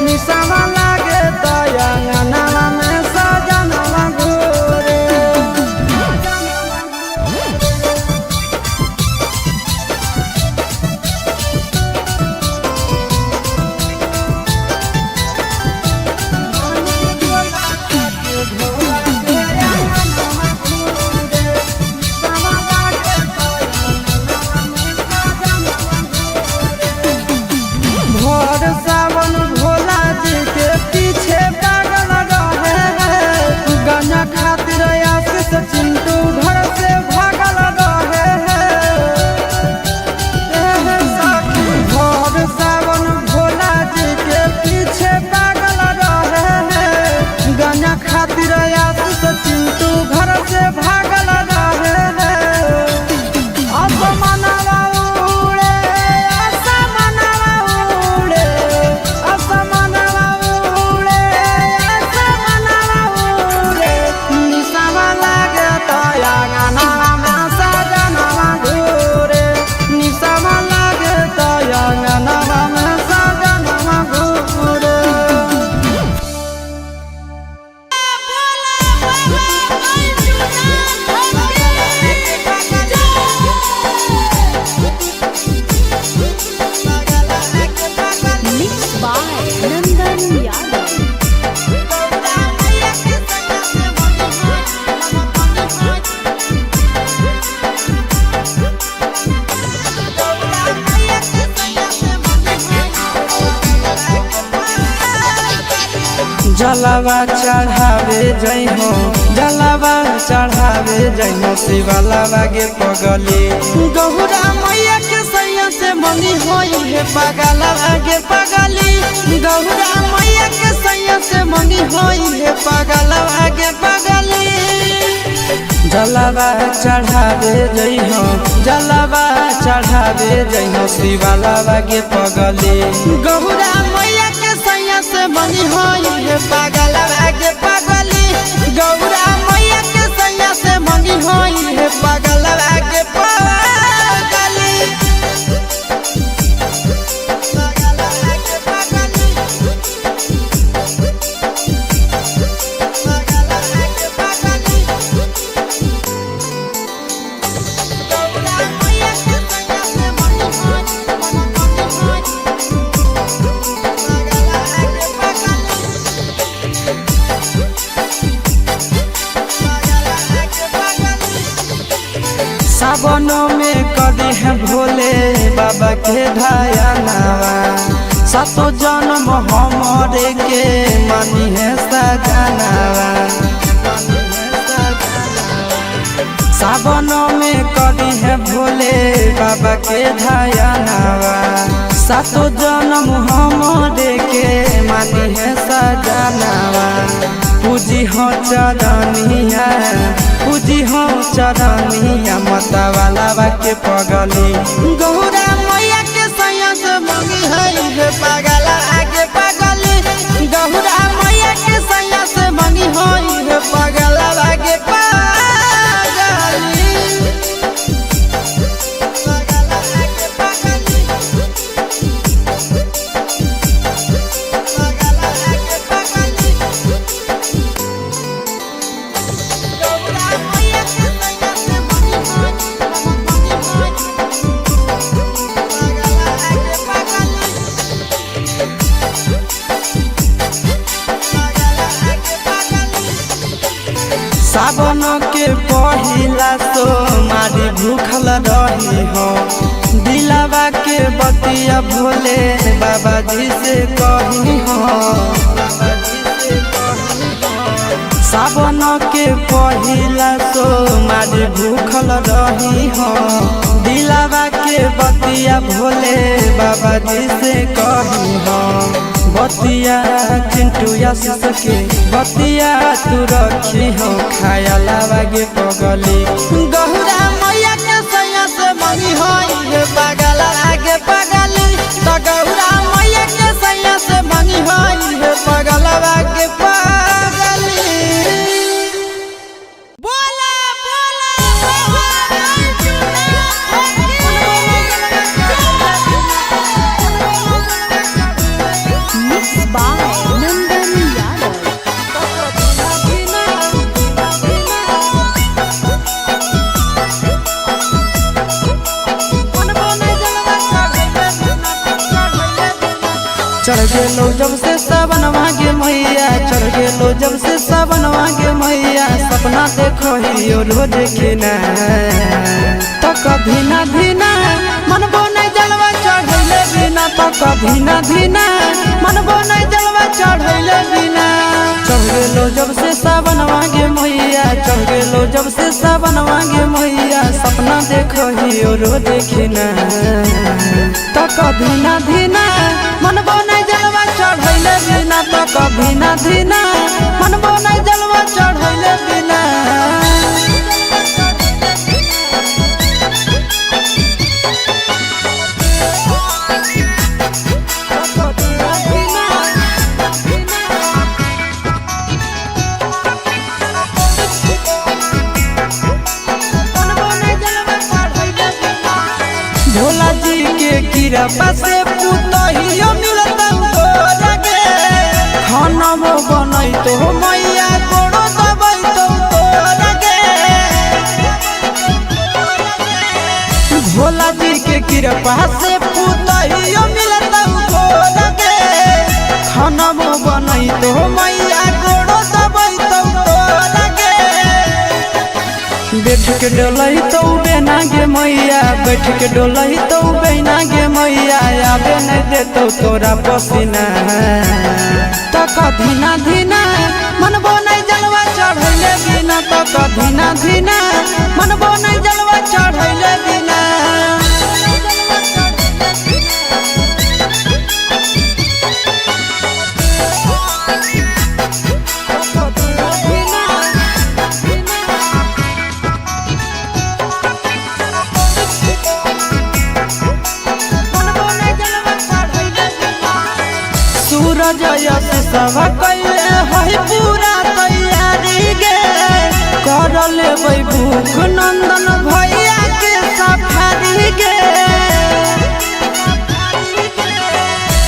निसवा लागे तो अंगनवा में सजनवा घूरे सावन भोला जी के पीछे पागल रहे गंजा खातिर आशीष चिंटू घर से भागल रहे भोर सावन भोला जी के पीछे पागल रहे गंजा खातिर आशीष चिंटू घर से भागल रहे असमनवा उड़े असमनवा उड़े असमनवा उड़े असमनवा उड़े निसवा लागे तो अंगनवा में सजनवा घूरे निसवा लागे तो अंगनवा में सजनवा घूरे Mixed by Nandan Yadav. जलावा चढ़ावे जई हो, जलावा चढ़ावे जई हो शिवलावा गे पगली। गौरा मैया के सैया से मंगी होई है पगलावा गे पगली। गौरा मैया के सैया से मंगी होई है पगलावा गे पगली। जलावा चढ़ावे जई हो, जलावा चढ़ावे जई हो शिवलावा गे पगली। गौरा मैया के सैया से मंगी होई है पगलावा गे पगली। गौरा मैया के सैया से मंगी होई है पगलावा गे पगली। सावनों में कदी है भोले बाबा के ढायनावा। सातो जन्म हमरे के मानी है सजनावा। सावनों में कदी है भोले बाबा के ढायनावा। सातो जन्म हमरे के मानी है सजनावा। पूजी हो चरनिया, पूजी हो चरनिया मतवाला के पगली। गौरा मैया के सैया से मंगी है पगला आगे पगली। गौरा मैया के सैया से मंगी है पगला आगे पगली। सावन के पहिला सोमारी भूखल रही हो, दिलावा के बतिया भोले बाबा जी से कही हो। सावन के पहिला सोमारी भूखल रही हो, दिलावा के बतिया भोले बाबा जी से कही हो। बतिया चिंटू आशीष के बतिया तू रखी हो खायलावा गे पगली। गौरा मैया के सैया से मंगी होई है पगला आगे पगली। तो गौरा मैया के सैया से मंगी होई है पगला आगे पगली। बोला Mixed by Nandan Yadav. चढ़ गेलो जब से सावनवा गे मैया, चढ़ गेलो जब से सावनवा गे मैया। सपना देखो ही रोज खिना, तो कभी ना धीना मनबो नहीं जलवा चढ़ैले बिना। तो कभी ना धीना मनबो नहीं जलवा चढ़ैले बिना। चढ़ गेलो जब से सावनवा गे मैया, चढ़ गेलो जब से सावनवा गे मैया। सपना देखो ही रोज खिना, तो कभी ना धीना मनबो नहीं जलवा चढ़ैले बिना। तो कभी ना धीना मनबो नहीं जलवा चढ़ैले बिना। भोला जी के कृपा से पुतहियो मिलता तोरा गे। खाना बनई तो मैया गोड़ो दबई तो तोरा गे। भोला जी के कृपा से पुतहियो मिलता तोरा गे। खाना बनई तो मैया गोड़ो दबई तो तोरा गे। बैठ के डोलही तो बेना गे मैया, बैठ के डोलही तो बेना गे मैया, आबे नहीं देतो तोरा पसीना। तक धीना धीना मनबो नहीं जलवा चढ़ैले बिना, तक धीना धीना मनबो नहीं जलवा चढ़ैले बिना। सूरज यश सब कैले है पूरा तैयारी गे, कर लेबै भूख नंदन भैया के सफारी गे।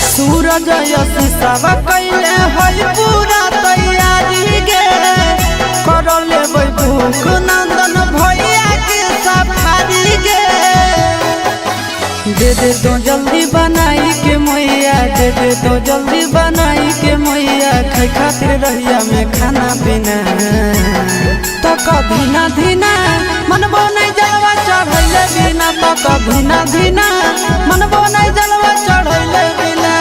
सूरज यश सब कैले है पूरा तैयारी गे, कर लेबै भूख नंदन भैया के सफारी गे। दे दे तो जल्दी बनाई के मैया, दे दे तो जल्दी बनाई के मैया, खाई खातिर रहिया में खाना पीना। तक धीना धीना मनबो नहीं जलवा चढ़ैले बिना, तक धीना धीना मनबो नहीं जलवा चढ़ैले बिना।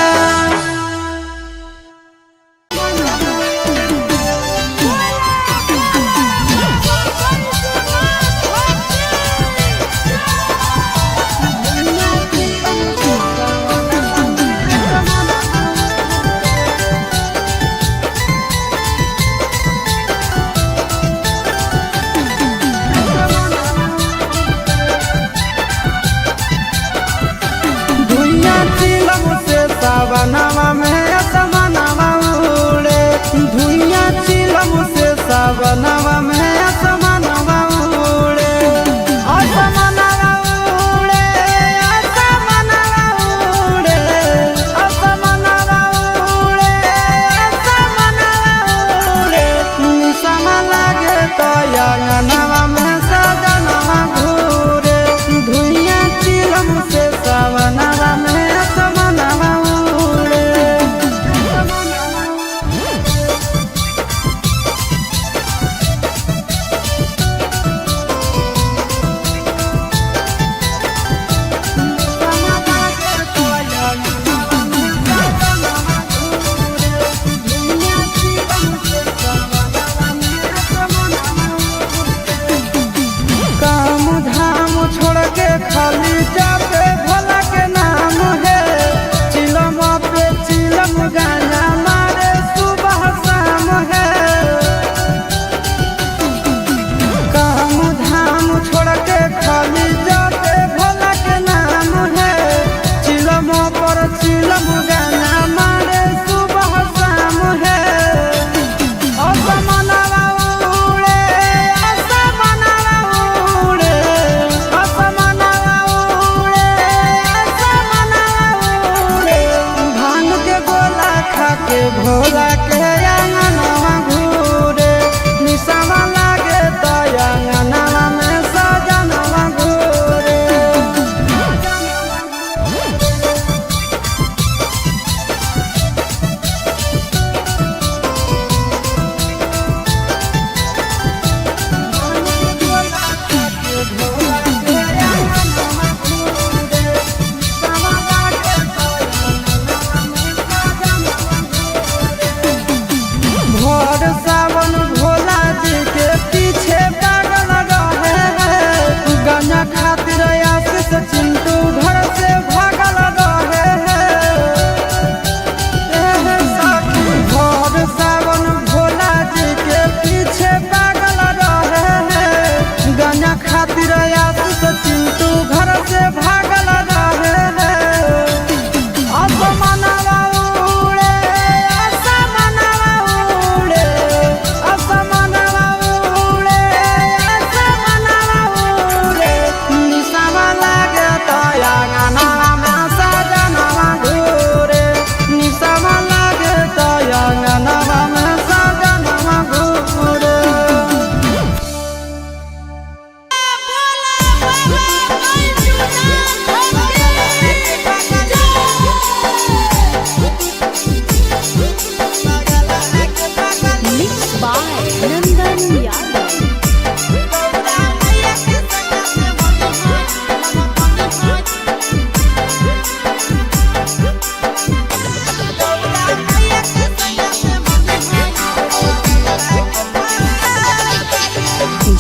सावनवा में असमनवा उड़े, धुइया चिलम से सावनवा में असमनवा उड़े। असमनवा उड़े, असमनवा उड़े, असमनवा उड़े, असमनवा उड़े। निसम लागे तो अंगनवा में सजनवा घूरे, धुइया चिलम से सावनवा में असमनवा। खाली जापे भोला के नाम है, चिलम पे चिलम गाना मारे सुबह शाम है। काम धाम छोड़ के खाली जापे भोला के नाम है, चिलम पर चिलम गाना मारे सुबह शाम है। असमनवा उड़े, असमनवा उड़े, के भोला के अंगनवा घूरे। निसवा लागे तो अंगनवा में सजनवा घूरे। सावन भोला जी के पीछे पागल रहे हैं, गांजा खातिर आशीष चिंटू घर से भागल रहे हैं। भोर सावन भोला जी के पीछे पागल रहे हैं, गांजा खातिर आशीष चिंटू घर से भागल रहे हैं। असमनवा उड़े, असमनवा उड़े, असमनवा उड़े, असमनवा उड़े। निसवा लागे तो अंगनवा में सजनवा घूरे, निसवा लागे तो अंगनवा में सजनवा घूरे।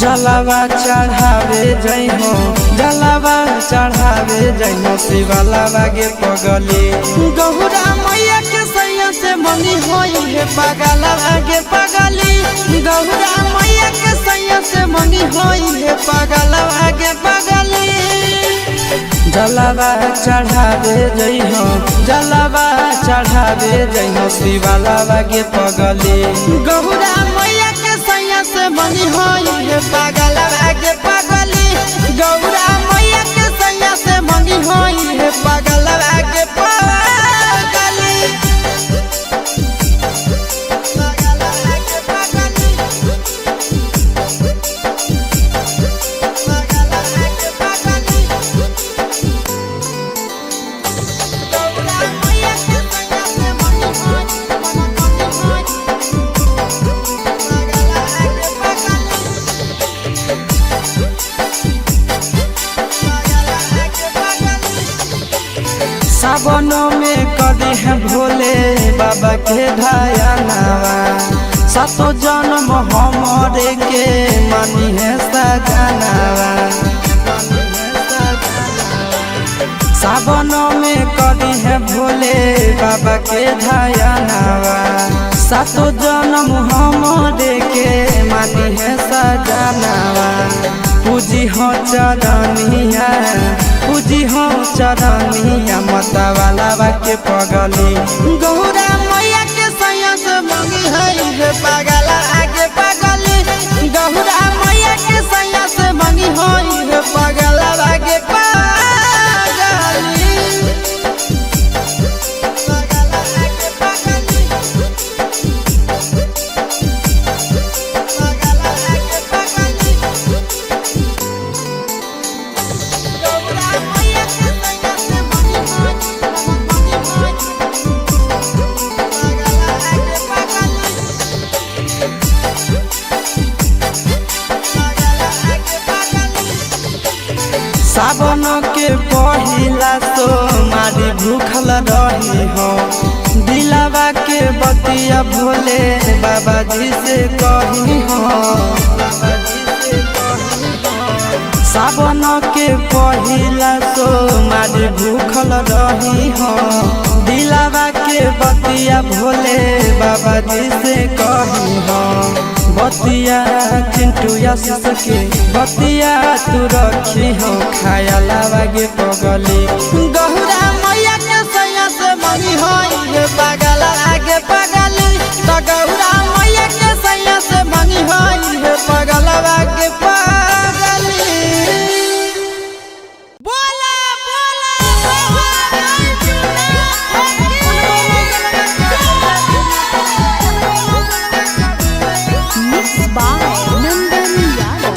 जलावा चढ़ावे जई हो, जलावा चढ़ावे जई हो शिवलावा गे पगली। गौरा मैया के सैया से मंगी होई है पगलावा गे पगली। गौरा मैया के सैया से मंगी होई है पगलावा गे पगली। जलावा चढ़ावे जई हो, जलावा चढ़ावे जई हो शिवलावा गे पगली। गौरा मैया के सैया से मंगी होई है पगलावा गे पगली। गौरा मैया के सैया से मंगी होई है पगलावा गे पगली। सावनों में कदी है भोले बाबा के ढायनावा। सातो जन्म हमरे के मानी है सजनावा। सावनों में कदी है भोले बाबा के ढायनावा। सातो जन्म हमरे के मानी है सजनावा। पूजी हो चरनिया, पूजी हो चरनिया मतवालावा के पगली। गौरा मैया के सैया से मंगी है पगला आगे पगली। गौरा मैया के सैया से मंगी है पगला आगे पगली। सावन के पहिला तो मारी भूखल रही हो। दिलावा के बतिया भोले बाबा जी से कही हो। सावन के पहिला तो मारी भूखल रही हो। दिलावा के बतिया भोले बाबा जी से कही हो। बतिया चिंटू आशीष के बतिया तू रखी हो खायलावा गे पगली। गौरा मैया के सैया से मंगी होई है पगला आगे पगली। तो गौरा मैया के सैया से मंगी होई है पगला आगे पगली। बोला Mixed by Nandan Yadav.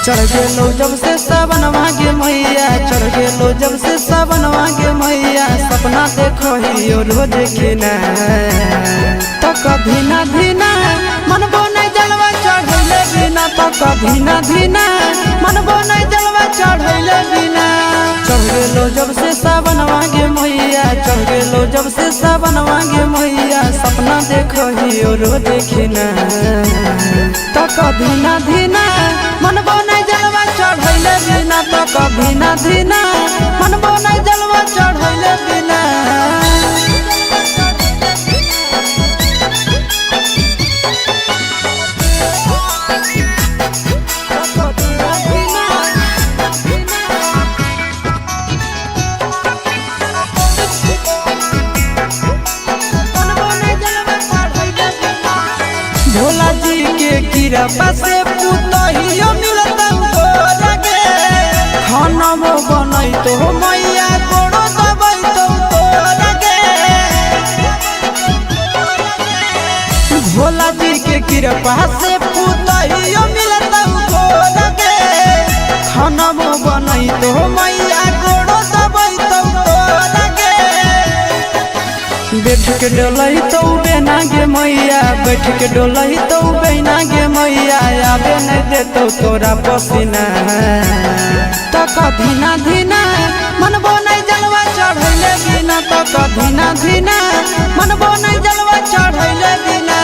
चढ़ गेलो जब से सावनवा गे मैया, चढ़ गेलो जब से सावनवा गे मैया। सपना देखो ही रोज खिना, तो कभी ना धीना मनबो नहीं जलवा चढ़ैले बिना। तो कभी ना धीना मनबो नहीं जलवा चढ़ैले बिना। चढ़ गेलो जब से सावनवा गे मैया, चढ़ गेलो जब से सावनवा गे मैया। सपना देखो ही रोज खिना, तो कभी ना धीना मनबो नहीं जलवा चढ़ैले बिना। तो कभी ना धीना मनबो नहीं जलवा चढ़ैले बिना। भोला जी के कृपा से पुतहियो मिलता को लगे। खाना बनई तो मैया गोड़ो दबाई तो लगे। भोला जी के कृपा से पुतहियो मिलता को लगे। खाना बनई तो मैया गोड़ो दबाई तो लगे। बैठ के डोलही तो बेना गे मैया, बैठ के डोलही तो बेना गे मैया। आबे नहीं देतो तोरा पसीना, तो कभी ना धीना तक धीना धीना मनबो नहीं जलवा चढ़ैले बिना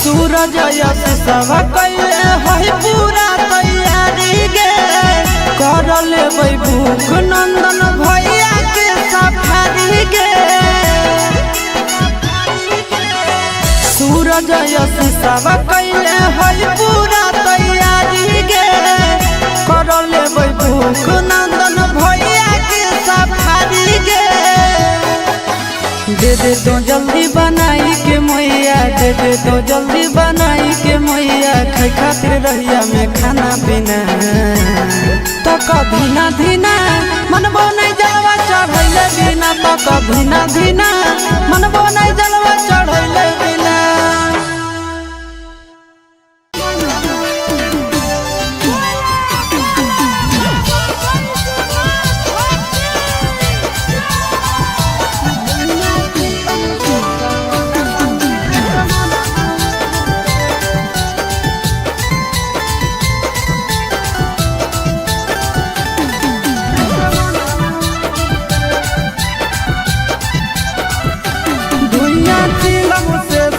सूरज यश सब कैले है पूरा तैयारी गे कर लेबै भूख नंदन भैया के सफारी गे सूरज यश सब कैले है पूरा तैयारी गे कर लेबै भूख नंदन भैया के सफारी गे दे दे तो जल्दी बनाई के मैया दे दे तो जल्दी बनाई के मैया खाई खातिर रहिया में खाना पीना तो धीना धीना मनबो नहीं जलवा चढ़ैले बिना तो धीना धीना मनबो नहीं जलवा चढ़ैले बिना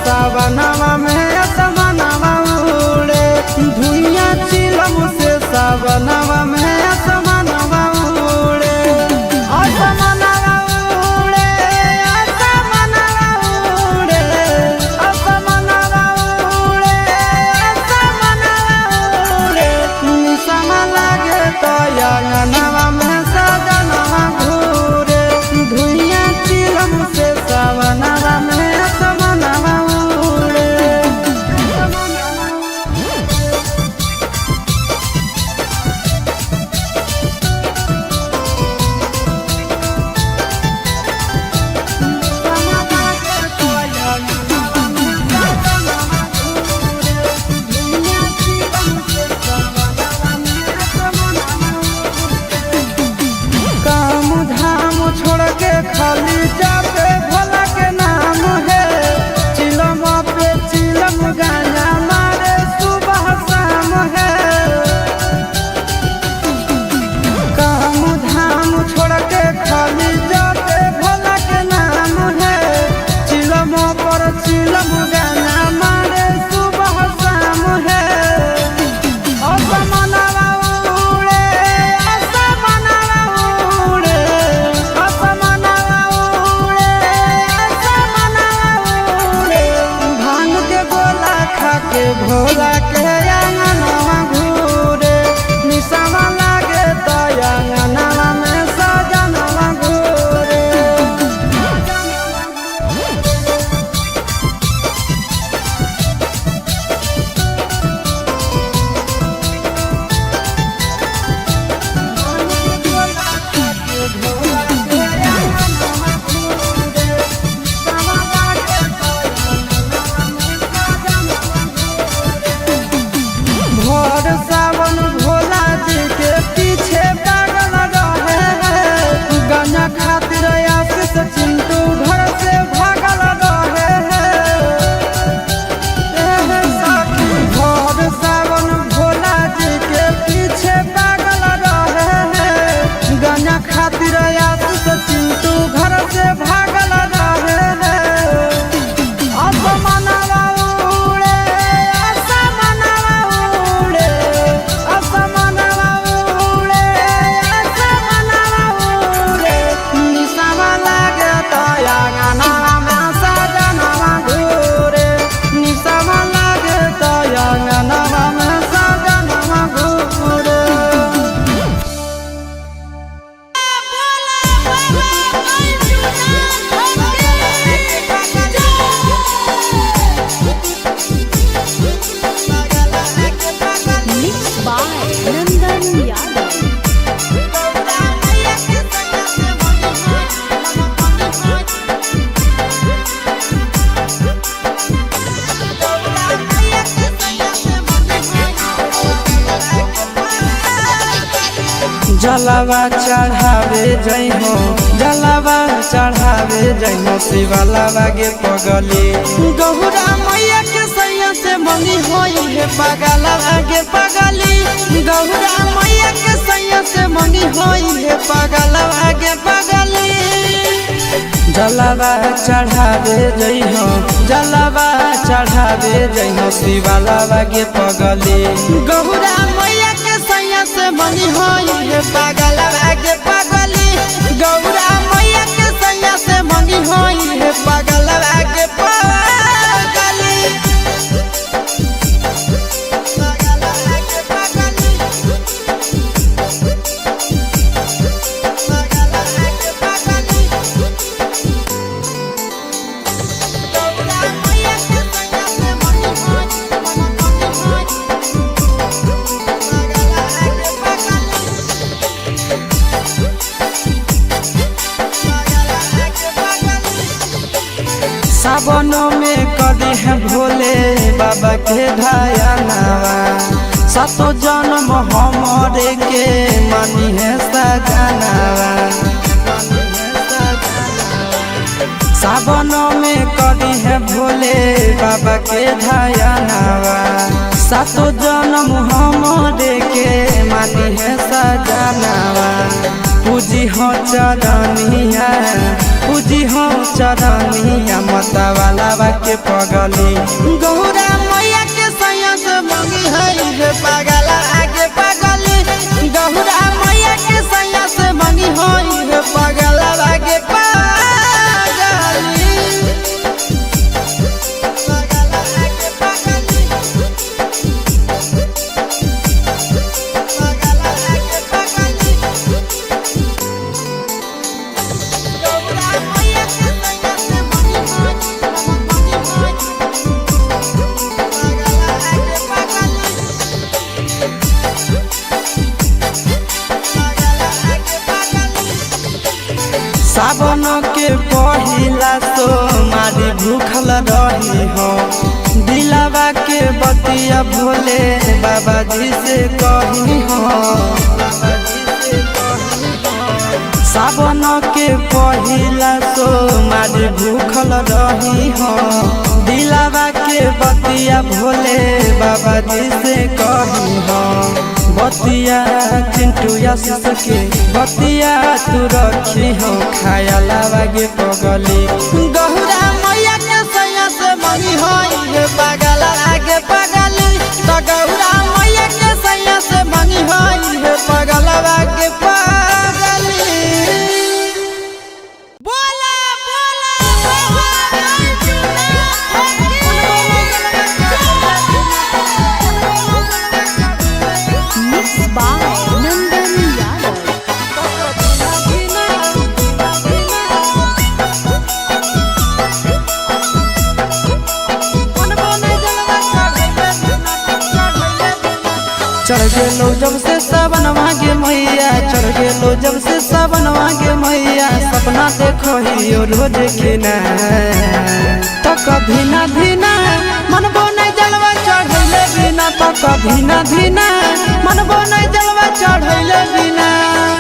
सावनवा में असमनवा उड़े धुइया चिलम से सावनवा में असमनवा उड़े असमनवा उड़े असमनवा उड़े असमनवा उड़े असमनवा उड़े निसम लागे तो अंगनवा में सजनवा घूरे धुइया चिलम से सावनवा में असमनवा खाली जाते भोला के नाम है चिलम पे चिलम गाना मारे सुबह शाम है काम धाम छोड़ के खाली जाते भोला के नाम है चिलम पर चिलम गाना मारे सुबह शाम है भोला के अंगनवा घूरे निसवा लागे तो अंगनवा में सजनवा घूरे जलावा चढ़ावे जई हो, जलावा चढ़ावे जई हो शिवलावा गे पगली। गौरा मैया के सैया से मंगी होई है पगलावा गे पगली। गौरा मैया के सैया से मंगी होई है पगलावा गे पगली। जलावा चढ़ावे जई हो, जलावा चढ़ावे जई हो शिवलावा गे पगली। गौरा मैया के सैया से मंगी होई है पगलावा गे पगली। गौरा मैया के सैया से मंगी होई है पगलावा गे पगली। सावन में कदी है भोले बाबा के ध्यानवा। सातो जन्म हमरे के मानी है सजनवा। सावन में कदी है भोले बाबा के ध्यानवा। सातो जन्म हमरे के मानी है सजनवा। पूजी हो चरनिया, पूजी हो चरनिया मतवाला के पगली। गौरा मैया के सैया से मंगी है पगला आगे पगली। गौरा मैया के सैया से मंगी है पगला आगे पगली। सावन के पहिला सोमारी भूखल रही हो। दिलावा के बतिया भोले बाबा जी से कही हो। सावन के पहिला सोमारी भूखल रही हो। दिलावा के बतिया भोले बाबा जी से कही हो। बतिया चिंटू आशीष के बतिया तू रखी हो खायलावा गे पगली। गौरा मैया के सैया से मंगी होई है पगला आगे पगली। तो गौरा मैया के सैया से मंगी होई है पगला आगे पगली। बोला Mixed by Nandan Yadav. चढ़ गेलो जब से सावन गे मैया, चढ़ गेलो जब से सावन गे मैया। सपना देखो ही रोज खिना, तो कभी ना धीना मनबो नहीं जलवा चढ़ैले बिना। तो कभी ना धीना मनबो नहीं जलवा चढ़ैले बिना।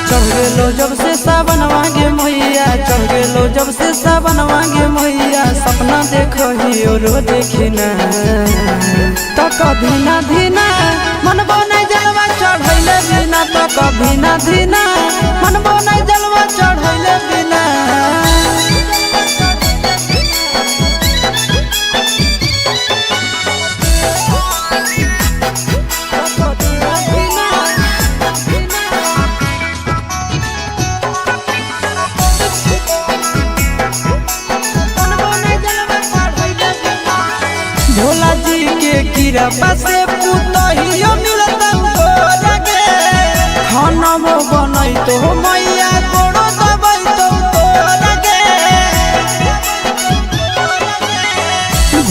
चढ़ गेलो जब से सावन गे मैया, चढ़ गेलो जब से सावन गे मैया। सपना देखो ही रोज खिना, तो कभी ना धीना मनबो नहीं जलवा चढ़ैले बिना। तो कभी ना धीना मनबो नहीं जलवा चढ़ैले बिना। भोला जी के कृपा से पुतहियो मिलता लगे। खाना बनई तो मैया गोड़ो दबाई तो लगे।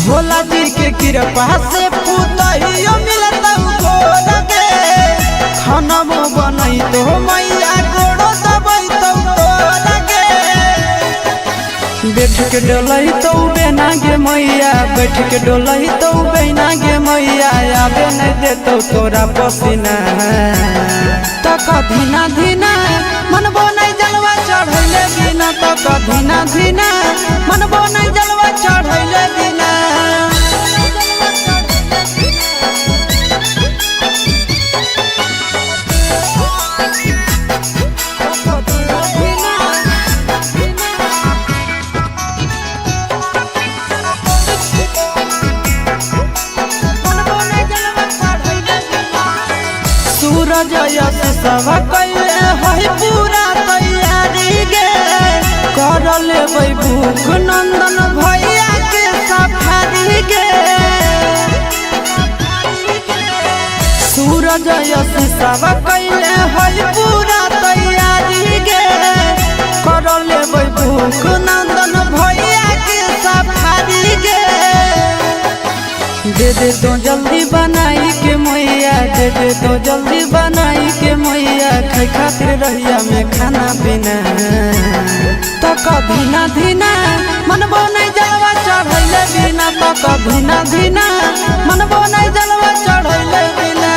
भोला जी के कृपा से पुतहियो मिलता लगे। खाना बनई तो मैया गोड़ो दबाई तो लगे। बैठ के डोलही तो बेना गे मैया, बैठ के डोलही तो बेना गे मैया। आबे नहीं देतो तोरा पसीना, तो कभी ना धीना मनबो नहीं जलवा चढ़ैले बिना तो कधीना धीना मनबो नहीं जलवा चढ़ैले बिना सूरज यश सब कैले है पूरा तैयारी गे कर लेबै भूख नंदन भैया के सफारी गे सूरज यश सब कैले है पूरा तैयारी गे कर लेबै भूख नंदन भैया के सफारी गे दे दे तो जल्दी बनाई के मैया दे दे तो जल्दी बनाई के मैया खाई खातिर रहिया में खाना पीना तो कभी ना धीना मनबो नहीं जलवा चढ़ैले बिना तो कभी ना धीना मनबो नहीं जलवा चढ़ैले बिना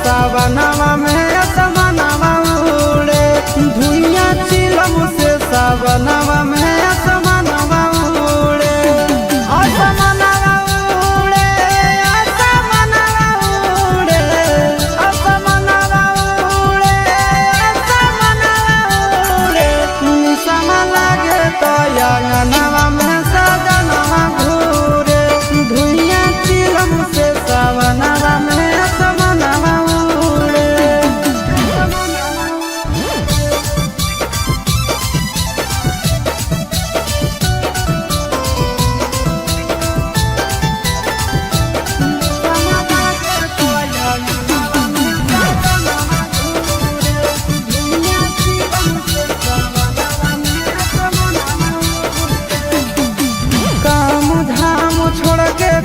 सावनवा में असमनवा उड़े धुइया चिलम से सावनवा में असमनवा उड़े असमनवा उड़े असमनवा उड़े असमनवा उड़े असमनवा उड़े निसम लागे तो अंगनवा में सजनवा घूरे धुइया चिलम से सावनवा में असमनवा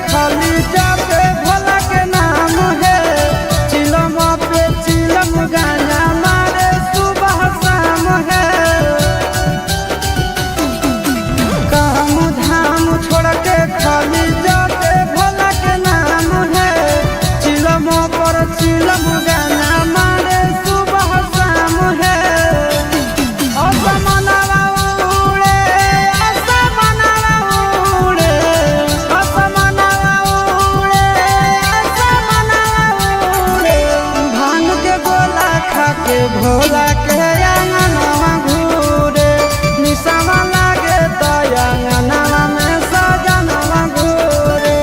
खाली जाते भोला के नाम है चिलम पे चिलम गाना मारे सुबह शाम है काम धाम छोड़ के खाली जाते भोला के नाम है चिलम पर चिलम गाना मारे सुबह शाम है असमनवा उड़े असमनवा उड़े के भोला के अंगनवा घूरे निसमा लागे तो अंगनवा में सजनवा घूरे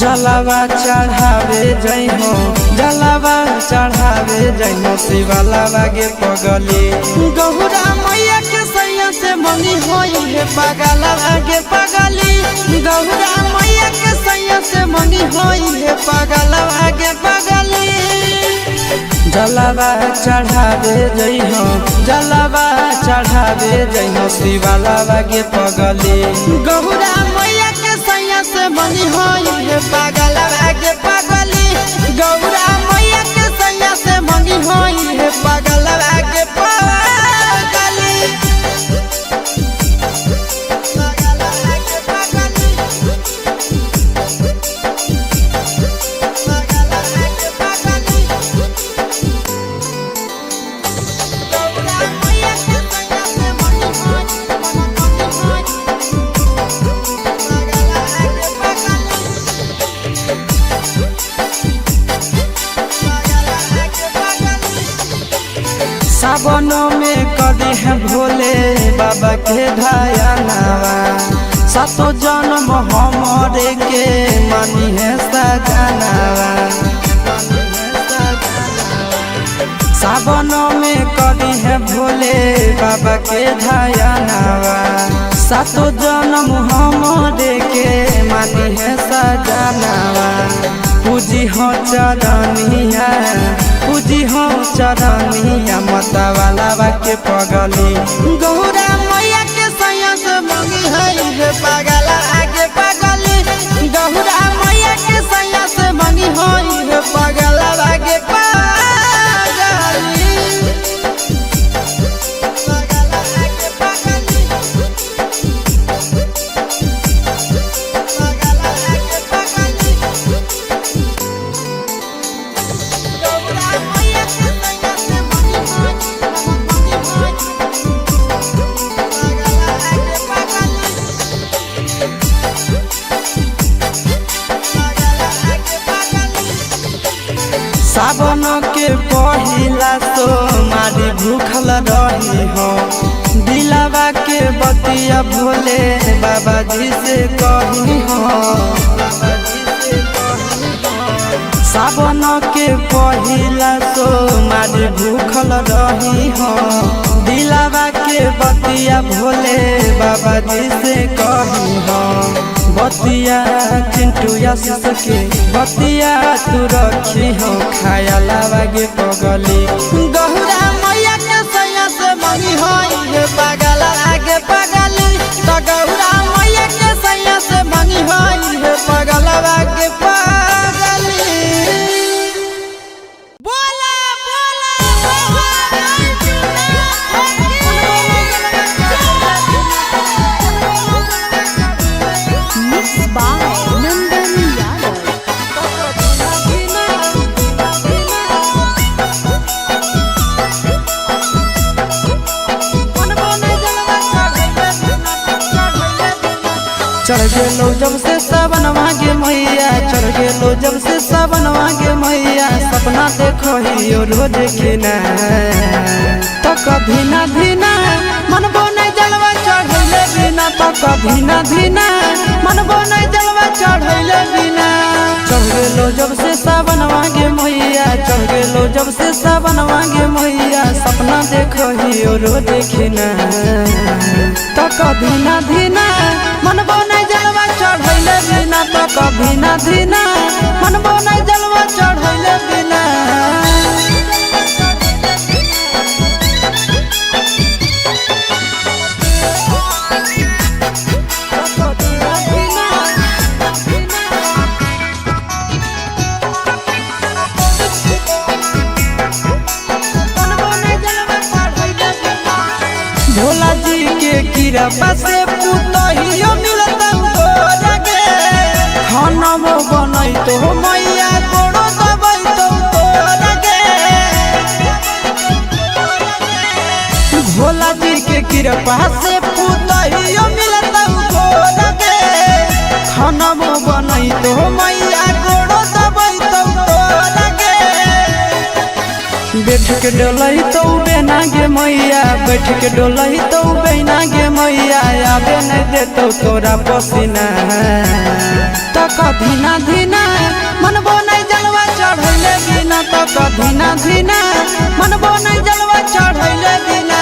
जलावा चढ़ावे जई हो जलावा चढ़ावे जई हो शिवलावा गे पगली गौरा मैया के सैया से मंगी होई है पगलावा गे पगली गौरा मैया के सैया से मंगी होई है पगलावा गे पगली जलावा चढ़ावे जई हो जलावा चढ़ावे जई हो शिवलावा गे पगली गौरा मैया के सैया से मंगी होई है पगलावा गे पगली गौरा मैया के सैया से मंगी होई है पगलावा गे पगली सावनों में कदी है भोले बाबा के ढायनावा सातो जन्म हमारे के मानी है सजनावा सावनों में कदी है भोले बाबा के ढायनावा सातो जन्म हमारे के मानी है सजनावा पूजी हो चरनिया पूजी हो चरनिया मतवाला के पगली गौरा मैया के सैया से मंगी है पगला आगे पगली गौरा मैया के सैया से मंगी है पगला आगे पगली सावन के पहिला तो मारी भूखल रही हो दिलावा के बतिया भोले बाबा जी से कही हो सावन के पहिला तो मारी भूखल रही हो दिलावा के बतिया भोले बाबा जी से कही हो बतिया चिंटू आशीष के बतिया तू रखी हो खाया लावा गे पगली गौरा मैया के सैया से मंगी होई है पगला आगे पगली तो गौरा मैया के सैया से मंगी होई है पगला आगे पगली बोला Mixed by Nandan Yadav. चढ़ गेलो जब से सावनवा गे मैया चढ़ गेलो जब से सावनवा गे मैया सपना देखो ही रोज खिना तो कभी ना धीना मन बोने जलवा चढ़ैले बिना तो कभी ना धीना मन बोने जलवा चढ़ैले बिना चढ़ गेलो जब से सावनवा गे मैया चढ़ गेलो जब से सावनवा गे मैया सपना देखो ही रोज खिना तो कभी ना धीना मन बोने जलवा चढ़ैले बिना तो कभी ना धीना मन बोने जलवा चढ़ैले बिना भोला जी के कृपा से पुतहियो मिलत तोरा गे खाना मो बनई तो मैया गोड़ो दबई तो तोरा गे भोला जी के कृपा से पुतहियो मिलत तोरा गे खाना मो बनई तो मैया गोड़ो दबई तो तोरा गे बैठ के डोलई तो बेना गे मैया बैठ के डोलही तो बहना गे मैया आवे नहीं देतो तोरा पसीना तो कधीना धीना मनबो नहीं जलवा चढ़ैले बिना तो कधीना धीना मनबो नहीं जलवा चढ़ैले बिना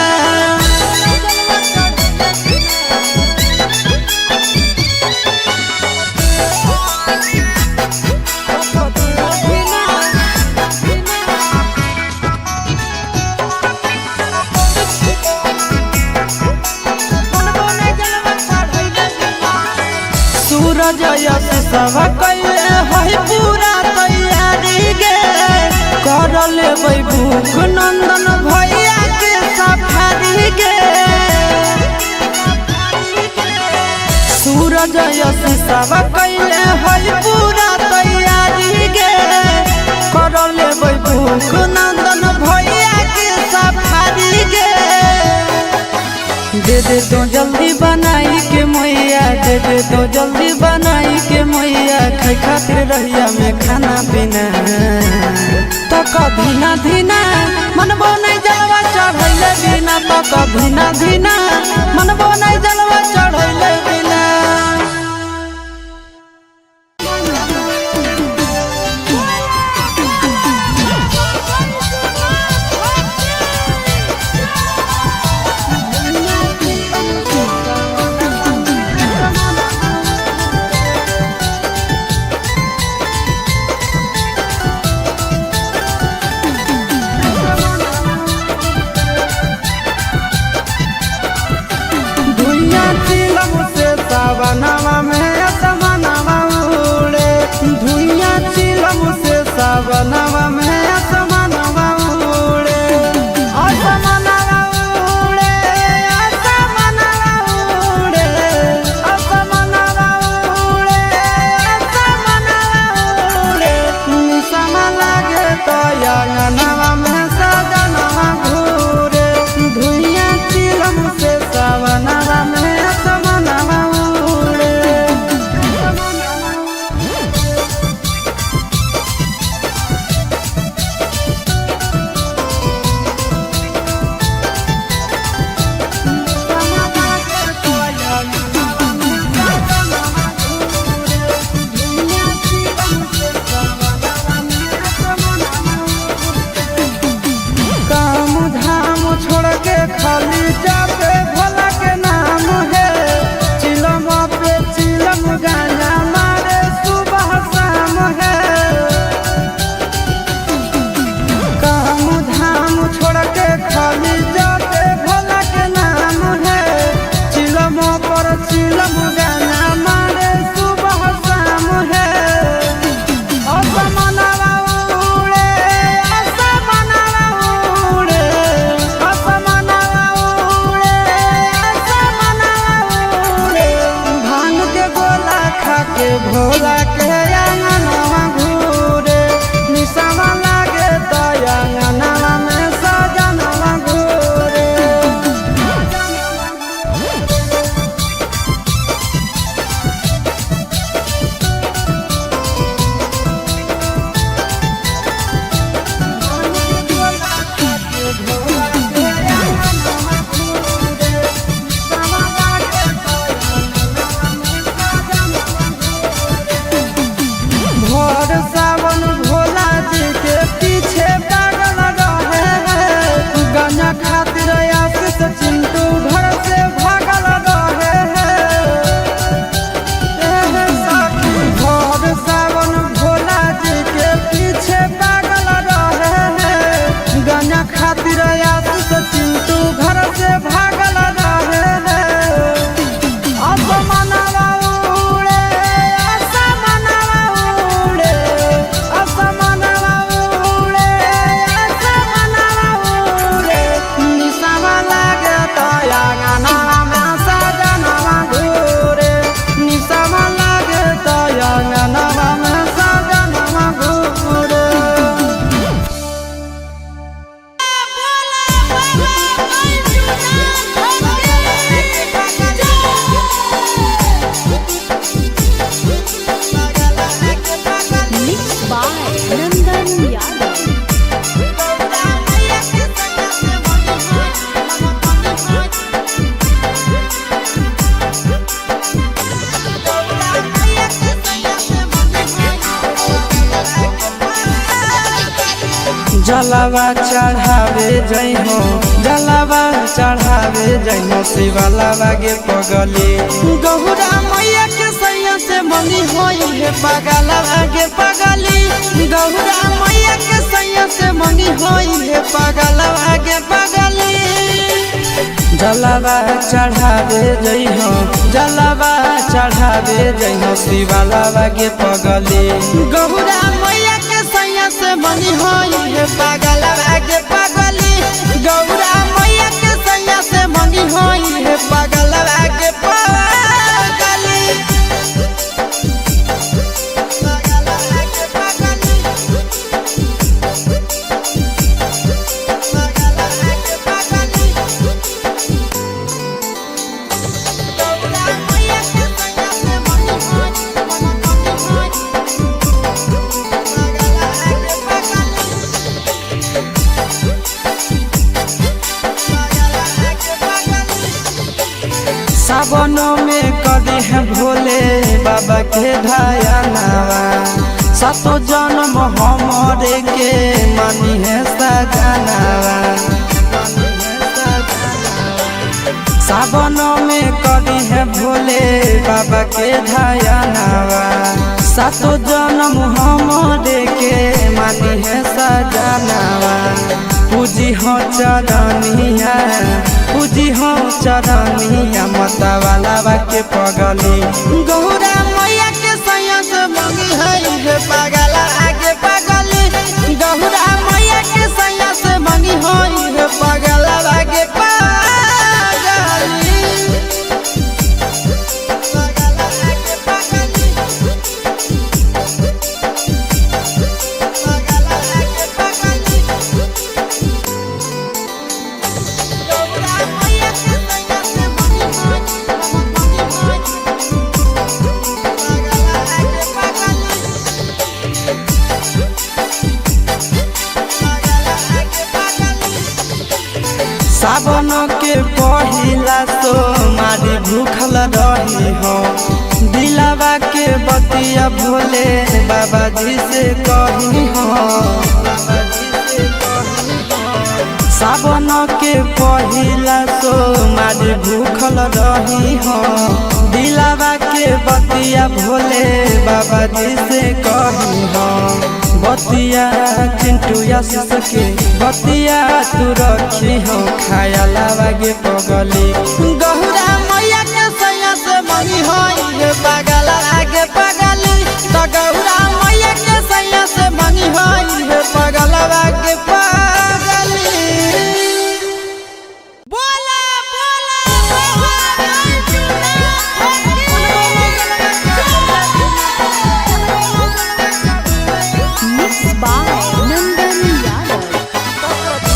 सूरज यश सब कैले है पूरा तैयारी गे कर लेबै भूख नंदन भैया के सफारी गे सूरज यश सब कैले है पूरा तैयारी गे कर लेबै भूख नंदन भैया के सफारी गे दे दे तो जल्दी बनाई के मैया दे दे तो जल्दी बनाई के मैया खाई खातिर रहिया में खाना पीना तो कभी ना धीना मनबो नहीं जलवा चढ़ैले बिना तो कभी ना धीना मनबो नहीं जलवा चढ़ैले बिना सावनवा में असमनवा उड़े धुइया चिलम से सावनवा में असमनवा उड़े असमनवा उड़े असमनवा उड़े असमनवा उड़े असमनवा उड़े निशमा लागे तो अंगनवा में सजनवा घूरे धुइया चिलम से सावनवा में खाली जाते भोला के नाम है चिलम पे चिलम गाना मारे सुबह शाम है काम धाम छोड़ के खाली जाते भोला के नाम है चिलम पर चिलम गाना मारे सुबह शाम है असमनवा उड़े असमनवा उड़े के भोला के अंगनवा घूरे निशमा लागे तो अंगनवा में सजनवा घूरे जलावा चढ़ावे जइहो जलावा चढ़ावे जइहो शिवलावा गे पगली गौरा मैया के सैया से मंगी होई है पगलावा गे पगली गौरा मैया के सैया से मंगी होई है पगलावा गे पगली जलावा चढ़ावे जइहो जलावा चढ़ावे जइहो शिवलावा गे पगली गौरा मैया के सैया से मंगी होई है पगलावा गे पगली गौरा मैया के सैया से मंगी होई है पगलावा गे पगली सावनों में कदी है भोले बाबा के धायनावा सातो जन्म हमारे के मानी है सजनावा सावनों में कदी है भोले बाबा के धायनावा सातो जन्म हमारे के मानी है सजनावा पूजी हो चरनिया पूजी हो चरनिया मतवाला के पगली गौरा मैया के सैया से मंगी है पगला आगे पगली गौरा मैया के सैया से मंगी है पगला आगे पगली सावन के पहिला तो मारी भूखल रही हो दिलावा के बतिया भोले बाबा जी से कही हो सावन के पहिला तो मारी भूखल रही हो दिलावा के बतिया भोले बाबा जी से कही हो बतिया चिंटू यश के बतिया तू रखी हो खाया लावा गे पगली गौरा मैया के सैया से मंगी होई पगला आगे पगली तो गौरा मैया के सैया से मंगी होई पगला आगे पगली बोला Mixed by Nandan Yadav.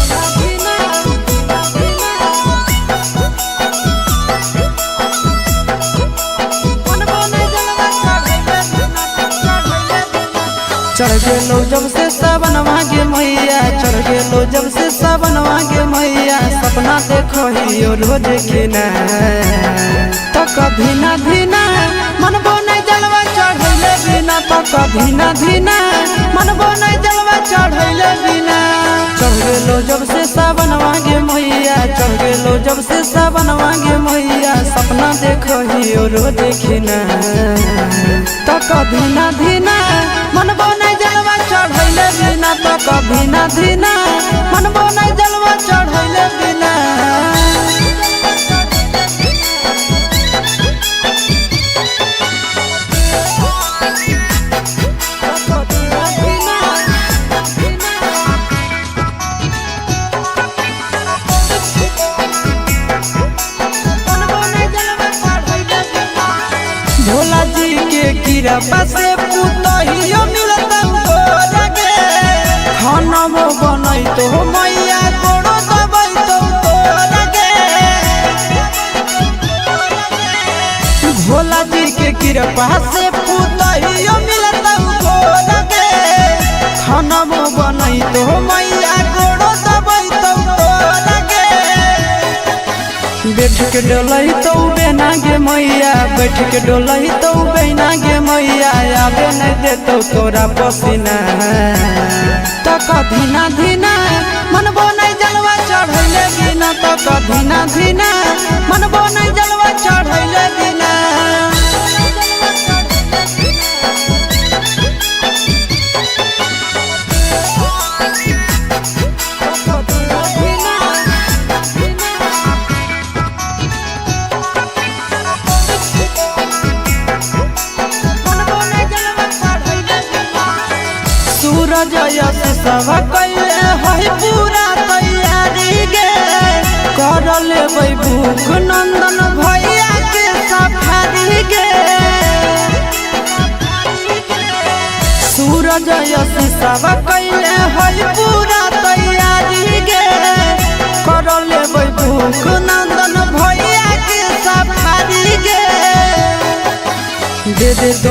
चढ़ गेलो जब से सावनवा गे मैया चढ़ गेलो जब से सावनवा गे मैया सपना देखो ही रोज के ना तो कभी ना धीना मन बोने जलवा चढ़ैले बिना तो कभी ना धीना मन बोने जलवा चढ़ैले बिना चढ़ गेलो जब से सावनवा गे मैया चढ़ गेलो जब से सावनवा गे मैया सपना देखो ही रोज के ना तो कभी ना धीना मन बोने जलवा चढ़ैले बिना तो कभी ना धीना मन बोने जलवा चढ़ैले बिना भोला जी के कृपा से पुतहियो मिलता लगे खाना वो बनई तो मैया तोड़ो दबई तो लगे भोला जी के कृपा से पुतहियो मिलता लगे खाना वो बनई तो मैया तोड़ो दबई तो लगे बैठ के डोलही तो बेना गे मैया, बैठ के डोलही तो बेना गे मैया, आबे नहीं देतो तोरा पसीना। तक धीना धीना मनबो नहीं जलवा चढ़ैले बिना, तक धीना धीना मनबो नहीं जलवा चढ़ैले बिना। सूरज यश सब कैले है पूरा तैयारी गे, कर लेबै भूख नंदन भैया के सफारी गे। सूरज यश सब कैले है पूरा तैयारी गे, कर लेबै भूख नंदन भैया के सफारी गे। दे दे